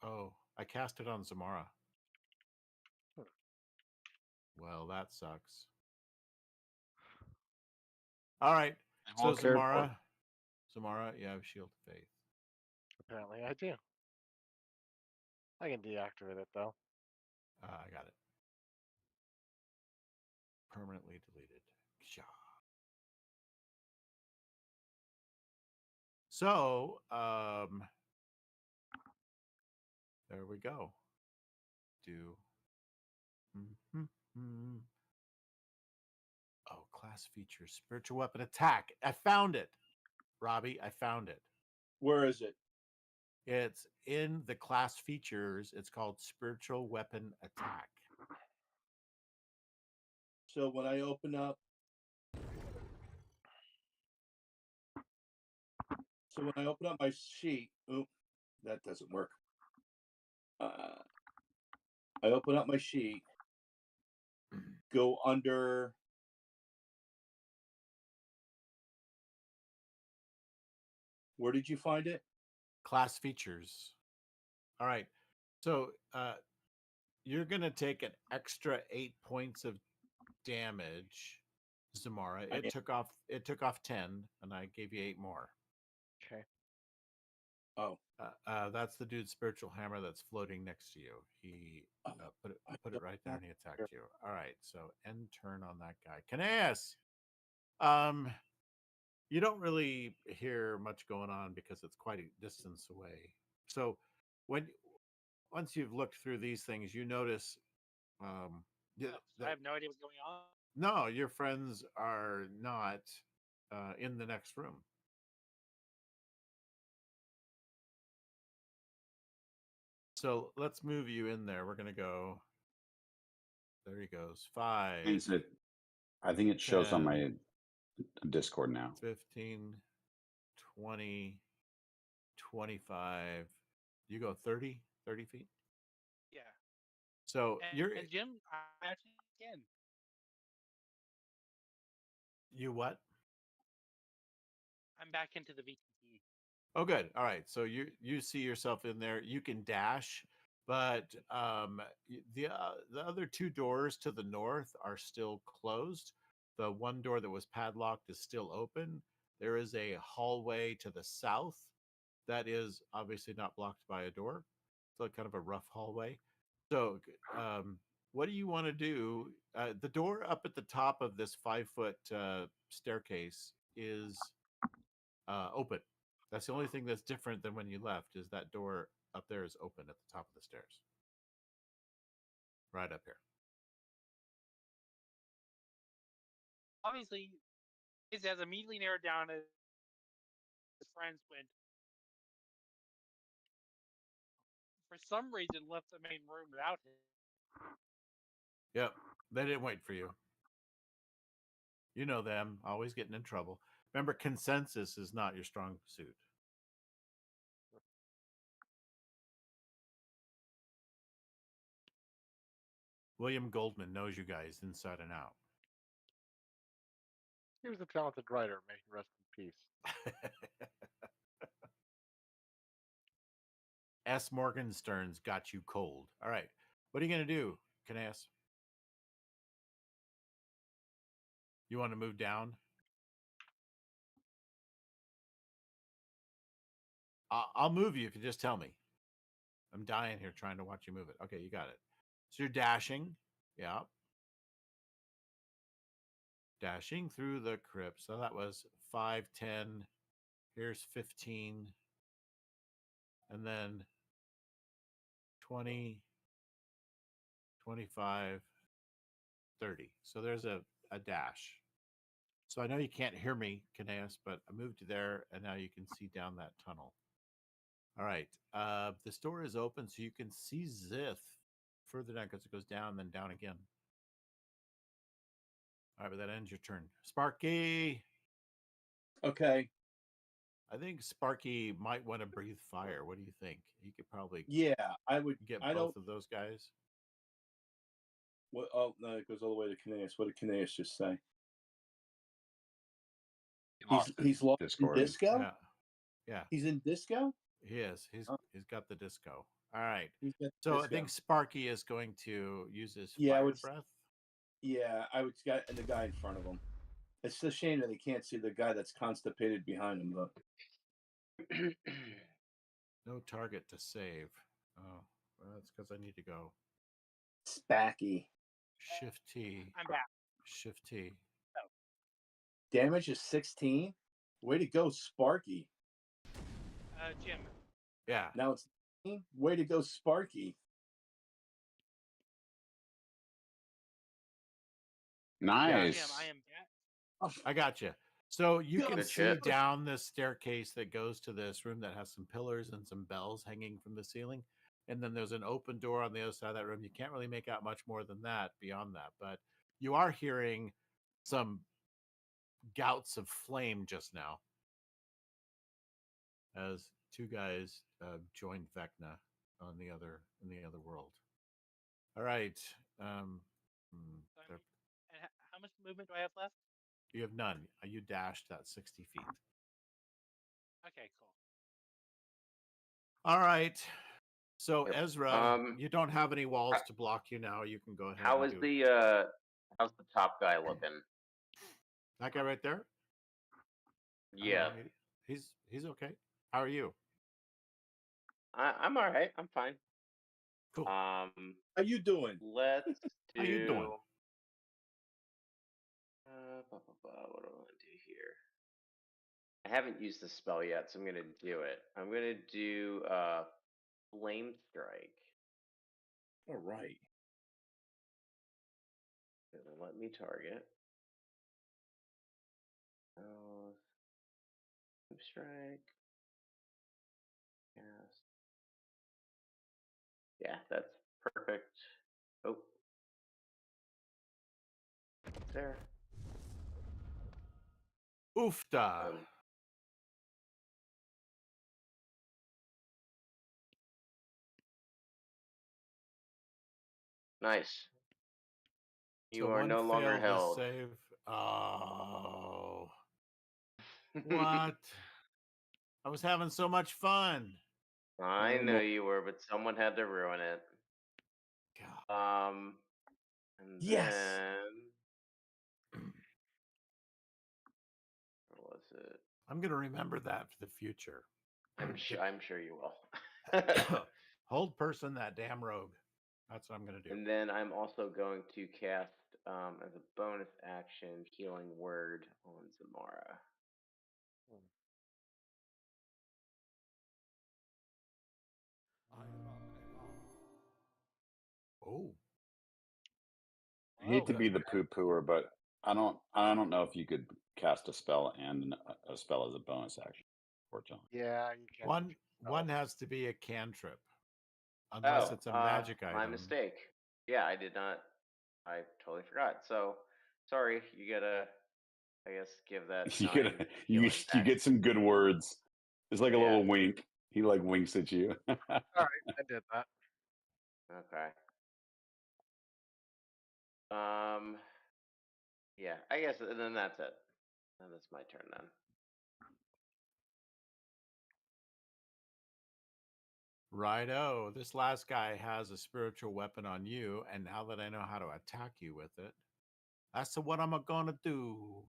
Oh, I cast it on Zamara. Well, that sucks. All right. So Zamara, you have Shield of Faith. Apparently I do. I can deactivate it though. I got it. Permanently deleted. Gah. So, there we go. Oh, class features, spiritual weapon attack. I found it, Robbie. I found it. Where is it? It's in the class features. It's called spiritual weapon attack. So when I open up, my sheet, that doesn't work. I open up my sheet, go under. Where did you find it? Class features. All right. So you're going to take an extra 8 points of damage, Zamara. It took off 10, and I gave you 8 more. Okay. Oh. That's the dude's spiritual hammer that's floating next to you. He put it right there, and he attacked you. All right. So end turn on that guy. Caneas. You don't really hear much going on because it's quite a distance away. So once you've looked through these things, you notice I have no idea what's going on. no, your friends are not in the next room. So let's move you in there. We're going to go. There he goes. 5. I think it shows 10, on my Discord now. 15, 20, 25. You go 30 feet? Yeah. So and Jim, I actually again. You what? I'm back into the VTT. Oh, good. All right. So you see yourself in there. You can dash, but the other 2 doors to the north are still closed. The one door that was padlocked is still open. There is a hallway to the south that is obviously not blocked by a door. So kind of a rough hallway. So what do you want to do? The door up at the top of this 5-foot staircase is open. That's the only thing that's different than when you left is that door up there is open at the top of the stairs. Right up here. Obviously, it has immediately narrowed down as his friends went. For some reason, left the main room without him. Yep. They didn't wait for you. You know them, always getting in trouble. Remember, consensus is not your strong suit. William Goldman knows you guys inside and out. He was a talented writer. May he rest in peace. S. Morgenstern's got you cold. All right. What are you going to do, Canas? You want to move down? I'll move you if you just tell me. I'm dying here trying to watch you move it. Okay, you got it. So you're dashing. Yeah. Dashing through the crypt. So that was 5, 10, Here's 15. And then 20, 25, 30. So there's a dash. So I know you can't hear me, Kineas, but I moved you there, and now you can see down that tunnel. All right. This door is open, so you can see Zith further down because it goes down, then down again. All right, but that ends your turn. Sparky! Okay. I think Sparky might want to breathe fire. What do you think? He could probably Yeah, I would get I both don't. of those guys. What? Oh no, it goes all the way to Kineas. What did Kineas just say? He's lost in Discord. disco. Yeah. Yeah, He's in disco. he is. He's Oh. he's got the disco. All right. He's got So I disco. think Sparky is going to use his Yeah, I fire would- breath. Yeah, I would get the guy in front of him. It's a shame that he can't see the guy that's constipated behind him, though. No target to save. Oh, well, that's because I need to go Spacky. Shift T. I'm back. Shift T. Damage is 16. Way to go, Sparky. Jim. Yeah. Now it's 16. Way to go, Sparky. Nice. Jim, I am back. I got you. So you can Good see shit. down this staircase that goes to this room that has some pillars and some bells hanging from the ceiling. And then there's an open door on the other side of that room. You can't really make out much more than that beyond that. But you are hearing some gouts of flame just now as two guys joined Vecna in the other world. All right. They're- And how much movement do I have left? You have none. You dashed that 60 feet. Okay, cool. All right. So Yep. Ezra, you don't have any walls to block you now. You can go ahead. How and is do how's the top guy looking? that guy right there? I don't Yeah, know, he's okay. How are you? I'm all right. I'm fine. Cool. How you doing? Let's do. How you doing? What do I want to do here? I haven't used the spell yet, so I'm gonna do it. I'm gonna do Flame Strike. All right. It'll let me target. Oh, Flame Strike. Yes. Yeah, that's perfect. Oh. There. Oofda. Nice. You So are one no longer failed to held. save. Oh. What? I was having so much fun. I know you were, but someone had to ruin it. God. And Yes. then where was it? I'm gonna remember that for the future. I'm sure you will. Hold person that damn rogue. That's what I'm gonna do. And then I'm also going to cast as a bonus action Healing Word on Zamara. Oh. I hate to be the poo-pooer, but I don't know if you could cast a spell and a spell as a bonus action. Fortunately. Yeah, you can. One has to be a cantrip, unless it's a magic item. My mistake. Yeah, I did not. I totally forgot. So sorry. You gotta, I guess, give that. You get some good words. It's like a little wink. He like winks at you. All right, I did that. Okay. Yeah, I guess, and then that's it. And that's my turn then. Righto. This last guy has a spiritual weapon on you, and now that I know how to attack you with it, that's what I'm gonna do.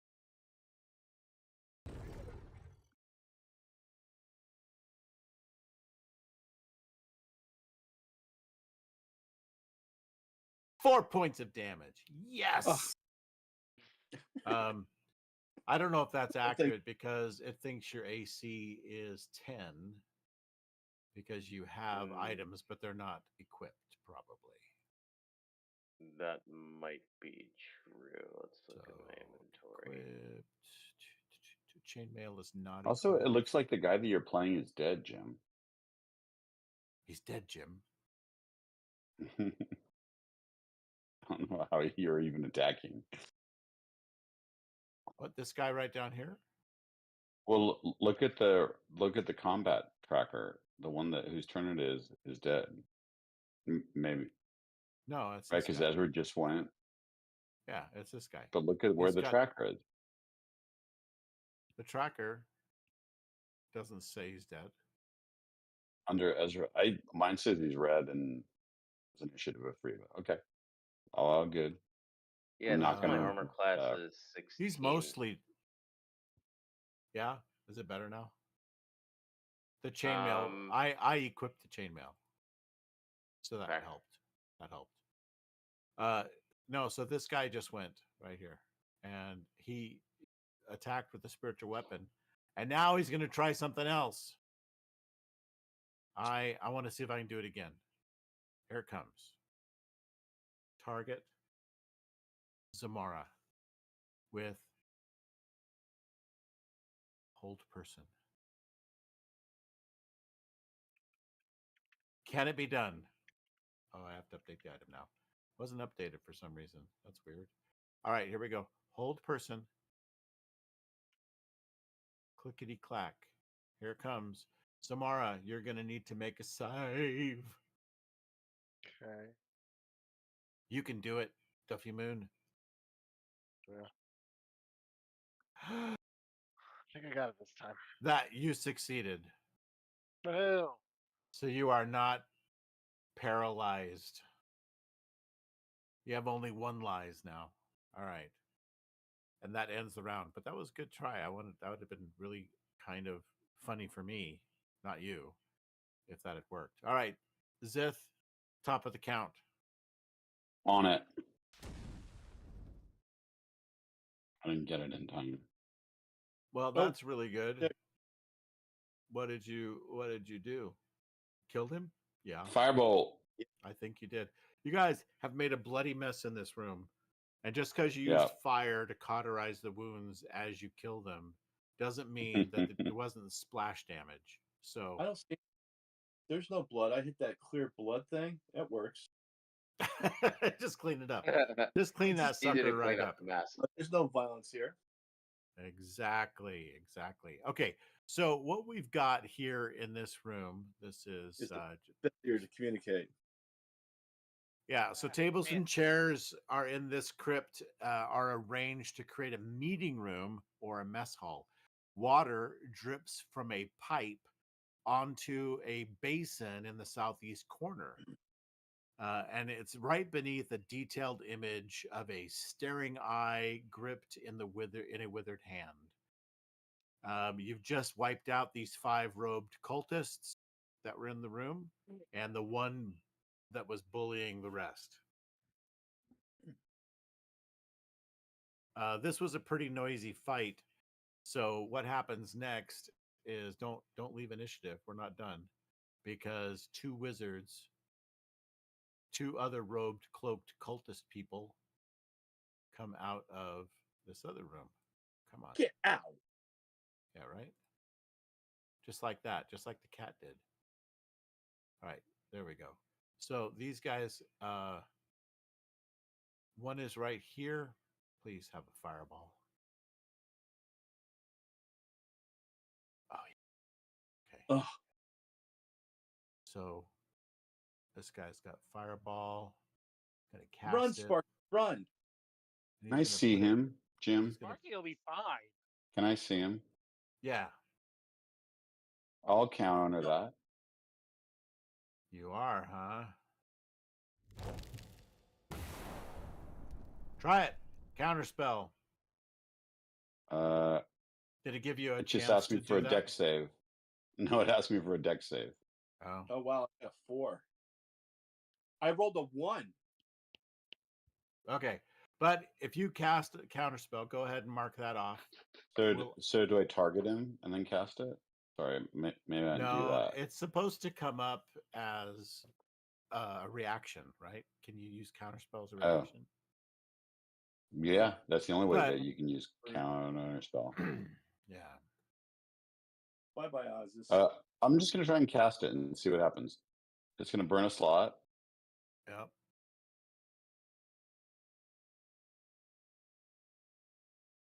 Four points of damage. Yes. I don't know if that's I think- accurate because it thinks your AC is 10 because you have items, but they're not equipped, probably. That might be true. Let's look at my So, inventory. equipped. Chainmail is not Also, it equipped. looks like the guy that you're playing is dead, Jim. He's dead, Jim. I don't know how you're even attacking. What, this guy right down here? Well, look at the combat tracker. The one that whose turn it is dead. Maybe No, it's right this because guy. Ezra just went. Yeah, it's this guy. But look at where He's the got- tracker is. The tracker doesn't say he's dead. Under Ezra, mine says he's red and it's initiative of 3. But okay, all good. Yeah, I'm it not says my gonna, armor class is 16. He's mostly. Yeah, is it better now? The chainmail. I equipped the chainmail, so that Okay. helped. That helped. No, so this guy just went right here, and he attacked with a spiritual weapon, and now he's going to try something else. I want to see if I can do it again. Here it comes. Target Zamara with hold person. Can it be done? Oh, I have to update the item now. Wasn't updated for some reason. That's weird. All right, here we go. Hold person. Clickety clack. Here it comes. Samara, you're going to need to make a save. Okay. You can do it, Duffy Moon. Yeah. I think I got it this time. That you succeeded. Boo. So you are not paralyzed. You have only 1 lies now. All right. And that ends the round. But that was a good try. That would have been really kind of funny for me, not you, if that had worked. All right. Zith, top of the count. on it. I didn't get it in time. Well, Oh, that's really good. yeah. What did you do? Killed him? Yeah, Firebolt. I think you did. You guys have made a bloody mess in this room. And just because you Yeah. used fire to cauterize the wounds as you kill them doesn't mean that it wasn't splash damage. So I don't see. There's no blood. I hit that clear blood thing. That works. just clean it up. Just clean that He did sucker a right clean up. the mess. There's no violence here. Exactly. Okay, so what we've got here in this room, this is It's here to communicate. yeah, so tables and chairs are in this crypt, are arranged to create a meeting room or a mess hall. Water drips from a pipe onto a basin in the southeast corner. And it's right beneath a detailed image of a staring eye gripped in a withered hand. You've just wiped out these 5 robed cultists that were in the room, and the one that was bullying the rest. This was a pretty noisy fight. So what happens next is don't leave initiative. We're not done, because 2 wizards, 2 other robed, cloaked cultist people come out of this other room. Come on. Get out. Yeah, right? Just like that, just like the cat did. All right, there we go. So these guys, one is right here. Please have a fireball. Oh, yeah. Okay. Ugh. So this guy's got fireball. Gonna cast Run, it. Spark. Run. and he's Can I gonna see put it- him, Jim? he's gonna- Sparky will be fine. Can I see him? yeah, I'll counter that. you are, huh? Try it. Counterspell. Did it give you a It just chance asked me to for a do deck that? save. No, it asked me for a deck save. Oh, Oh wow, I got 4. I rolled a 1. okay. But if you cast a counterspell, go ahead and mark that off. So do I target him and then cast it? Sorry, maybe I didn't do No, that. it's supposed to come up as a reaction, right? Can you use counterspell as a Oh. reaction? Yeah, that's the only way But- that you can use counter spell. Yeah. Bye-bye, Ozus. I'm just gonna try and cast it and see what happens. It's gonna burn a slot. Yep.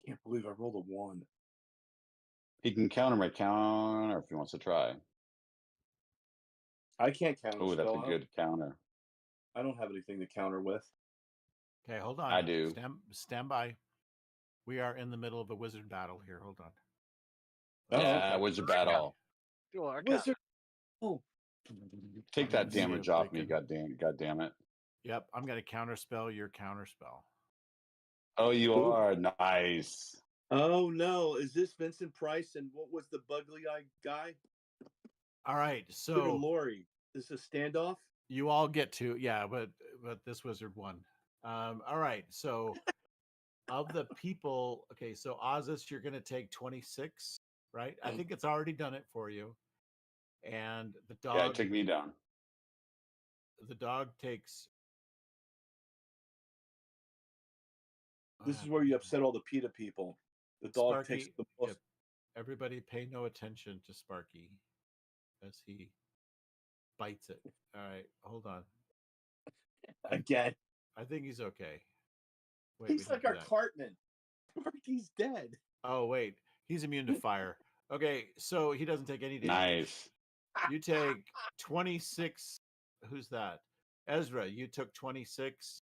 Can't believe I rolled a 1. He can counter my counter if he wants to try. I can't counter Oh, that's a spell. good counter. I don't have anything to counter with. Okay, hold on. I do. Stand by. We are in the middle of a wizard battle here. Hold on. Oh, Yeah, okay. wizard battle. Do Arcana. Wizard. Oh, Take that Let's see damage if off they me, can- god damn it. Yep, I'm gonna counterspell your counterspell. Oh, you Ooh. are nice. oh no! Is this Vincent Price and what was the bugly eye guy? All right, Sugar so Lori. Is this a standoff? you all get to but this wizard won. All right, so of the people, okay, so Ozus, you're gonna take 26, right? I think it's already done it for you. And the dog Yeah, take me down. the dog takes This is where you upset all the PETA people. The dog takes Sparky, the most. yep. Everybody pay no attention to Sparky as he bites it. All right, hold on. Again. I think he's okay. Wait, He's we like didn't our do that. Cartman. Sparky's dead. Oh, wait. He's immune to fire. Okay, so he doesn't take any damage. Nice. You take 26. Who's that? Ezra, you took 26.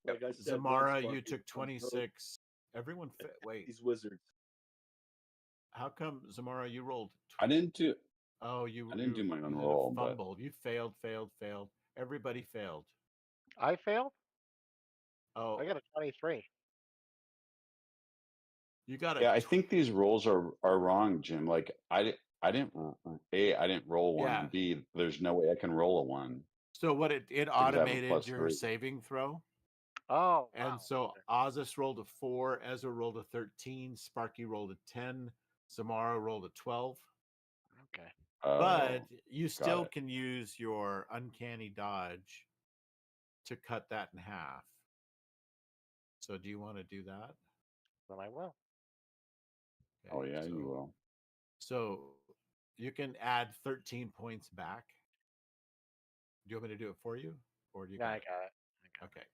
Like I said, Zamara, once, you Sparky took becomes 26. Everyone, wait. These wizards. How come Zamara, you rolled? I didn't do Oh, you. I didn't do my own you did a roll, but fumble. You failed. Everybody failed. I failed. Oh, I got a 23. you got a. yeah, I think these rolls are wrong, Jim. Like I didn't roll one, Yeah. and B, there's no way I can roll a 1. So what it I have a automated your +3. saving throw, Oh, and wow. so Ozus rolled a 4, Ezra rolled a 13, Sparky rolled a 10, Samara rolled a 12. Okay. But you got still it. can use your uncanny dodge to cut that in half. So do you want to do that? Then I will. Oh Okay, yeah, you so- will. So you can add 13 points back. Do you want me to do it for you? Or do you Yeah, got I it? got it. Okay.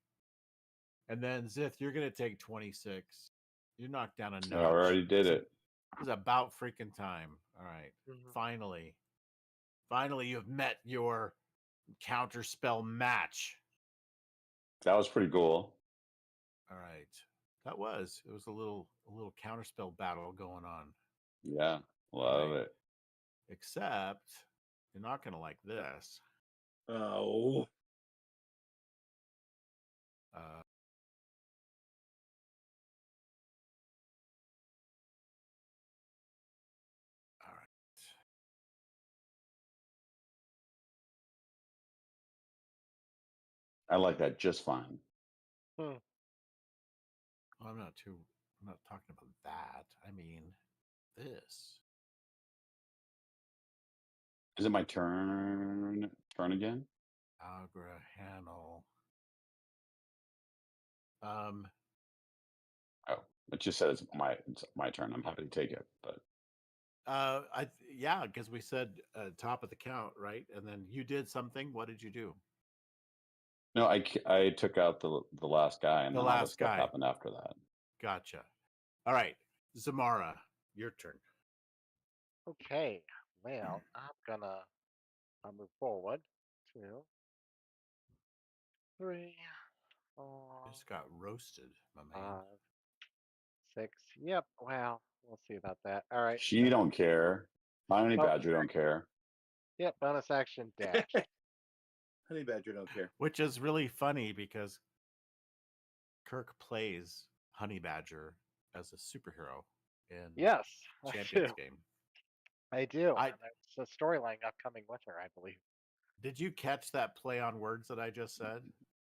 And then Zith, you're gonna take 26. You knocked down a nudge. I already did it. It was about freaking time. All right. Mhm. Finally, you've met your counter spell match. That was pretty cool. All right. It was a little counterspell battle going on. Yeah, love Right. it. Except you're not gonna like this. Oh. Uh, all right. I like that just fine. Well, I'm not talking about that. I mean this. Is it my turn again? Agra Hanel. Oh, it just says it's my turn. I'm happy to take it, but because we said top of the count, right? And then you did something. What did you do? no, I took out the last guy, and The then all the last stuff guy. happened after that. Gotcha. All right, Zamara, your turn. Okay. Well, I'll move forward. 2, 3, 4, Just got roasted, my man. 5, 6. Yep. Well, we'll see about that. All right. She don't care. Honey Oh. Badger don't care. Yep. Bonus action dash. Honey Badger don't care. Which is really funny because Kirk plays Honey Badger as a superhero in Yes. I Champions do. game. I do. I- And there's a storyline upcoming with her, I believe. Did you catch that play on words that I just said?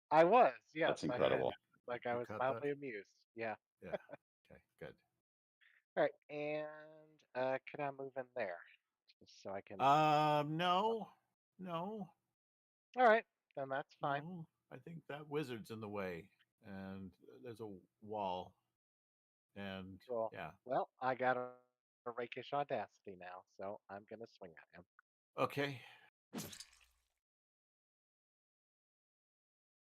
I was. Yes. That's I had. incredible. like I You was caught that? mildly amused. Yeah. Yeah. Okay. Good. All right, and can I move in there just so I can? No, no, All right, then that's fine. no. I think that wizard's in the way, and there's a wall, and Cool. yeah. Well, I got a rakish audacity now, so I'm gonna swing at him. Okay.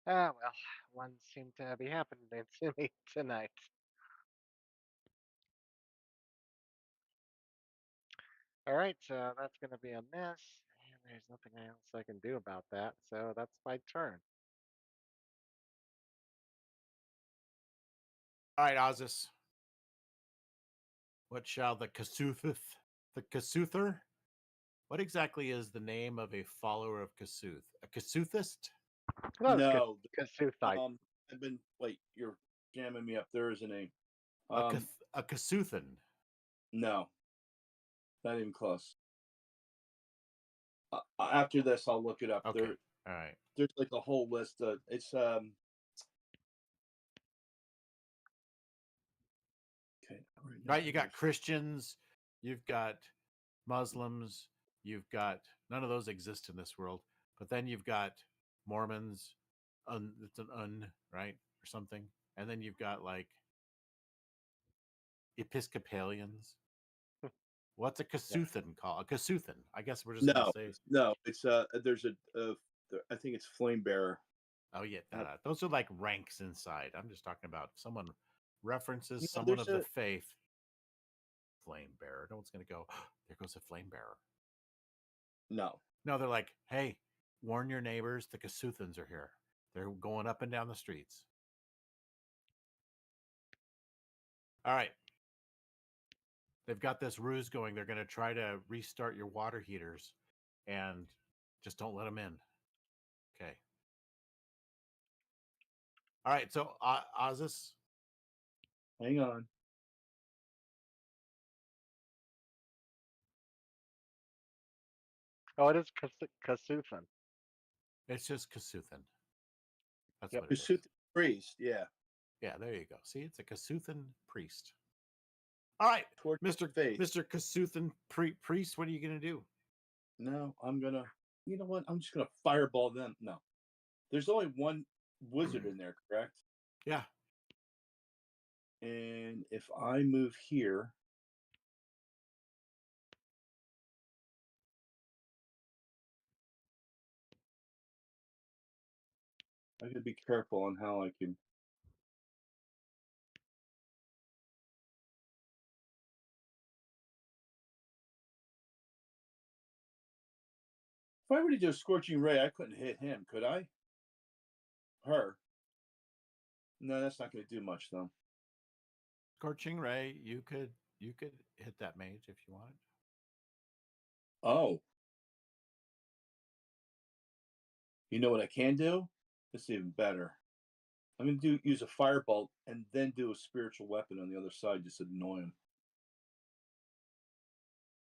Ah, well, one seemed to be happening to me tonight. All right, so that's gonna be a miss, and there's nothing else I can do about that. So that's my turn. All right, Ozus. What shall the Kasuther? What exactly is the name of a follower of Kasuth? A Kasuthist? No, No, Kasuthite. I've been wait. You're jamming me up. There is a name. A Kasuthan? No, not even close. After this, I'll look it up. Okay. All right. There's like a whole list. It's okay. Right, you got Christians, you've got Muslims, you've got none of those exist in this world, but then you've got Mormons, it's an right, or something, and then you've got like Episcopalians. What's a Kasuthan called? A Kasuthan. I guess we're just gonna say no. It's there's I think it's Flame Bearer. oh yeah, those are like ranks inside. I'm just talking about someone references Yeah, someone of there's the faith. Flame bearer. No one's gonna go, there goes a flame bearer. No. No, they're like, hey, warn your neighbors, the Kasuthans are here. They're going up and down the streets. All right. They've got this ruse going. They're going to try to restart your water heaters and just don't let them in. Okay. All right. So, Ozus. Hang on. Oh, it is Kasuthan. It's just Kasuthan. That's Yep. what it is. Kasuthan priest. Yeah. Yeah, there you go. See, it's a Kasuthan priest. All right, Towards Mr. faith. Mr. Kasuthan priest, what are you going to do? No, I'm gonna. You know what? I'm just gonna fireball them. No, there's only one wizard in there, correct? Yeah. And if I move here, I gotta be careful on how I can. If I were to do a scorching ray, I couldn't hit him, could I? Her. No, that's not gonna do much though. Scorching ray, you could hit that mage if you wanted. Oh. You know what I can do? It's even better. I'm gonna use a firebolt and then do a spiritual weapon on the other side, just to annoy him.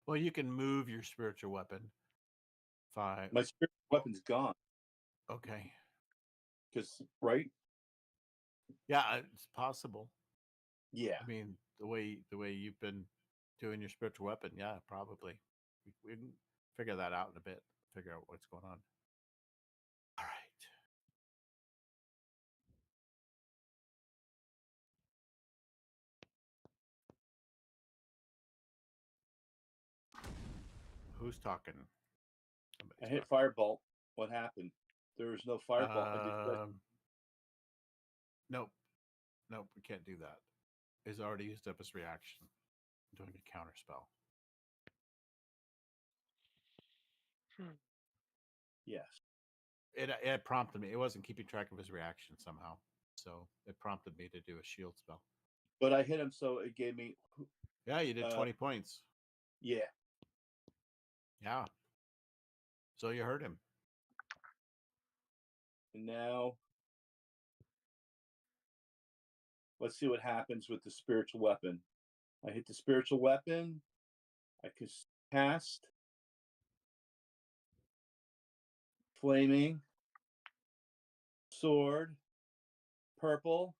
Well, you can move your spiritual weapon. Five. My spiritual weapon's gone. Okay. Because right? Yeah, it's possible. Yeah. I mean, the way you've been doing your spiritual weapon, yeah, probably. We can figure that out in a bit. Figure out what's going on. All right. Who's talking? I hit firebolt. What happened? There was no firebolt. Nope. Nope, we can't do that. He's already used up his reaction. I'm doing a counter spell. Yes. It prompted me. It wasn't keeping track of his reaction somehow. So it prompted me to do a shield spell. But I hit him, so it gave me. Yeah, you did 20 points. Yeah. Yeah. So you hurt him. And now, let's see what happens with the spiritual weapon. I hit the spiritual weapon. I can cast flaming sword, purple,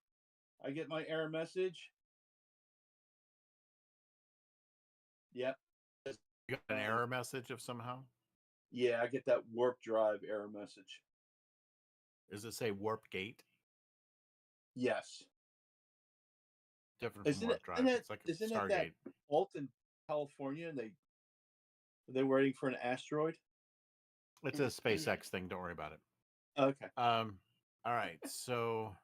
I get my error message. Yep. You got an error message of somehow? Yeah, I get that warp drive error message. Does it say warp gate? Yes. Different from Isn't warp it? drive. It's like a Isn't it that Stargate. Alt in California? And they're waiting for an asteroid. It's a SpaceX thing. Don't worry about it. Okay. All right. So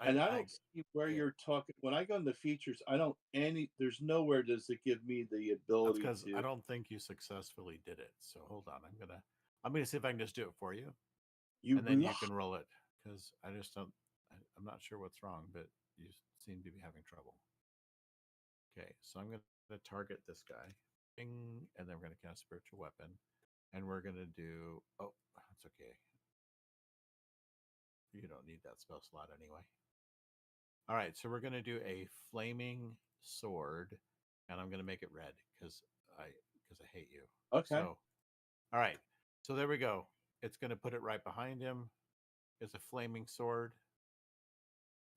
And I don't see where you're talking. When I go into features, I don't there's nowhere does it give me the That's ability because to. I don't think you successfully did it. So hold on. I'm gonna see if I can just do it for you. And then you can roll it. Because I just don't I'm not sure what's wrong, but you seem to be having trouble. Okay, so I'm gonna target this guy. Bing, and then we're gonna cast spiritual weapon. And we're gonna do that's okay. You don't need that spell slot anyway. All right, so we're going to do a flaming sword, and I'm going to make it red because I hate you. Okay. So, all right, so there we go. It's going to put it right behind him. It's a flaming sword,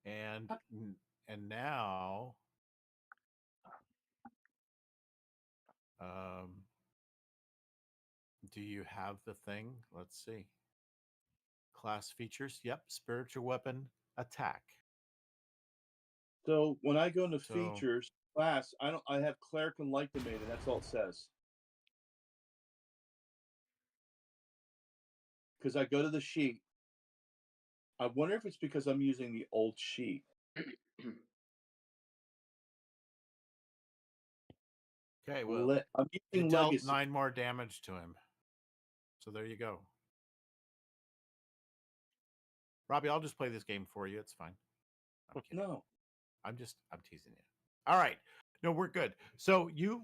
and now, do you have the thing? Let's see. Class features. Yep, spiritual weapon attack. So when I go into features class, I have cleric and light domain, and that's all it says. Because I go to the sheet. I wonder if it's because I'm using the old sheet. Okay, well, I'm using you dealt legacy. 9 more damage to him. So there you go. Robbie, I'll just play this game for you. It's fine. I'm kidding. No. I'm teasing you. All right. No, we're good. So you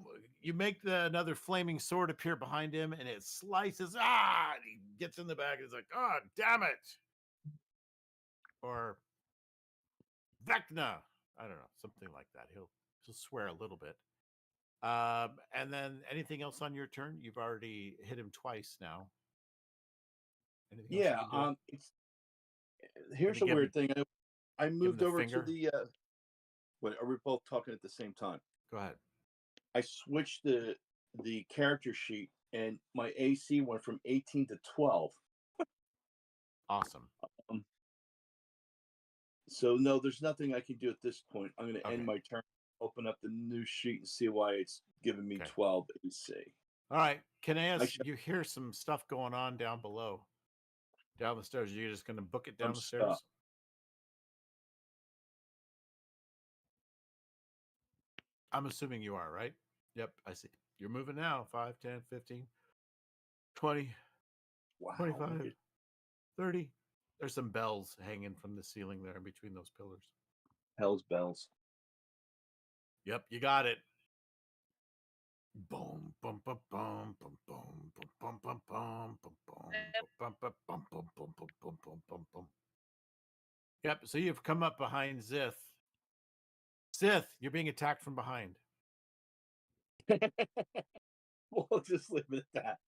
make another flaming sword appear behind him, and it slices. And he gets in the bag. And he's like, "Oh, damn it!" Or Vecna. I don't know, something like that. He'll swear a little bit. And then anything else on your turn? You've already hit him twice now. Anything else you can do? Here's a weird thing. I moved over to the. Wait, are we both talking at the same time? Go ahead. I switched the character sheet, and my AC went from 18 to 12. Awesome. So no, there's nothing I can do at this point. I'm going to end my turn, open up the new sheet, and see why it's giving me 12 AC. All right, Kineas, you hear some stuff going on down below, down the stairs. You're just going to book it down the stairs? I'm assuming you are, right? Yep, I see. You're moving now. 5, 10, 15, 20, 25, 30. There's some bells hanging from the ceiling there between those pillars. Hell's bells. Yep, you got it. Boom, bum, bum, bum, bum, bum, bum, bum, bum, bum, bum, bum, bum, bum, bum, bum, bum, bum, bum, bum. Yep, so you've come up behind Zith. Zith, you're being attacked from behind. We'll just leave it at that.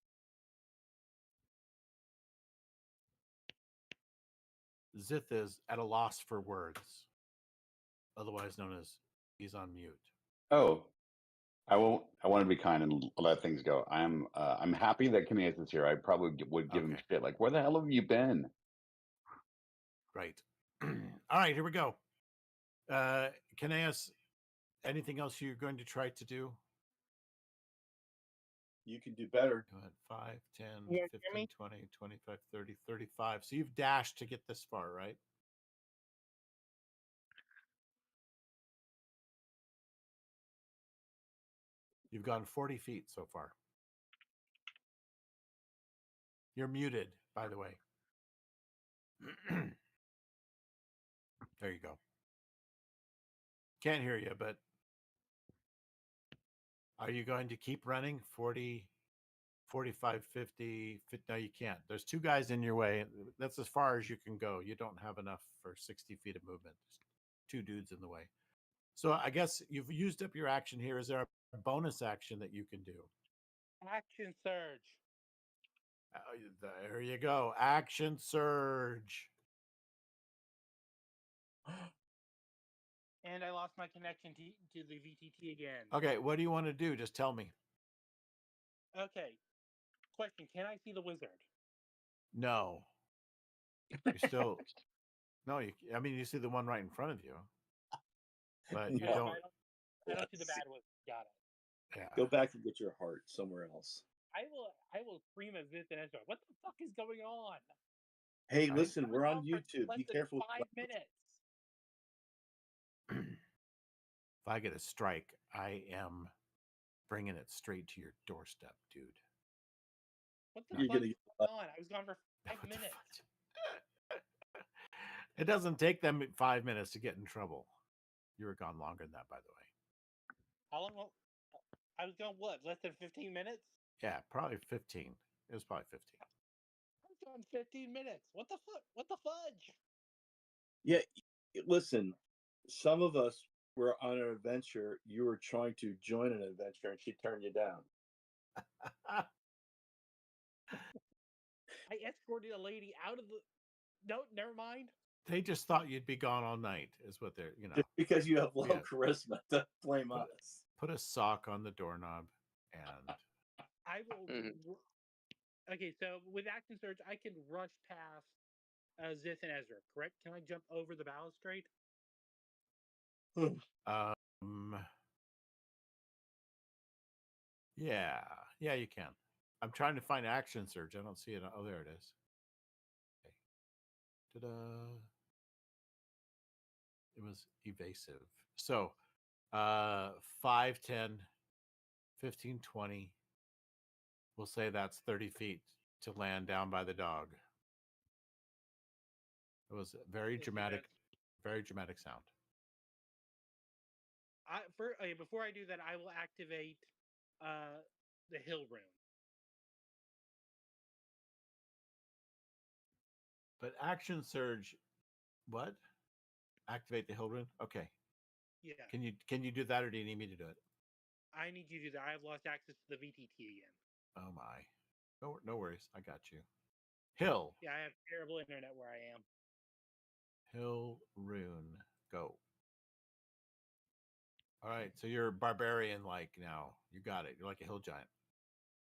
Zith is at a loss for words, otherwise known as he's on mute. Oh, I want to be kind and let things go. I'm happy that Kineas is here. I probably would give him shit like, "Where the hell have you been?" Right. All right, here we go. Kineas, anything else you're going to try to do? You can do better. Go ahead. 5, 10, 15, 20, 25, 30, 35. So you've dashed to get this far, right? You've gone 40 feet so far. You're muted, by the way. There you go. Can't hear you, but are you going to keep running 40, 45, 50? No, you can't. There's 2 guys in your way. That's as far as you can go. You don't have enough for 60 feet of movement. There's 2 dudes in the way. So I guess you've used up your action here. Is there a bonus action that you can do? Action surge. There you go. Action surge. And I lost my connection to the VTT again. Okay, what do you want to do? Just tell me. Okay. Question: can I see the wizard? No. You still no. I mean, you see the one right in front of you, but you Okay, don't. I don't see the bad wizard. Got it. Yeah. Go back and get your heart somewhere else. I will scream at this and Ezra. What the fuck is going on? Hey, Right. listen, we're on For YouTube. less Be than careful. 5 minutes. If I get a strike, I am bringing it straight to your doorstep, dude. What the You're fuck gonna is going on? I was gone for 5 What the minutes. fuck? It doesn't take them 5 minutes to get in trouble. You were gone longer than that, by the way. How long? I was gone, what, less than 15 minutes? Yeah, probably 15. It was probably 15. I was gone 15 minutes. What the fuck? What the fudge? Yeah, listen, some of us were on an adventure. You were trying to join an adventure, and she turned you down. I escorted a lady out of the. No, never mind. They just thought you'd be gone all night, is what they're, Just because you have low Yeah. charisma, don't blame us. Put a sock on the doorknob and I will. Okay, so with action surge, I can rush past Zith and Ezra, correct? Can I jump over the balustrade? yeah, you can. I'm trying to find action surge. I don't see it. Oh, there it is. Okay. Ta-da. It was evasive. So 5, 10, 15, 20. We'll say that's 30 feet to land down by the dog. It was a very dramatic sound. Before I do that, I will activate the hill rune. But action surge, what? Activate the hill rune? Okay. Yeah. Can you do that, or do you need me to do it? I need you to do that. I have lost access to the VTT again. Oh my. No worries. I got you. Hill. Yeah, I have terrible internet where I am. Hill rune. Go. All right. So you're barbarian like now. You got it. You're like a hill giant.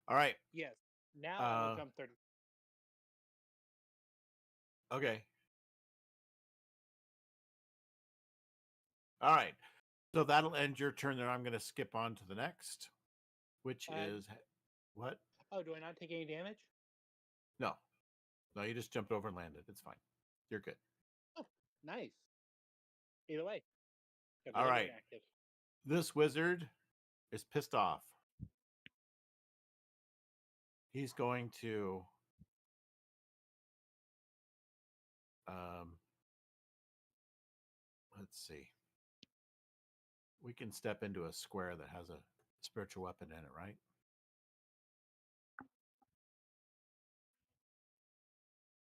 All right. Yes. Now I will jump 30. Okay. All right. So that'll end your turn there. I'm going to skip on to the next, which is what? Oh, do I not take any damage? No. No, you just jumped over and landed. It's fine. You're good. Oh, nice. Either way. All right. Active. This wizard is pissed off. He's going to let's see. We can step into a square that has a spiritual weapon in it, right?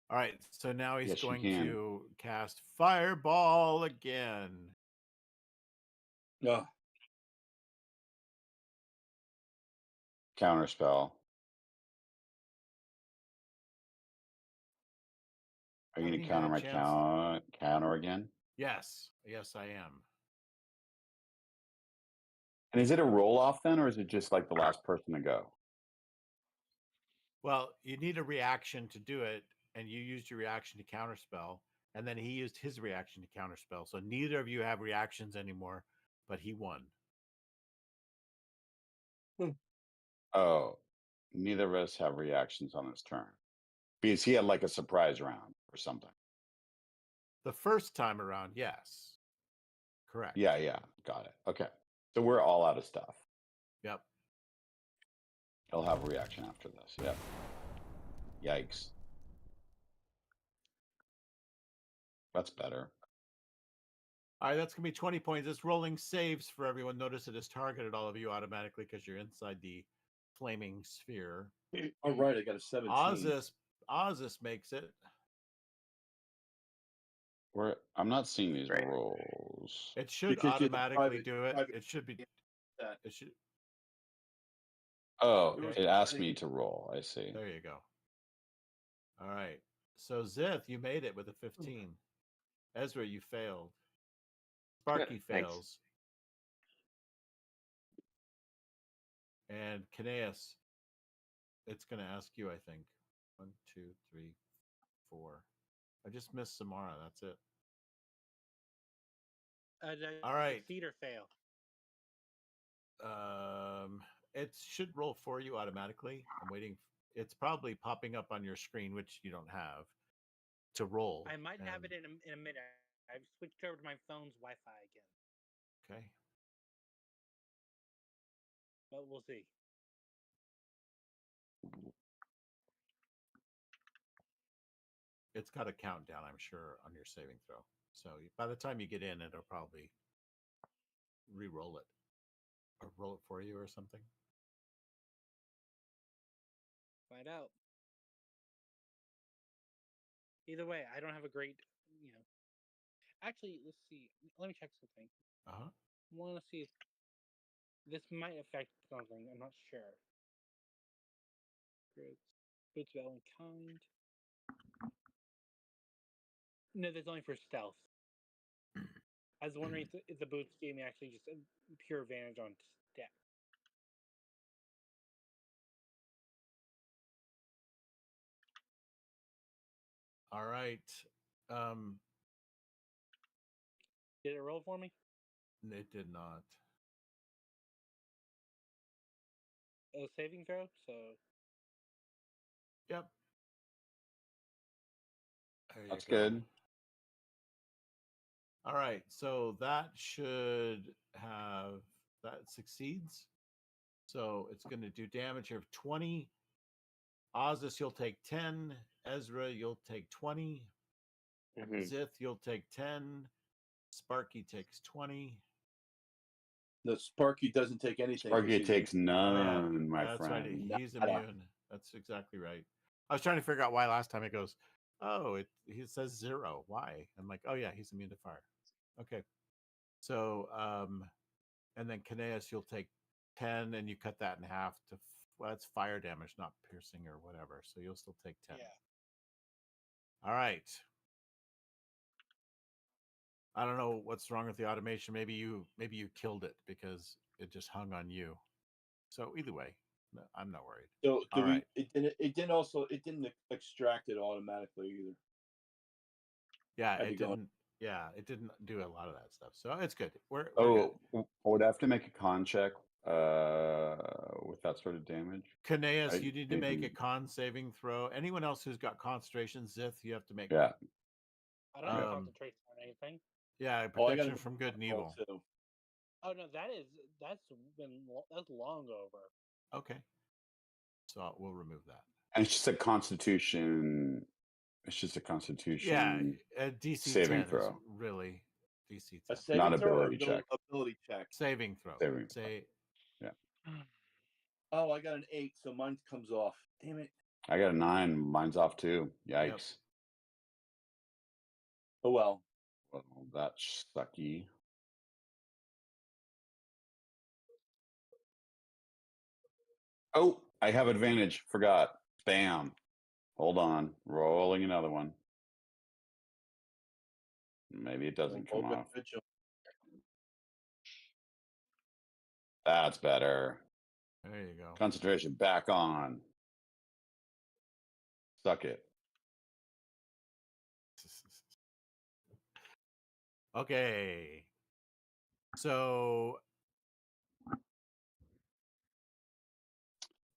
All right, so now he's going to cast Fireball again. No. Counterspell. Are you going to counter my counter again? Yes, I am. And is it a roll off then, or is it just like the last person to go? Well, you need a reaction to do it, and you used your reaction to counterspell, and then he used his reaction to counterspell. So neither of you have reactions anymore, but he won. Oh, neither of us have reactions on this turn. Because he had like a surprise round or something. The first time around, yes. Correct. Yeah, got it. Okay. So we're all out of stuff. Yep. He'll have a reaction after this. Yep. Yikes. That's better. All right, that's going to be 20 points. It's rolling saves for everyone. Notice it has targeted all of you automatically because you're inside the flaming sphere. All right, I got a 17. Ozus makes it. I'm not seeing these rolls. It should Because you're the automatically do it. It should be. That. It should. Oh, it asked me to roll. I see. There you go. All right. So Zith, you made it with a 15. Ezra, you failed. Sparky Thanks. fails. And Kineas, it's going to ask you, I think. 1, 2, 3, 4. I just missed Samara. That's it. All right. Succeed or fail. It should roll for you automatically. I'm waiting. It's probably popping up on your screen, which you don't have, to roll. I might have it in a minute. I've switched over to my phone's Wi-Fi again, Okay. but we'll see. It's got a countdown, I'm sure, on your saving throw. So by the time you get in, it'll probably re-roll it or roll it for you or something. Find out. Either way, I don't have a great, Actually, let's see. Let me check something. Uh-huh. I want to see if this might affect something. I'm not sure. Boots of Ellen kind. No, that's only for stealth. I was wondering if the boots gave me actually just a pure advantage on deck. All right. Did it roll for me? It did not. A saving throw, so Yep. There you That's go. good. All right. So that should have, that succeeds. So it's going to do damage of 20. Ozus, you'll take 10. Ezra, you'll take 20. Zith, you'll take 10. Sparky takes 20. The Sparky doesn't take anything. 'cause Sparky he's takes none, Oh, yeah. my That's friend. right. He's Nada. immune. That's exactly right. I was trying to figure out why last time it goes, oh, he says 0. Why? I'm like, oh yeah, he's immune to fire. Okay. So and then Kineas, you'll take 10 and you cut that in half to well, it's fire damage, not piercing or whatever. So you'll still take 10. yeah. All right. I don't know what's wrong with the automation. Maybe you killed it because it just hung on you. So either way, no, I'm not worried. So All right. it didn't extract it automatically either. Yeah, Had it to go- didn't. Yeah, it didn't do a lot of that stuff. So it's good. We're Oh, good. I would have to make a con check with that sort of damage. Kineas, right? you need to make a Maybe- con saving throw. Anyone else who's got concentration, Zith, you have to make. Yeah. I don't have concentration on anything. Yeah, Oh, I protection gotta from good and roll evil. too. Oh no, that's long over. Okay. So we'll remove that. And it's just a constitution. It's just a constitution. Yeah, a DC saving 10 throw. is really DC A 10. saving Not throw or ability check. ability check. Saving throw. Saving throw. Say Oh, I got an 8, so mine comes off. Damn it. I got a 9. Mine's off too. Yikes. Oh well. Well, that's sucky. Oh, I have advantage. Forgot. Bam. Hold on. Rolling another one. Maybe it doesn't come Open off. vigil. That's better. there you go. Concentration back on. Suck it. Okay. So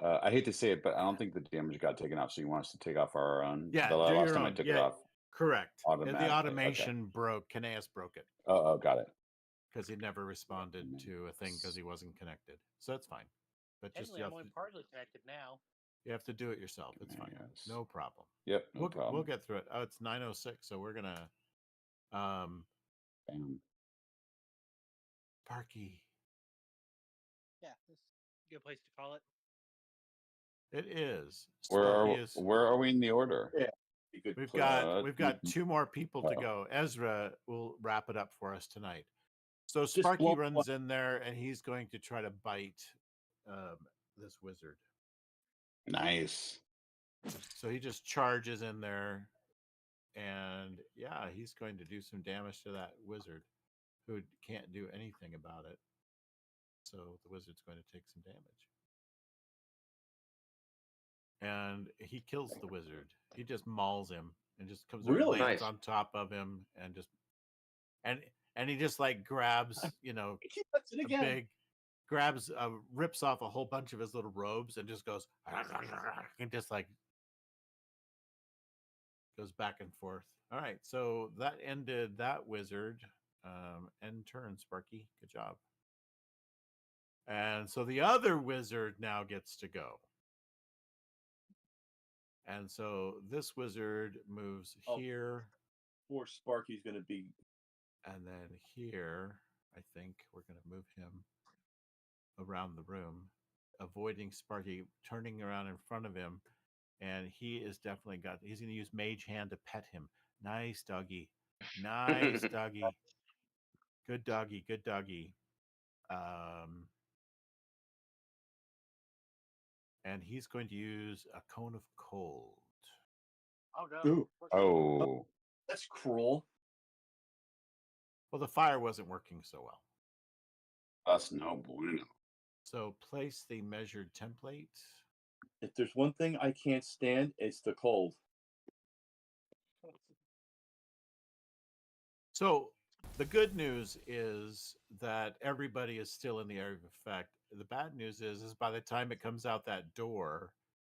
I hate to say it, but I don't think the damage got taken off. So you want us to take off our own? yeah, The do last your time I own. took Yeah, it off. correct. And the automatically. automation broke. Kineas broke it Oh, got it. because he never responded to a thing because he wasn't connected. So that's fine. But just Technically, I'm only partly connected now. you have to do it yourself. It's fine. Yes. No problem. Yep, no we'll problem. get through it. Oh, it's 9:06, so we're gonna Bam. Sparky. Yeah, that's a good place to call it. It is. Where Sparky are, is. where are we in the order? Yeah. Be good We've place. got 2 more people to Oh. go. Ezra will wrap it up for us tonight. So Just Sparky one- runs in there and he's going to try to bite this wizard. Nice. So he just charges in there And yeah, he's going to do some damage to that wizard who can't do anything about it. So the wizard's going to take some damage. And he kills the wizard. He just mauls him and just comes over, Really? lands Nice. on top of him, and just and he just like grabs, He does it a again. rips off a whole bunch of his little robes and just goes and just like goes back and forth. All right, so that ended that wizard. End turn, Sparky. Good job. And so the other wizard now gets to go. And so this wizard moves Oh. here Poor Sparky's going to be. and then here. I think we're going to move him around the room, avoiding Sparky, turning around in front of him. And he is definitely he's going to use Mage Hand to pet him. Nice doggy. Nice doggy. Good doggy. Good doggy. And he's going to use a Cone of Cold. Oh no. Ooh. Oh, That's cruel. Well, the fire wasn't working so well. that's no bueno. So place the measured template. If there's one thing I can't stand, it's the cold. So the good news is that everybody is still in the area of effect. The bad news is by the time it comes out that door,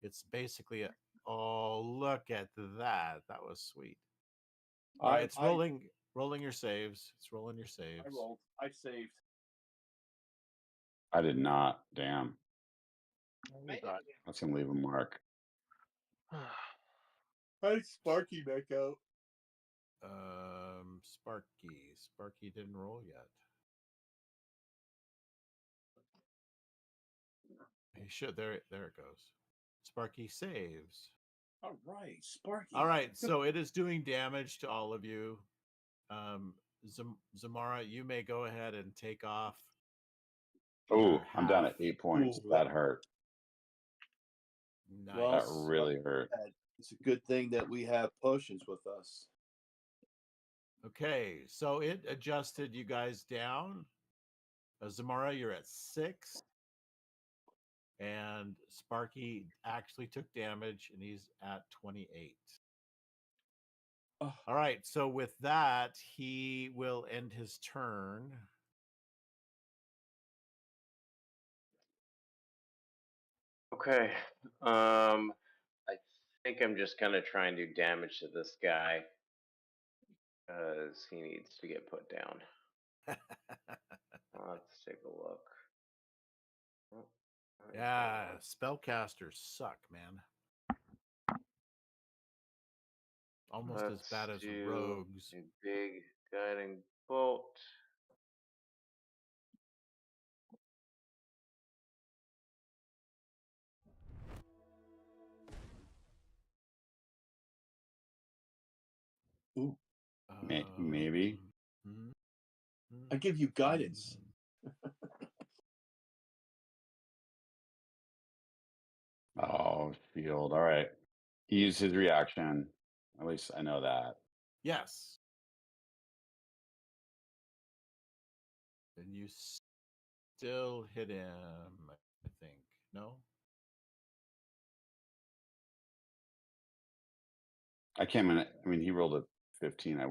it's basically oh, look at that. That was sweet. All right, it's rolling your saves. It's rolling your saves. I rolled. I saved. I did not. Damn. I- That's going to leave a mark. How did Sparky back out? Sparky didn't roll yet. He should. There it goes. Sparky saves. All right, Sparky. All right, so it is doing damage to all of you. Zamara, you may go ahead and take off. Oh, I'm down half. at 8 points. Ooh. That hurt. Nice. Well, That really hurt. It's a good thing that we have potions with us. Okay, so it adjusted you guys down. Zamara, you're at 6. And Sparky actually took damage, and he's at 28. Oh. All right, so with that, he will end his turn. Okay. I think I'm just gonna try and do damage to this guy because he needs to get put down. Let's take a look. Oh, Yeah, spellcasters suck, man. Almost as bad as rogues. A big guiding bolt. Ooh. Maybe. I give you guidance. Oh, shield. All right. He used his reaction. At least I know that. Yes. And you still hit him, I think. No? I can't. I mean, he rolled a 15. I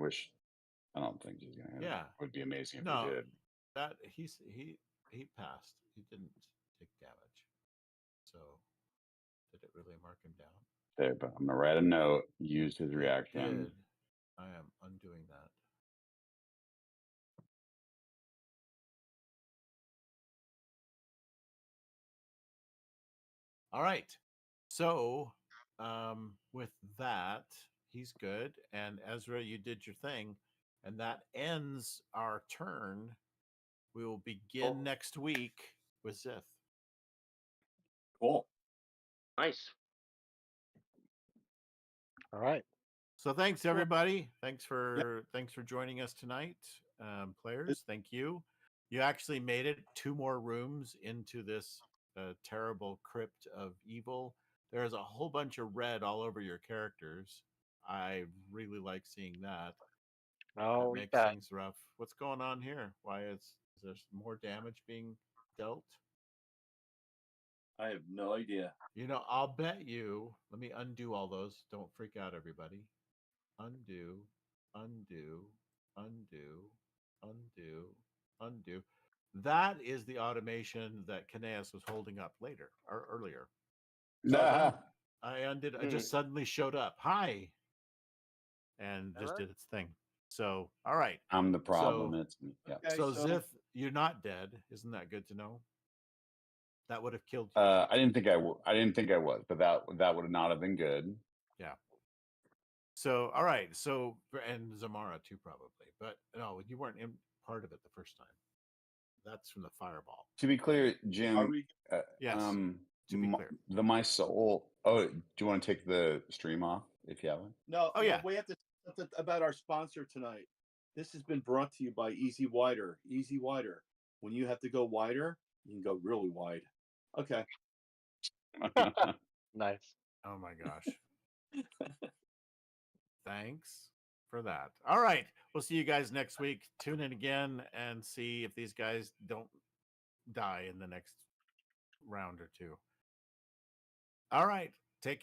don't think he's gonna. Yeah. It would be amazing if No, he did. that he passed. He didn't take damage. So did it really mark him down? Okay, but I'm gonna write a note. Used his reaction. Did. I am undoing that. All right. So with that, he's good. And Ezra, you did your thing. And that ends our turn. We will begin next week with Zith. Cool. Nice. All right. So thanks everybody. Thanks for joining us tonight, players. Thank you. You actually made it 2 more rooms into this terrible crypt of evil. There's a whole bunch of red all over your characters. I really like seeing that. Oh, That you makes bet. things rough. What's going on here? Why is there more damage being dealt? I have no idea. I'll bet you. Let me undo all those. Don't freak out, everybody. Undo, undo, undo, undo, undo. That is the automation that Kineas was holding up later or earlier. So I undid. I just suddenly showed up. Hi, and just Hello? did its thing. So, all right. I'm the problem. So, It's me. Yeah. Okay, so Zith, you're not dead. Isn't that good to know? That would have killed you. I didn't think I didn't think I was, but that would not have been good. Yeah. So, all right. So, and Zamara too, probably. But no, you weren't in part of it the first time. That's from the fireball. To be clear, Are Jim. we? Yes. To be clear. My soul. Oh, do you want to take the stream off if you haven't? No. Oh, yeah. We have to talk about our sponsor tonight. This has been brought to you by Easy Wider. Easy Wider. When you have to go wider, you can go really wide. Okay. Nice. Oh my gosh. Thanks for that. All right. We'll see you guys next week. Tune in again and see if these guys don't die in the next round or two. All right.